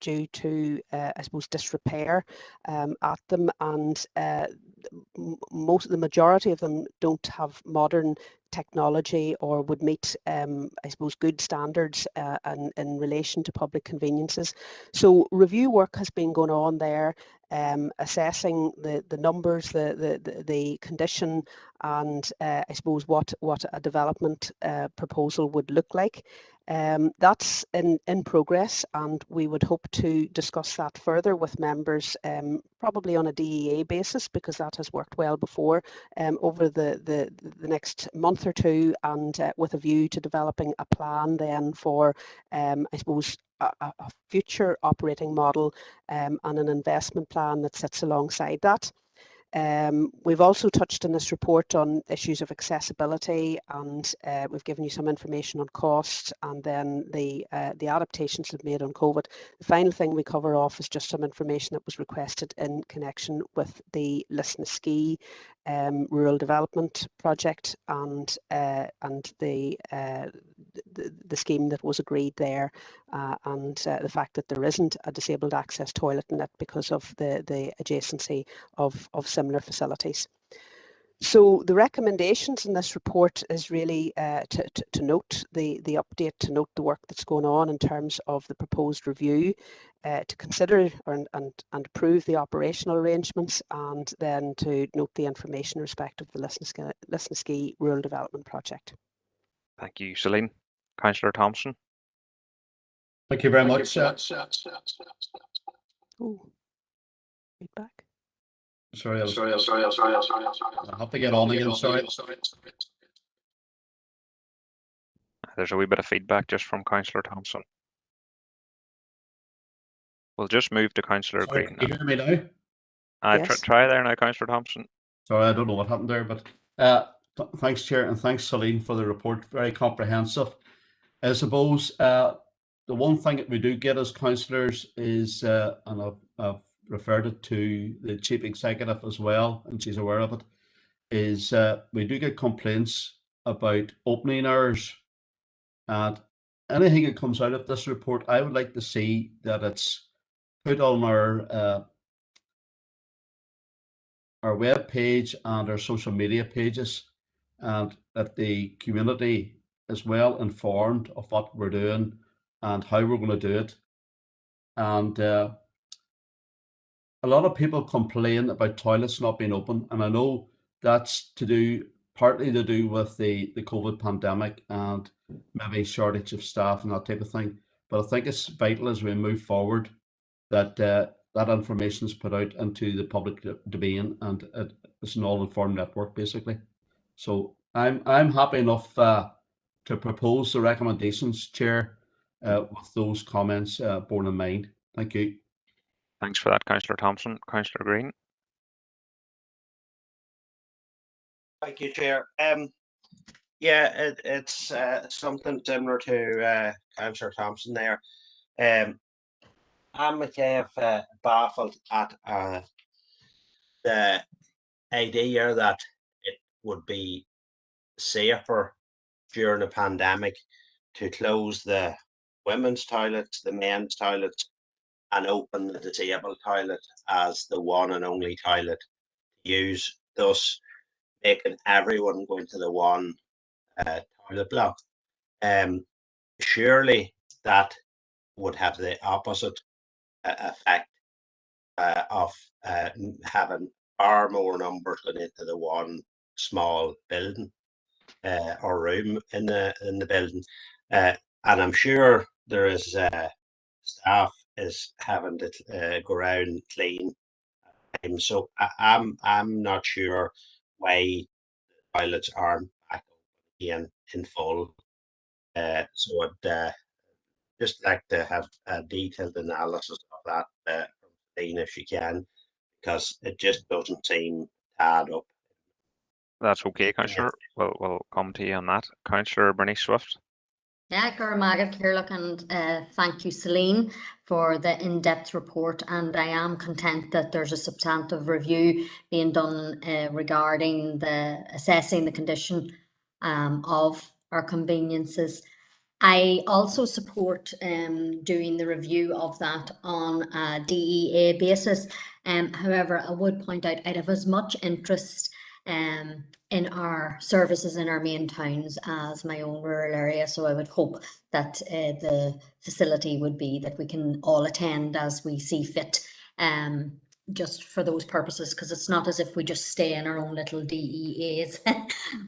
due to, I suppose, disrepair at them, and the majority of them don't have modern technology or would meet, I suppose, good standards in relation to public conveniences. So review work has been going on there, assessing the numbers, the condition, and I suppose what a development proposal would look like. That's in progress, and we would hope to discuss that further with members, probably on a DEA basis, because that has worked well before, over the next month or two, and with a view to developing a plan then for, I suppose, a future operating model and an investment plan that sits alongside that. We've also touched in this report on issues of accessibility, and we've given you some information on costs, and then the adaptations we've made on COVID. The final thing we cover off is just some information that was requested in connection with the Lisnaskea rural development project and the scheme that was agreed there, and the fact that there isn't a disabled access toilet in it because of the adjacency of similar facilities. So the recommendations in this report is really to note the update, to note the work that's going on in terms of the proposed review, to consider and approve the operational arrangements, and then to note the information in respect of the Lisnaskea Rural Development Project. Thank you, Celine. Councillor Thompson. Thank you very much. Oh, feedback. Sorry, I have to get on again. Sorry. There's a wee bit of feedback just from Councillor Thompson. We'll just move to Councillor Green. Can you hear me now? Yes. Try there now, Councillor Thompson. Sorry, I don't know what happened there, but thanks, Chair, and thanks, Celine, for the report. Very comprehensive. I suppose the one thing that we do get as councillors is, and I've referred it to the Chief Executive as well, and she's aware of it, is we do get complaints about opening hours, and anything that comes out of this report, I would like to see that it's put on our web page and our social media pages, and that the community is well informed of what we're doing and how we're going to do it. And a lot of people complain about toilets not being open, and I know that's partly to do with the COVID pandemic and maybe shortage of staff and that type of thing. But I think it's vital as we move forward that that information is put out into the public domain, and it's an all-informed network basically. So I'm happy enough to propose the recommendations, Chair, with those comments borne in mind. Thank you. Thanks for that, Councillor Thompson. Councillor Green. Thank you, Chair. Yeah, it's something similar to Councillor Thompson there. I'm kind of baffled at the idea that it would be safer during a pandemic to close the women's toilets, the men's toilets, and open the disabled toilet as the one and only toilet to use, thus making everyone go into the one toilet block. Surely that would have the opposite effect of having far more numbers going into the one small building or room in the building. and I'm sure there is staff is having to go around clean. So I'm not sure why toilets aren't back again in full. So I'd just like to have a detailed analysis of that from Dean if she can, because it just doesn't seem to add up. That's okay, Councillor. We'll come to you on that. Councillor Bernice Swift. Yeah, Gurmagad Kirlock, and thank you, Celine, for the in-depth report. And I am content that there's a substantive review being done regarding assessing the condition of our conveniences. I also support doing the review of that on a DEA basis. However, I would point out I'd have as much interest in our services in our main towns as my own rural area. So I would hope that the facility would be that we can all attend as we see fit. Just for those purposes, because it's not as if we just stay in our own little DEAs.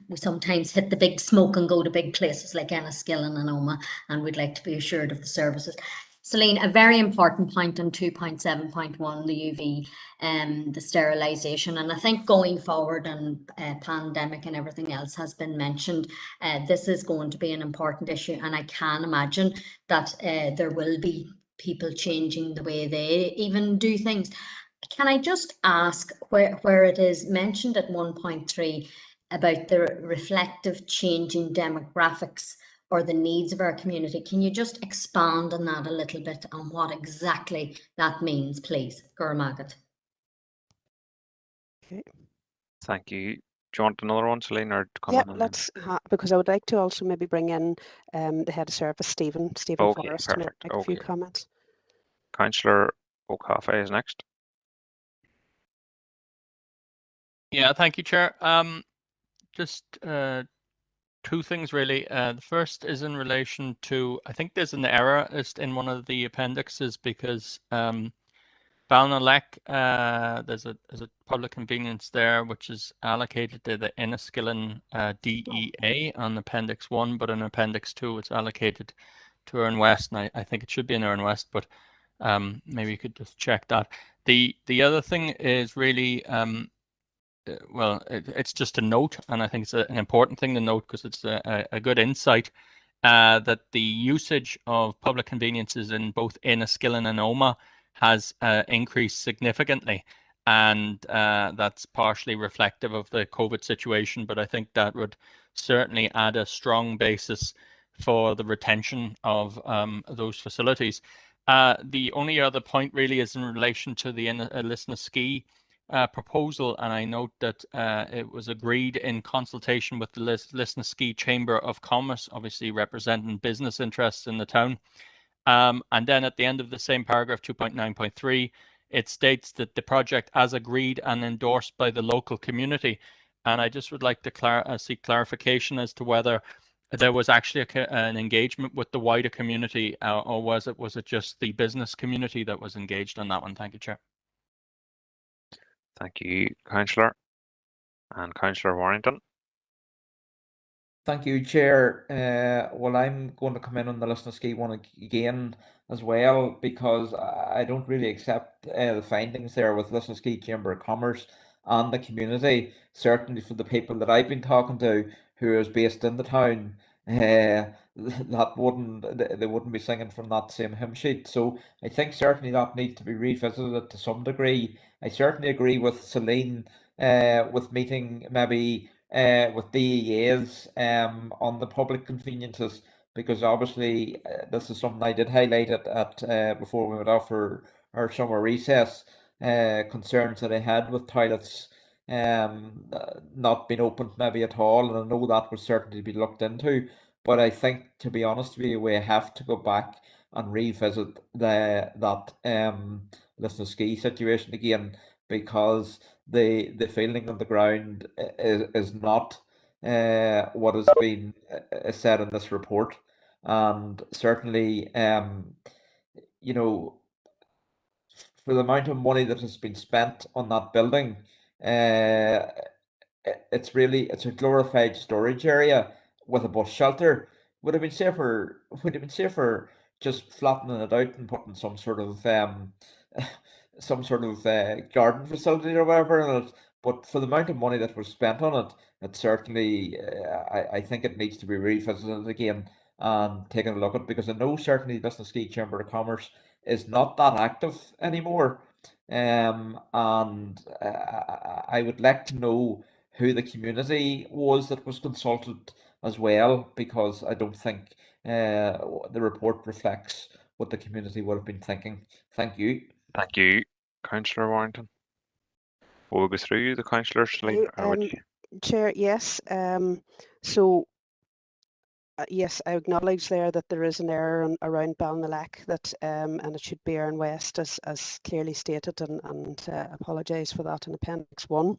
We sometimes hit the big smoke and go to big places like Enniskillen and Omagh, and we'd like to be assured of the services. Celine, a very important point on 2.7.1, the UV, the sterilisation, and I think going forward, and pandemic and everything else has been mentioned, this is going to be an important issue, and I can imagine that there will be people changing the way they even do things. Can I just ask where it is mentioned at 1.3 about the reflective changing demographics or the needs of our community? Can you just expand on that a little bit on what exactly that means, please? Gurmagad. Okay. Thank you. Do you want another one, Celine, or to come Yeah, in? let's because I would like to also maybe bring in the head of service, Stephen Okay, Forrest, to perfect. make a few comments. Councillor O'Coffey is next. Yeah, thank you, Chair. Just two things really. The first is in relation to, I think there's an error just in one of the appendixes because Balnalek, there's a public convenience there which is allocated to the Enniskillen DEA on Appendix 1, but in Appendix 2 it's allocated to Erne West, and I think it should be in Erne West, but maybe you could just check that. The other thing is really well, it's just a note, and I think it's an important thing to note because it's a good insight that the usage of public conveniences in both Enniskillen and Omagh has increased significantly, and that's partially reflective of the COVID situation, but I think that would certainly add a strong basis for the retention of those facilities. The only other point really is in relation to the Lisnaskea proposal, and I note that it was agreed in consultation with the Lisnaskea Chamber of Commerce, obviously representing business interests in the town. And then at the end of the same paragraph, 2.9.3, it states that the project as agreed and endorsed by the local community. And I just would like to seek clarification as to whether there was actually an engagement with the wider community, or was it just the business community that was engaged on that one? Thank you, Chair. Thank you, Councillor. And Councillor Warrington. Thank you, Chair. Well, I'm going to come in on the Lisnaskea one again as well, because I don't really accept the findings there with Lisnaskea Chamber of Commerce and the community. Certainly for the people that I've been talking to who is based in the town, that they wouldn't be singing from that same hymn sheet. So I think certainly that needs to be revisited to some degree. I certainly agree with Celine with meeting maybe with DEAs on the public conveniences, because obviously this is something I did highlight at before we went off for our summer recess, concerns that I had with toilets not being open maybe at all, and I know that will certainly be looked into, but I think, to be honest with you, we have to go back and revisit that Lisnaskea situation again, because the feeling on the ground is not what has been said in this report, and certainly you know, for the amount of money that has been spent on that building, it's a glorified storage area with a bus shelter, would have been safer just flattening it out and putting some sort of garden facility or whatever in it. But for the amount of money that was spent on it, it certainly I think it needs to be revisited again and taken a look at, because I know certainly the Lisnaskea Chamber of Commerce is not that active anymore. And I would like to know who the community was that was consulted as well, because I don't think the report reflects what the community would have been thinking. Thank you. Thank you, Councillor Warrington. We'll go through the councillors, Celine, or would you? Chair, yes. So yes, I acknowledge there that there is an error around Ballinalack, that and it should be Aaron West as clearly stated, and apologise for that in Appendix 1.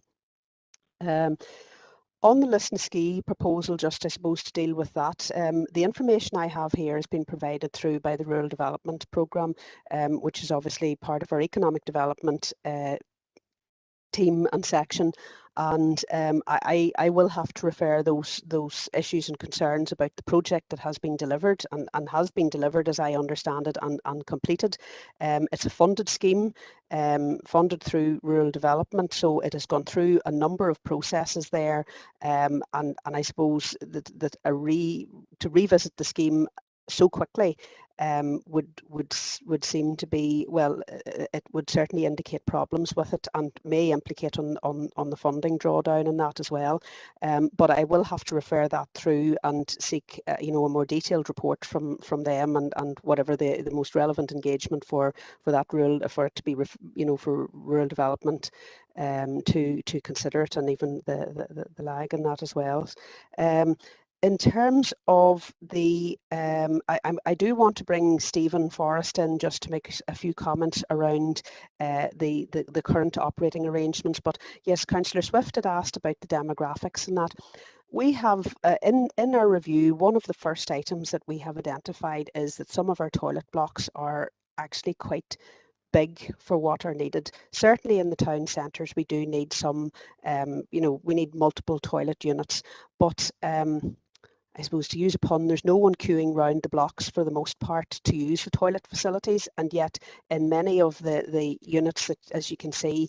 On the Lisnaskea proposal, just I suppose to deal with that, the information I have here has been provided through by the Rural Development Programme, which is obviously part of our economic development team and section, and I will have to refer those issues and concerns about the project that has been delivered and has been delivered, as I understand it, and completed. It's a funded scheme, funded through rural development, so it has gone through a number of processes there, and I suppose that to revisit the scheme so quickly would seem to be, well, it would certainly indicate problems with it and may implicate on the funding drawdown and that as well. But I will have to refer that through and seek a more detailed report from them and whatever the most relevant engagement for that rule, for it to be for rural development to consider it, and even the lag in that as well. In terms of the, I do want to bring Stephen Forrest in just to make a few comments around the current operating arrangements. But yes, Councillor Swift had asked about the demographics and that. We have, in our review, one of the first items that we have identified is that some of our toilet blocks are actually quite big for what are needed. Certainly in the town centres we do need some, we need multiple toilet units, but I suppose, to use a pun, there's no one queuing round the blocks for the most part to use the toilet facilities, and yet in many of the units that, as you can see,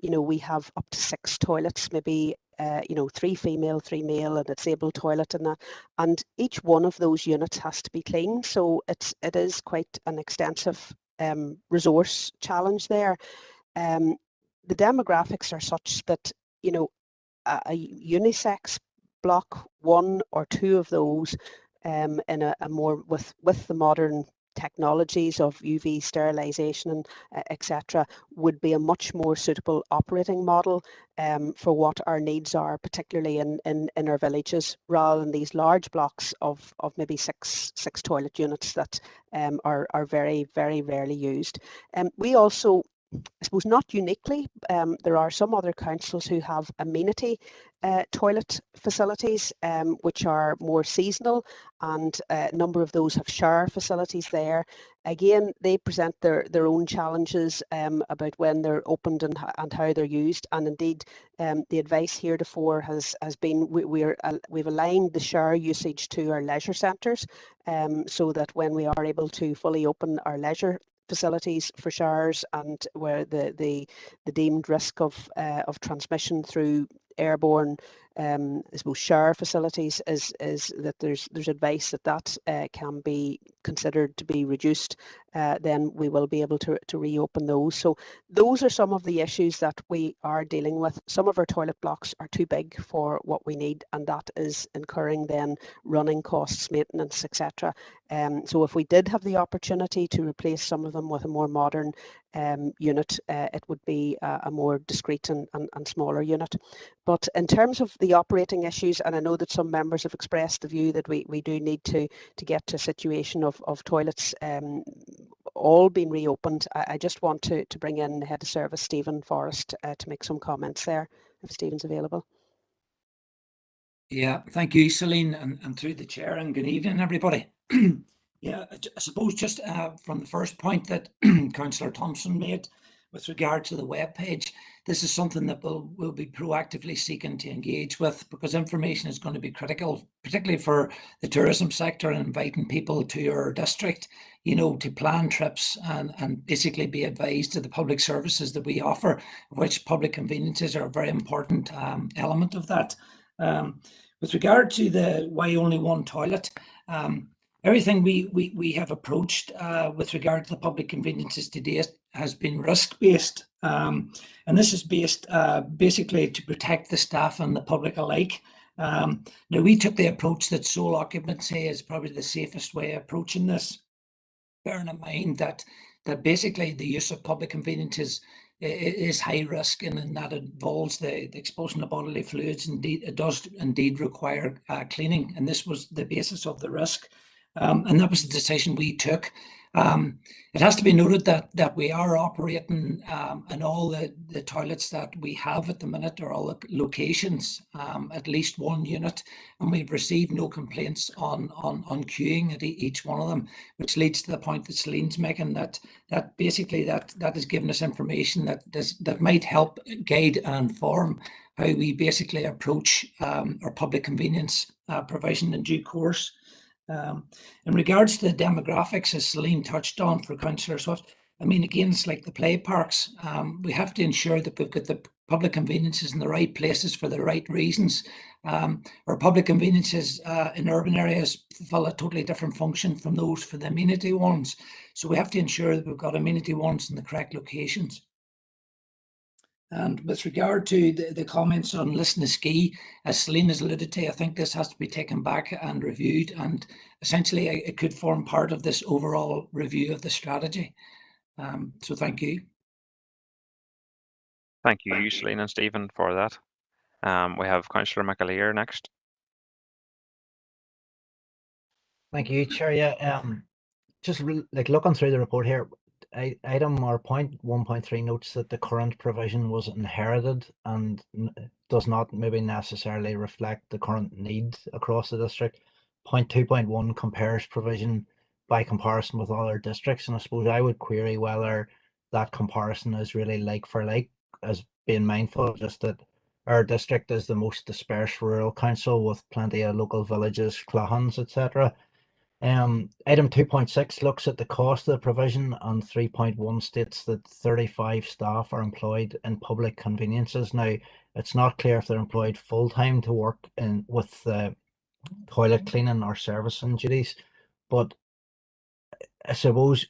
we have up to 6 toilets, maybe 3 female, 3 male, and a disabled toilet in that, and each one of those units has to be cleaned, so it is quite an extensive resource challenge there. The demographics are such that a unisex block, 1 or 2 of those in a more with the modern technologies of UV sterilisation and etc. would be a much more suitable operating model for what our needs are, particularly in our villages, rather than these large blocks of maybe six toilet units that are very, very rarely used. We also, I suppose not uniquely, there are some other councils who have amenity toilet facilities which are more seasonal, and a number of those have shower facilities there. Again, they present their own challenges about when they're opened and how they're used, and indeed the advice heretofore has been we've aligned the shower usage to our leisure centres, so that when we are able to fully open our leisure facilities for showers, and where the deemed risk of transmission through airborne I suppose shower facilities is that there's advice that can be considered to be reduced, then we will be able to reopen those. So those are some of the issues that we are dealing with. Some of our toilet blocks are too big for what we need, and that is incurring then running costs, maintenance, etc. So if we did have the opportunity to replace some of them with a more modern unit, it would be a more discreet and smaller unit. But in terms of the operating issues, and I know that some members have expressed the view that we do need to get to a situation of toilets all being reopened, I just want to bring in the Head of Service, Stephen Forrest, to make some comments there, if Stephen's available. Yeah, thank you, Celine, and through the chair, and good evening, everybody. Yeah, I suppose just from the first point that Councillor Thompson made with regard to the web page, this is something that we'll be proactively seeking to engage with, because information is going to be critical, particularly for the tourism sector and inviting people to your district, you know, to plan trips and basically be advised of the public services that we offer, which public conveniences are a very important element of that. With regard to the why only one toilet, everything we have approached with regard to the public conveniences to date has been risk-based. And this is based basically to protect the staff and the public alike. Now, we took the approach that sole occupancy is probably the safest way of approaching this, bearing in mind that basically the use of public conveniences is high risk, and that involves the exposure of bodily fluids. Indeed, it does indeed require cleaning, and this was the basis of the risk. And that was the decision we took. It has to be noted that we are operating in all the toilets that we have at the minute, or all the locations, at least one unit, and we've received no complaints on queuing at each one of them, which leads to the point that Celine's making, that basically that has given us information that might help guide and inform how we basically approach our public convenience provision in due course. In regards to the demographics, as Celine touched on for Councillor Swift, I mean, again, it's like the play parks. We have to ensure that we've got the public conveniences in the right places for the right reasons. Our public conveniences in urban areas fill a totally different function from those for the amenity ones. So we have to ensure that we've got amenity ones in the correct locations. And with regard to the comments on Listen to Ski, as Celine has alluded to, I think this has to be taken back and reviewed, and essentially it could form part of this overall review of the strategy. So thank you. Thank you, Celine and Stephen, for that. We have Councillor McAleer next. Thank you, Chair. Yeah, just like looking through the report here, item or point 1.3 notes that the current provision was inherited and does not maybe necessarily reflect the current need across the district. Point 2.1 compares provision by comparison with other districts, and I suppose I would query whether that comparison is really like for like, as being mindful of just that our district is the most dispersed rural council with plenty of local villages, clahans, etc. Item 2.6 looks at the cost of the provision, and 3.1 states that 35 staff are employed in public conveniences. Now, it's not clear if they're employed full-time to work with toilet cleaning or servicing duties, but I suppose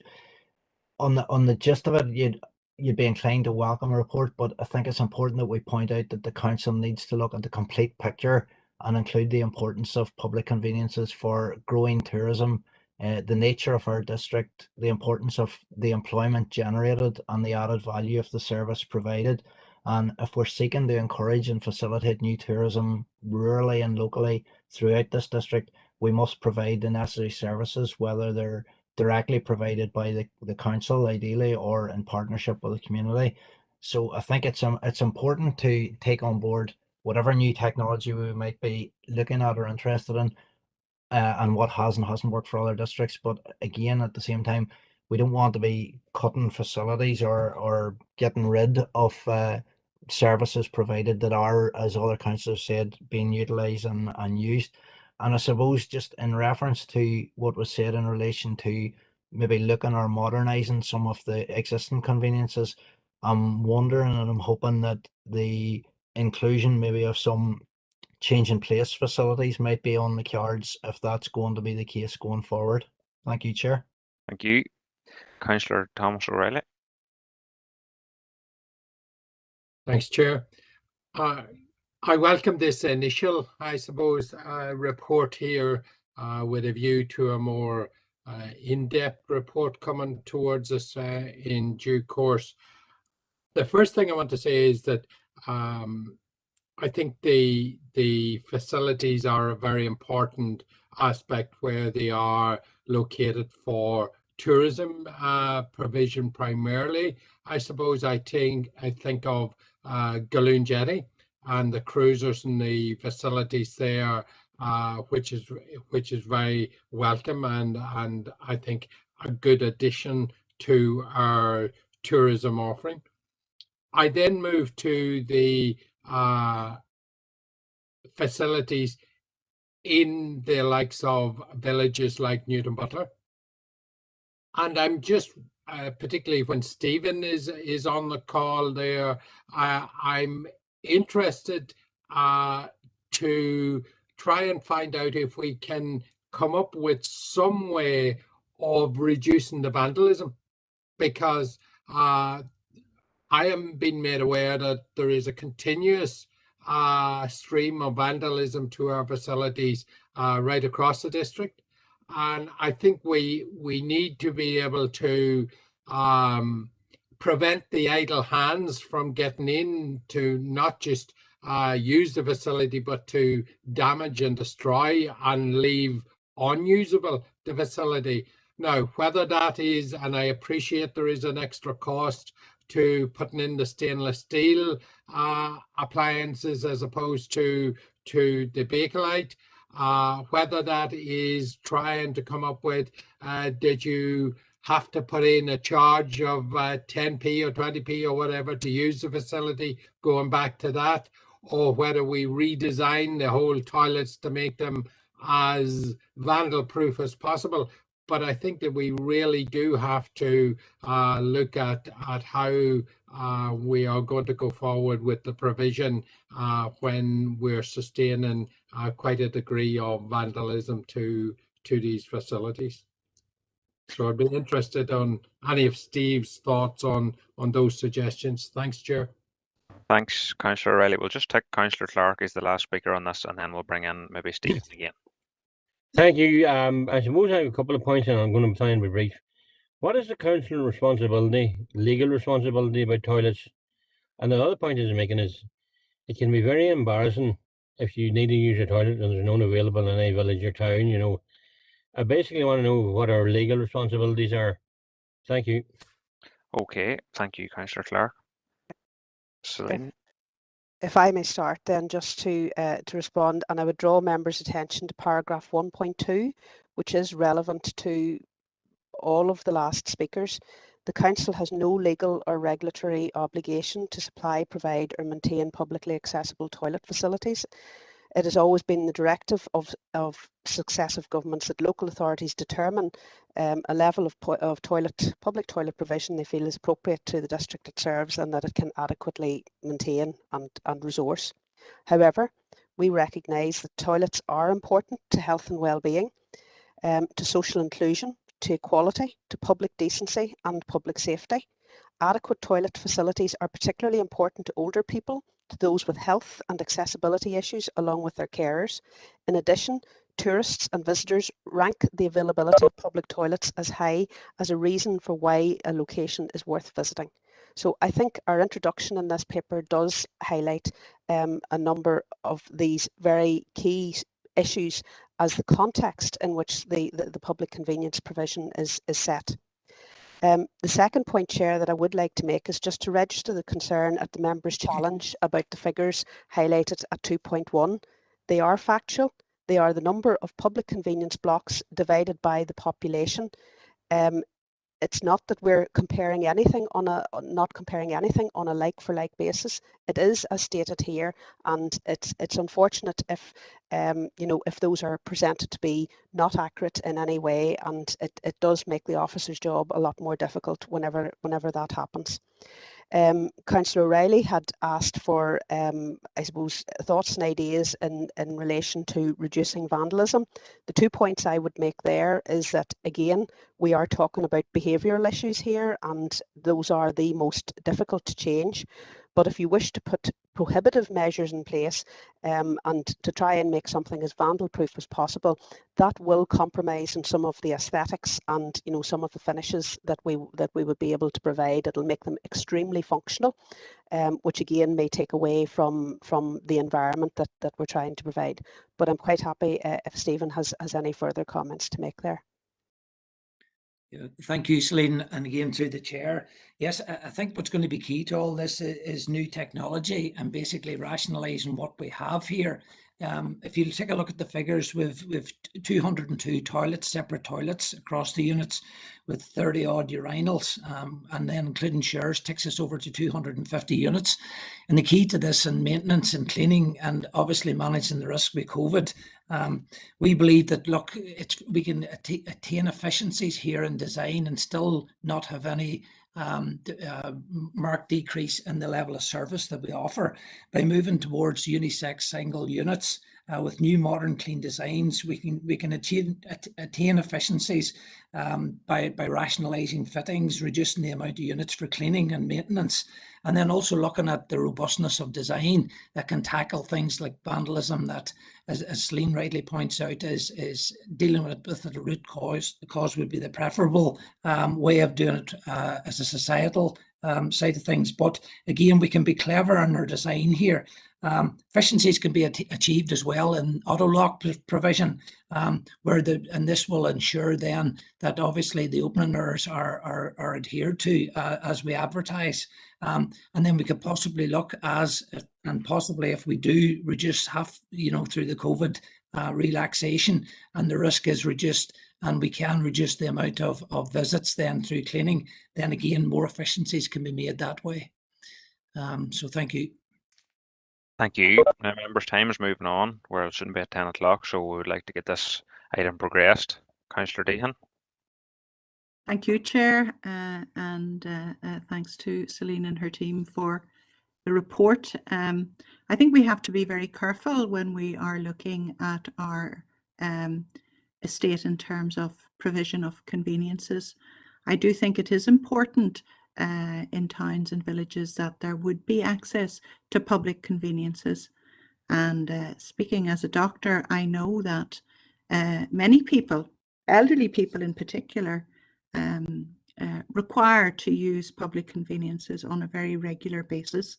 on the gist of it, you'd be inclined to welcome a report, but I think it's important that we point out that the council needs to look at the complete picture and include the importance of public conveniences for growing tourism, the nature of our district, the importance of the employment generated, and the added value of the service provided. And if we're seeking to encourage and facilitate new tourism rurally and locally throughout this district, we must provide the necessary services, whether they're directly provided by the council ideally or in partnership with the community. So I think it's important to take on board whatever new technology we might be looking at or interested in, and what has and hasn't worked for other districts. But again, at the same time, we don't want to be cutting facilities or getting rid of services provided that are, as other councillors said, being utilised and used. And I suppose just in reference to what was said in relation to maybe looking or modernising some of the existing conveniences, I'm wondering and I'm hoping that the inclusion maybe of some change in place facilities might be on the cards if that's going to be the case going forward. Thank you, Chair. Thank you. Councillor Thomas O'Reilly. Thanks, Chair. I welcome this initial, I suppose, report here with a view to a more in-depth report coming towards us in due course. The first thing I want to say is that I think the facilities are a very important aspect where they are located for tourism provision primarily. I suppose I think of Galloon Jetty and the cruisers and the facilities there, which is very welcome and I think a good addition to our tourism offering. I then moved to the facilities in the likes of villages like Newton Butler. And I'm just, particularly when Stephen is on the call there, I'm interested to try and find out if we can come up with some way of reducing the vandalism, because I am being made aware that there is a continuous stream of vandalism to our facilities right across the district. And I think we need to be able to prevent the idle hands from getting in to not just use the facility, but to damage and destroy and leave unusable the facility. Now, whether that is, and I appreciate there is an extra cost to putting in the stainless steel appliances as opposed to the Bakelite, whether that is trying to come up with, did you have to put in a charge of 10p or 20p or whatever to use the facility, going back to that, or whether we redesign the whole toilets to make them as vandal proof as possible. But I think that we really do have to look at how we are going to go forward with the provision when we're sustaining quite a degree of vandalism to these facilities. So I'd be interested on any of Steve's thoughts on those suggestions. Thanks, Chair. Thanks, Councillor Riley. We'll just take Councillor Clark as the last speaker on this, and then we'll bring in maybe Stephen again. Thank you. I suppose I have a couple of points, and I'm going to try and be brief. What is the council responsibility, legal responsibility about toilets? And the other point is making is, it can be very embarrassing if you need to use a toilet and there's none available in any village or town, you know. I basically want to know what our legal responsibilities are. Thank you. Okay, thank you, Councillor Clark. Celine? If I may start then, just to respond, and I would draw members' attention to paragraph 1.2, which is relevant to all of the last speakers. The Council has no legal or regulatory obligation to supply, provide or maintain publicly accessible toilet facilities. It has always been the directive of successive governments that local authorities determine a level of public toilet provision they feel is appropriate to the district it serves and that it can adequately maintain and resource. However, we recognise that toilets are important to health and well-being, to social inclusion, to equality, to public decency and public safety. Adequate toilet facilities are particularly important to older people, to those with health and accessibility issues, along with their carers. In addition, tourists and visitors rank the availability of public toilets as high as a reason for why a location is worth visiting. So I think our introduction in this paper does highlight a number of these very key issues as the context in which the public convenience provision is set. The second point, Chair, that I would like to make is just to register the concern at the members' challenge about the figures highlighted at 2.1. They are factual. They are the number of public convenience blocks divided by the population. It's not that we're comparing anything on not comparing anything on a like-for-like basis. It is as stated here, and it's unfortunate if if those are presented to be not accurate in any way, and it does make the officer's job a lot more difficult whenever that happens. Councillor O'Reilly had asked for, I suppose, thoughts and ideas in relation to reducing vandalism. The 2 points I would make there is that, again, we are talking about behavioural issues here, and those are the most difficult to change. But if you wish to put prohibitive measures in place and to try and make something as vandal-proof as possible, that will compromise in some of the aesthetics and some of the finishes that we would be able to provide. It'll make them extremely functional, which again may take away from the environment that we're trying to provide. But I'm quite happy if Stephen has any further comments to make there. Thank you, Celine, and again through the chair. Yes, I think what's going to be key to all this is new technology and basically rationalising what we have here. If you take a look at the figures, we've 202 toilets, separate toilets across the units with 30 odd urinals, and then including showers takes us over to 250 units. And the key to this and maintenance and cleaning and obviously managing the risk with COVID, we believe that, look, we can attain efficiencies here in design and still not have any marked decrease in the level of service that we offer. By moving towards unisex single units with new modern clean designs, we can attain efficiencies by rationalising fittings, reducing the amount of units for cleaning and maintenance, and then also looking at the robustness of design that can tackle things like vandalism that, as Celine rightly points out, is dealing with the root cause. The cause would be the preferable way of doing it as a societal side of things. But again, we can be clever in our design here. Efficiencies can be achieved as well in auto lock provision, and this will ensure then that obviously the opening hours are adhered to as we advertise, and then we could possibly look and possibly if we do reduce through the COVID relaxation and the risk is reduced and we can reduce the amount of visits then through cleaning, then again more efficiencies can be made that way. So thank you. Thank you. Now, members, time is moving on, where it shouldn't be at 10 o'clock, so we would like to get this item progressed. Councillor Deehan. Thank you, Chair, and thanks to Celine and her team for the report. I think we have to be very careful when we are looking at our estate in terms of provision of conveniences. I do think it is important in towns and villages that there would be access to public conveniences. And speaking as a doctor, I know that many people, elderly people in particular, require to use public conveniences on a very regular basis.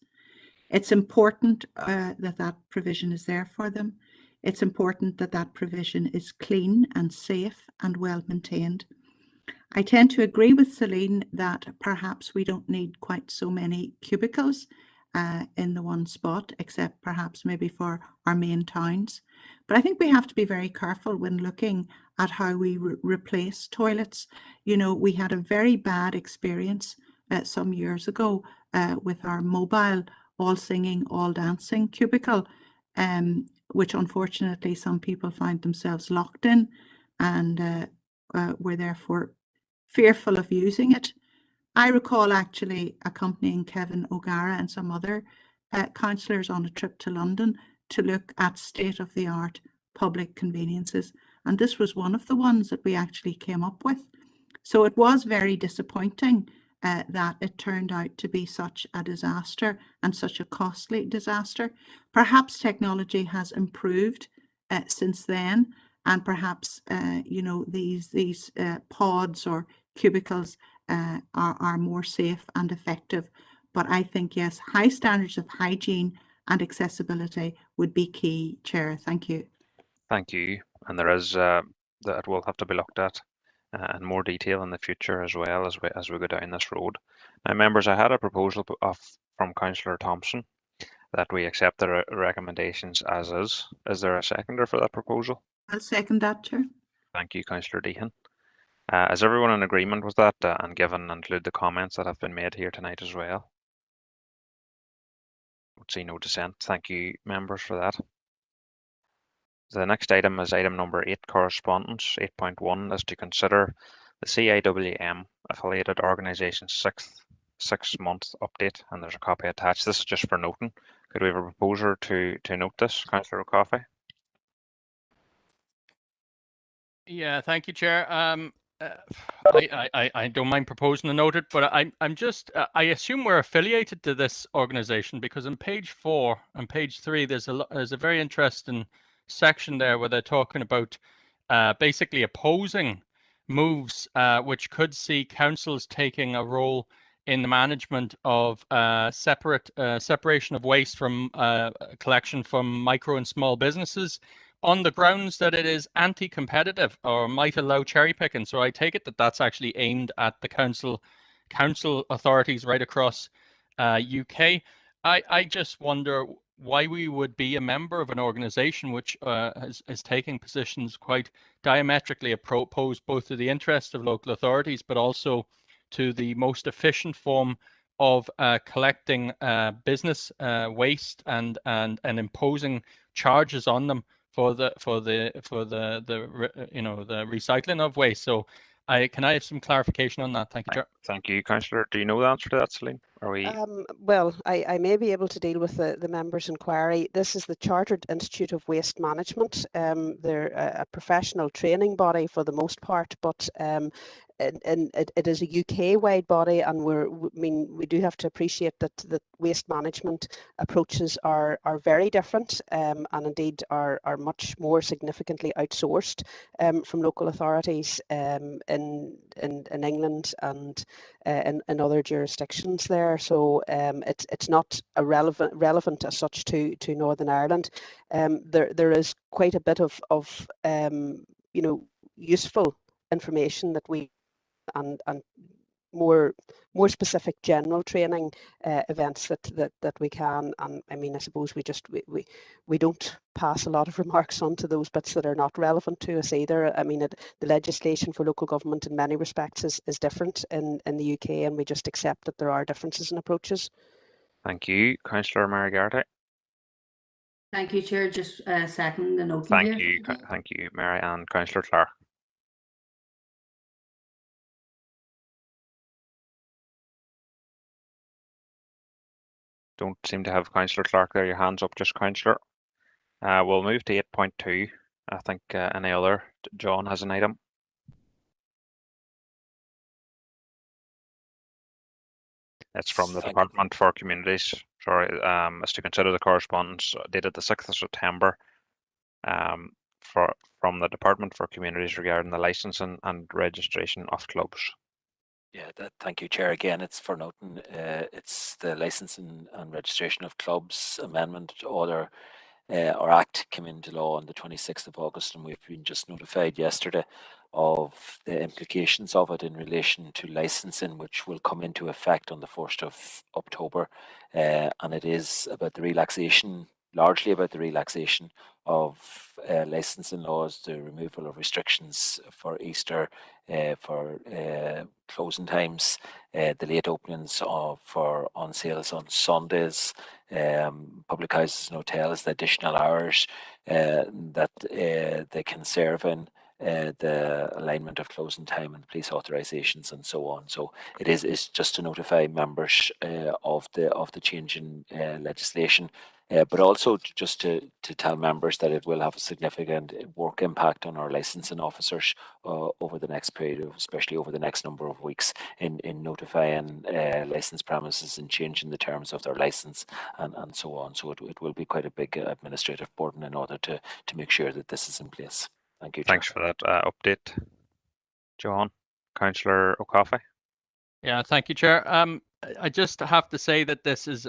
It's important that that provision is there for them. It's important that that provision is clean and safe and well maintained. I tend to agree with Celine that perhaps we don't need quite so many cubicles in the one spot, except perhaps maybe for our main towns. But I think we have to be very careful when looking at how we replace toilets. You know, we had a very bad experience some years ago with our mobile all singing, all dancing cubicle, which unfortunately some people find themselves locked in and were therefore fearful of using it. I recall actually accompanying Kevin O'Gara and some other councillors on a trip to London to look at state-of-the-art public conveniences, and this was one of the ones that we actually came up with. So it was very disappointing that it turned out to be such a disaster and such a costly disaster. Perhaps technology has improved since then, and perhaps these pods or cubicles are more safe and effective. But I think, yes, high standards of hygiene and accessibility would be key, Chair. Thank you. Thank you. And there is that will have to be looked at in more detail in the future as well as we go down this road. Now, members, I had a proposal from Councillor Thompson that we accept the recommendations as is. Is there a seconder for that proposal? I'll second that, Chair. Thank you, Councillor Deehan. Is everyone in agreement with that and include the comments that have been made here tonight as well? I would see no dissent. Thank you, members, for that. The next item is item number 8, correspondence. 8.1 is to consider the CIWM affiliated organisation's six-month update, and there's a copy attached. This is just for noting. Could we have a proposer to note this, Councillor O'Coffey? Yeah, thank you, Chair. I don't mind proposing to note it, but I'm just I assume we're affiliated to this organisation because on page 4 and page 3 there's a very interesting section there where they're talking about basically opposing moves which could see councils taking a role in the management of separation of waste from collection from micro and small businesses, on the grounds that it is anti-competitive or might allow cherry picking. So I take it that that's actually aimed at the council authorities right across UK. I just wonder why we would be a member of an organization which is taking positions quite diametrically opposed both to the interests of local authorities but also to the most efficient form of collecting business waste and imposing charges on them for the recycling of waste. So can I have some clarification on that? Thank you, Chair. Thank you, Councillor. Do you know the answer to that, Celine? Are we? Well, I may be able to deal with the member's inquiry. This is the Chartered Institute of Waste Management. They're a professional training body for the most part, but it is a UK-wide body, and we do have to appreciate that waste management approaches are very different, and indeed are much more significantly outsourced from local authorities in England and in other jurisdictions there. So it's not relevant as such to Northern Ireland. There is quite a bit of useful information that we and more specific general training events that we can. And I mean, I suppose we don't pass a lot of remarks on to those bits that are not relevant to us either. I mean, the legislation for local government in many respects is different in the UK, and we just accept that there are differences in approaches. Thank you, Councillor Mary Garrity. Thank you, Chair. Just second the note. Thank you, Mary, and Councillor Clark. Don't seem to have Councillor Clark there. Your hand's up, just Councillor. We'll move to 8.2. I think any other. John has an item. It's from the Department for Communities. Sorry, is to consider the correspondence dated the 6th of September from the Department for Communities regarding the licensing and registration of clubs. Yeah, thank you, Chair. Again, it's for noting, it's the licensing and registration of clubs amendment order or act came into law on the 26th of August, and we've been just notified yesterday of the implications of it in relation to licensing, which will come into effect on the 1st of October. And it is about the relaxation, largely about the relaxation of licensing laws, the removal of restrictions for Easter, for closing times, the late openings for on sales on Sundays, public houses and hotels, the additional hours that they can serve in, the alignment of closing time and police authorizations and so on. So it's just to notify members of the change in legislation. But also just to tell members that it will have a significant work impact on our licensing officers over the next period, especially over the next number of weeks, in notifying licensed premises and changing the terms of their license and so on. So it will be quite a big administrative burden in order to make sure that this is in place. Thank you, Chair. Thanks for that update, John. Councillor O'Coffey. Yeah, thank you, Chair. I just have to say that this is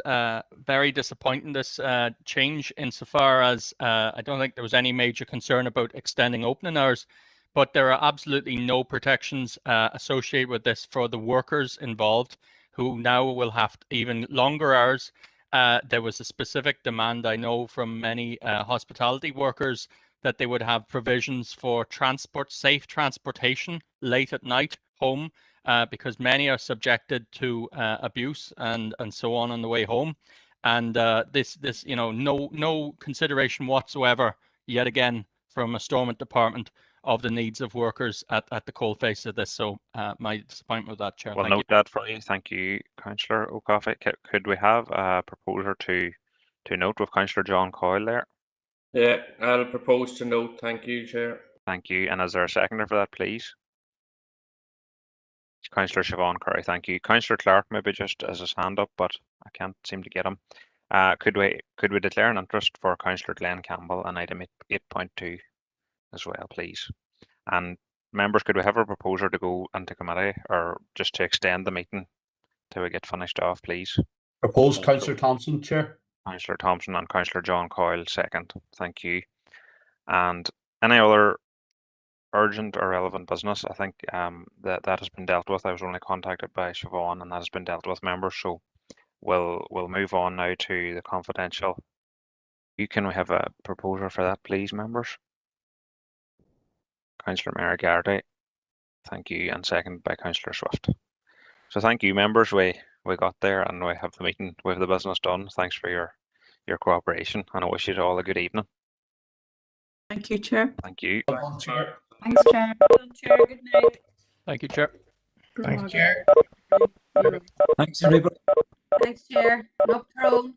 very disappointing, this change, insofar as I don't think there was any major concern about extending opening hours, but there are absolutely no protections associated with this for the workers involved, who now will have even longer hours. There was a specific demand, I know, from many hospitality workers that they would have provisions for safe transportation late at night home, because many are subjected to abuse and so on the way home. And this no consideration whatsoever, yet again, from a Stormont department of the needs of workers at the coalface of this. So my disappointment with that, Chair. We'll note that for you. Thank you, Councillor O'Coffey. Could we have a proposer to note with Councillor John Coyle there? Yeah, I'll propose to note. Thank you, Chair. Thank you. And is there a seconder for that, please? Councillor Siobhan Curry, thank you. Councillor Clark, maybe just as his hand up, but I can't seem to get him. Could we declare an interest for Councillor Glenn Campbell on item 8.2 as well, please? And members, could we have a proposer to go into committee, or just to extend the meeting till we get finished off, please? Propose Councillor Thompson, Chair. Councillor Thompson and Councillor John Coyle, second. Thank you. And any other urgent or relevant business, I think that has been dealt with. I was only contacted by Siobhan, and that has been dealt with, members. So we'll move on now to the confidential. Can we have a proposer for that, please, members? Councillor Mary Garrity. Thank you, and seconded by Councillor Swift. So thank you, members. We got there, and we have the meeting, we have the business done. Thanks for your cooperation, and I wish you all a good evening. Thank you, Chair. Thank you. Thanks, Chair. Chair. Good night. Thank you, Chair. Thanks, Chair. Thanks, everybody. Thanks, Chair. No problem.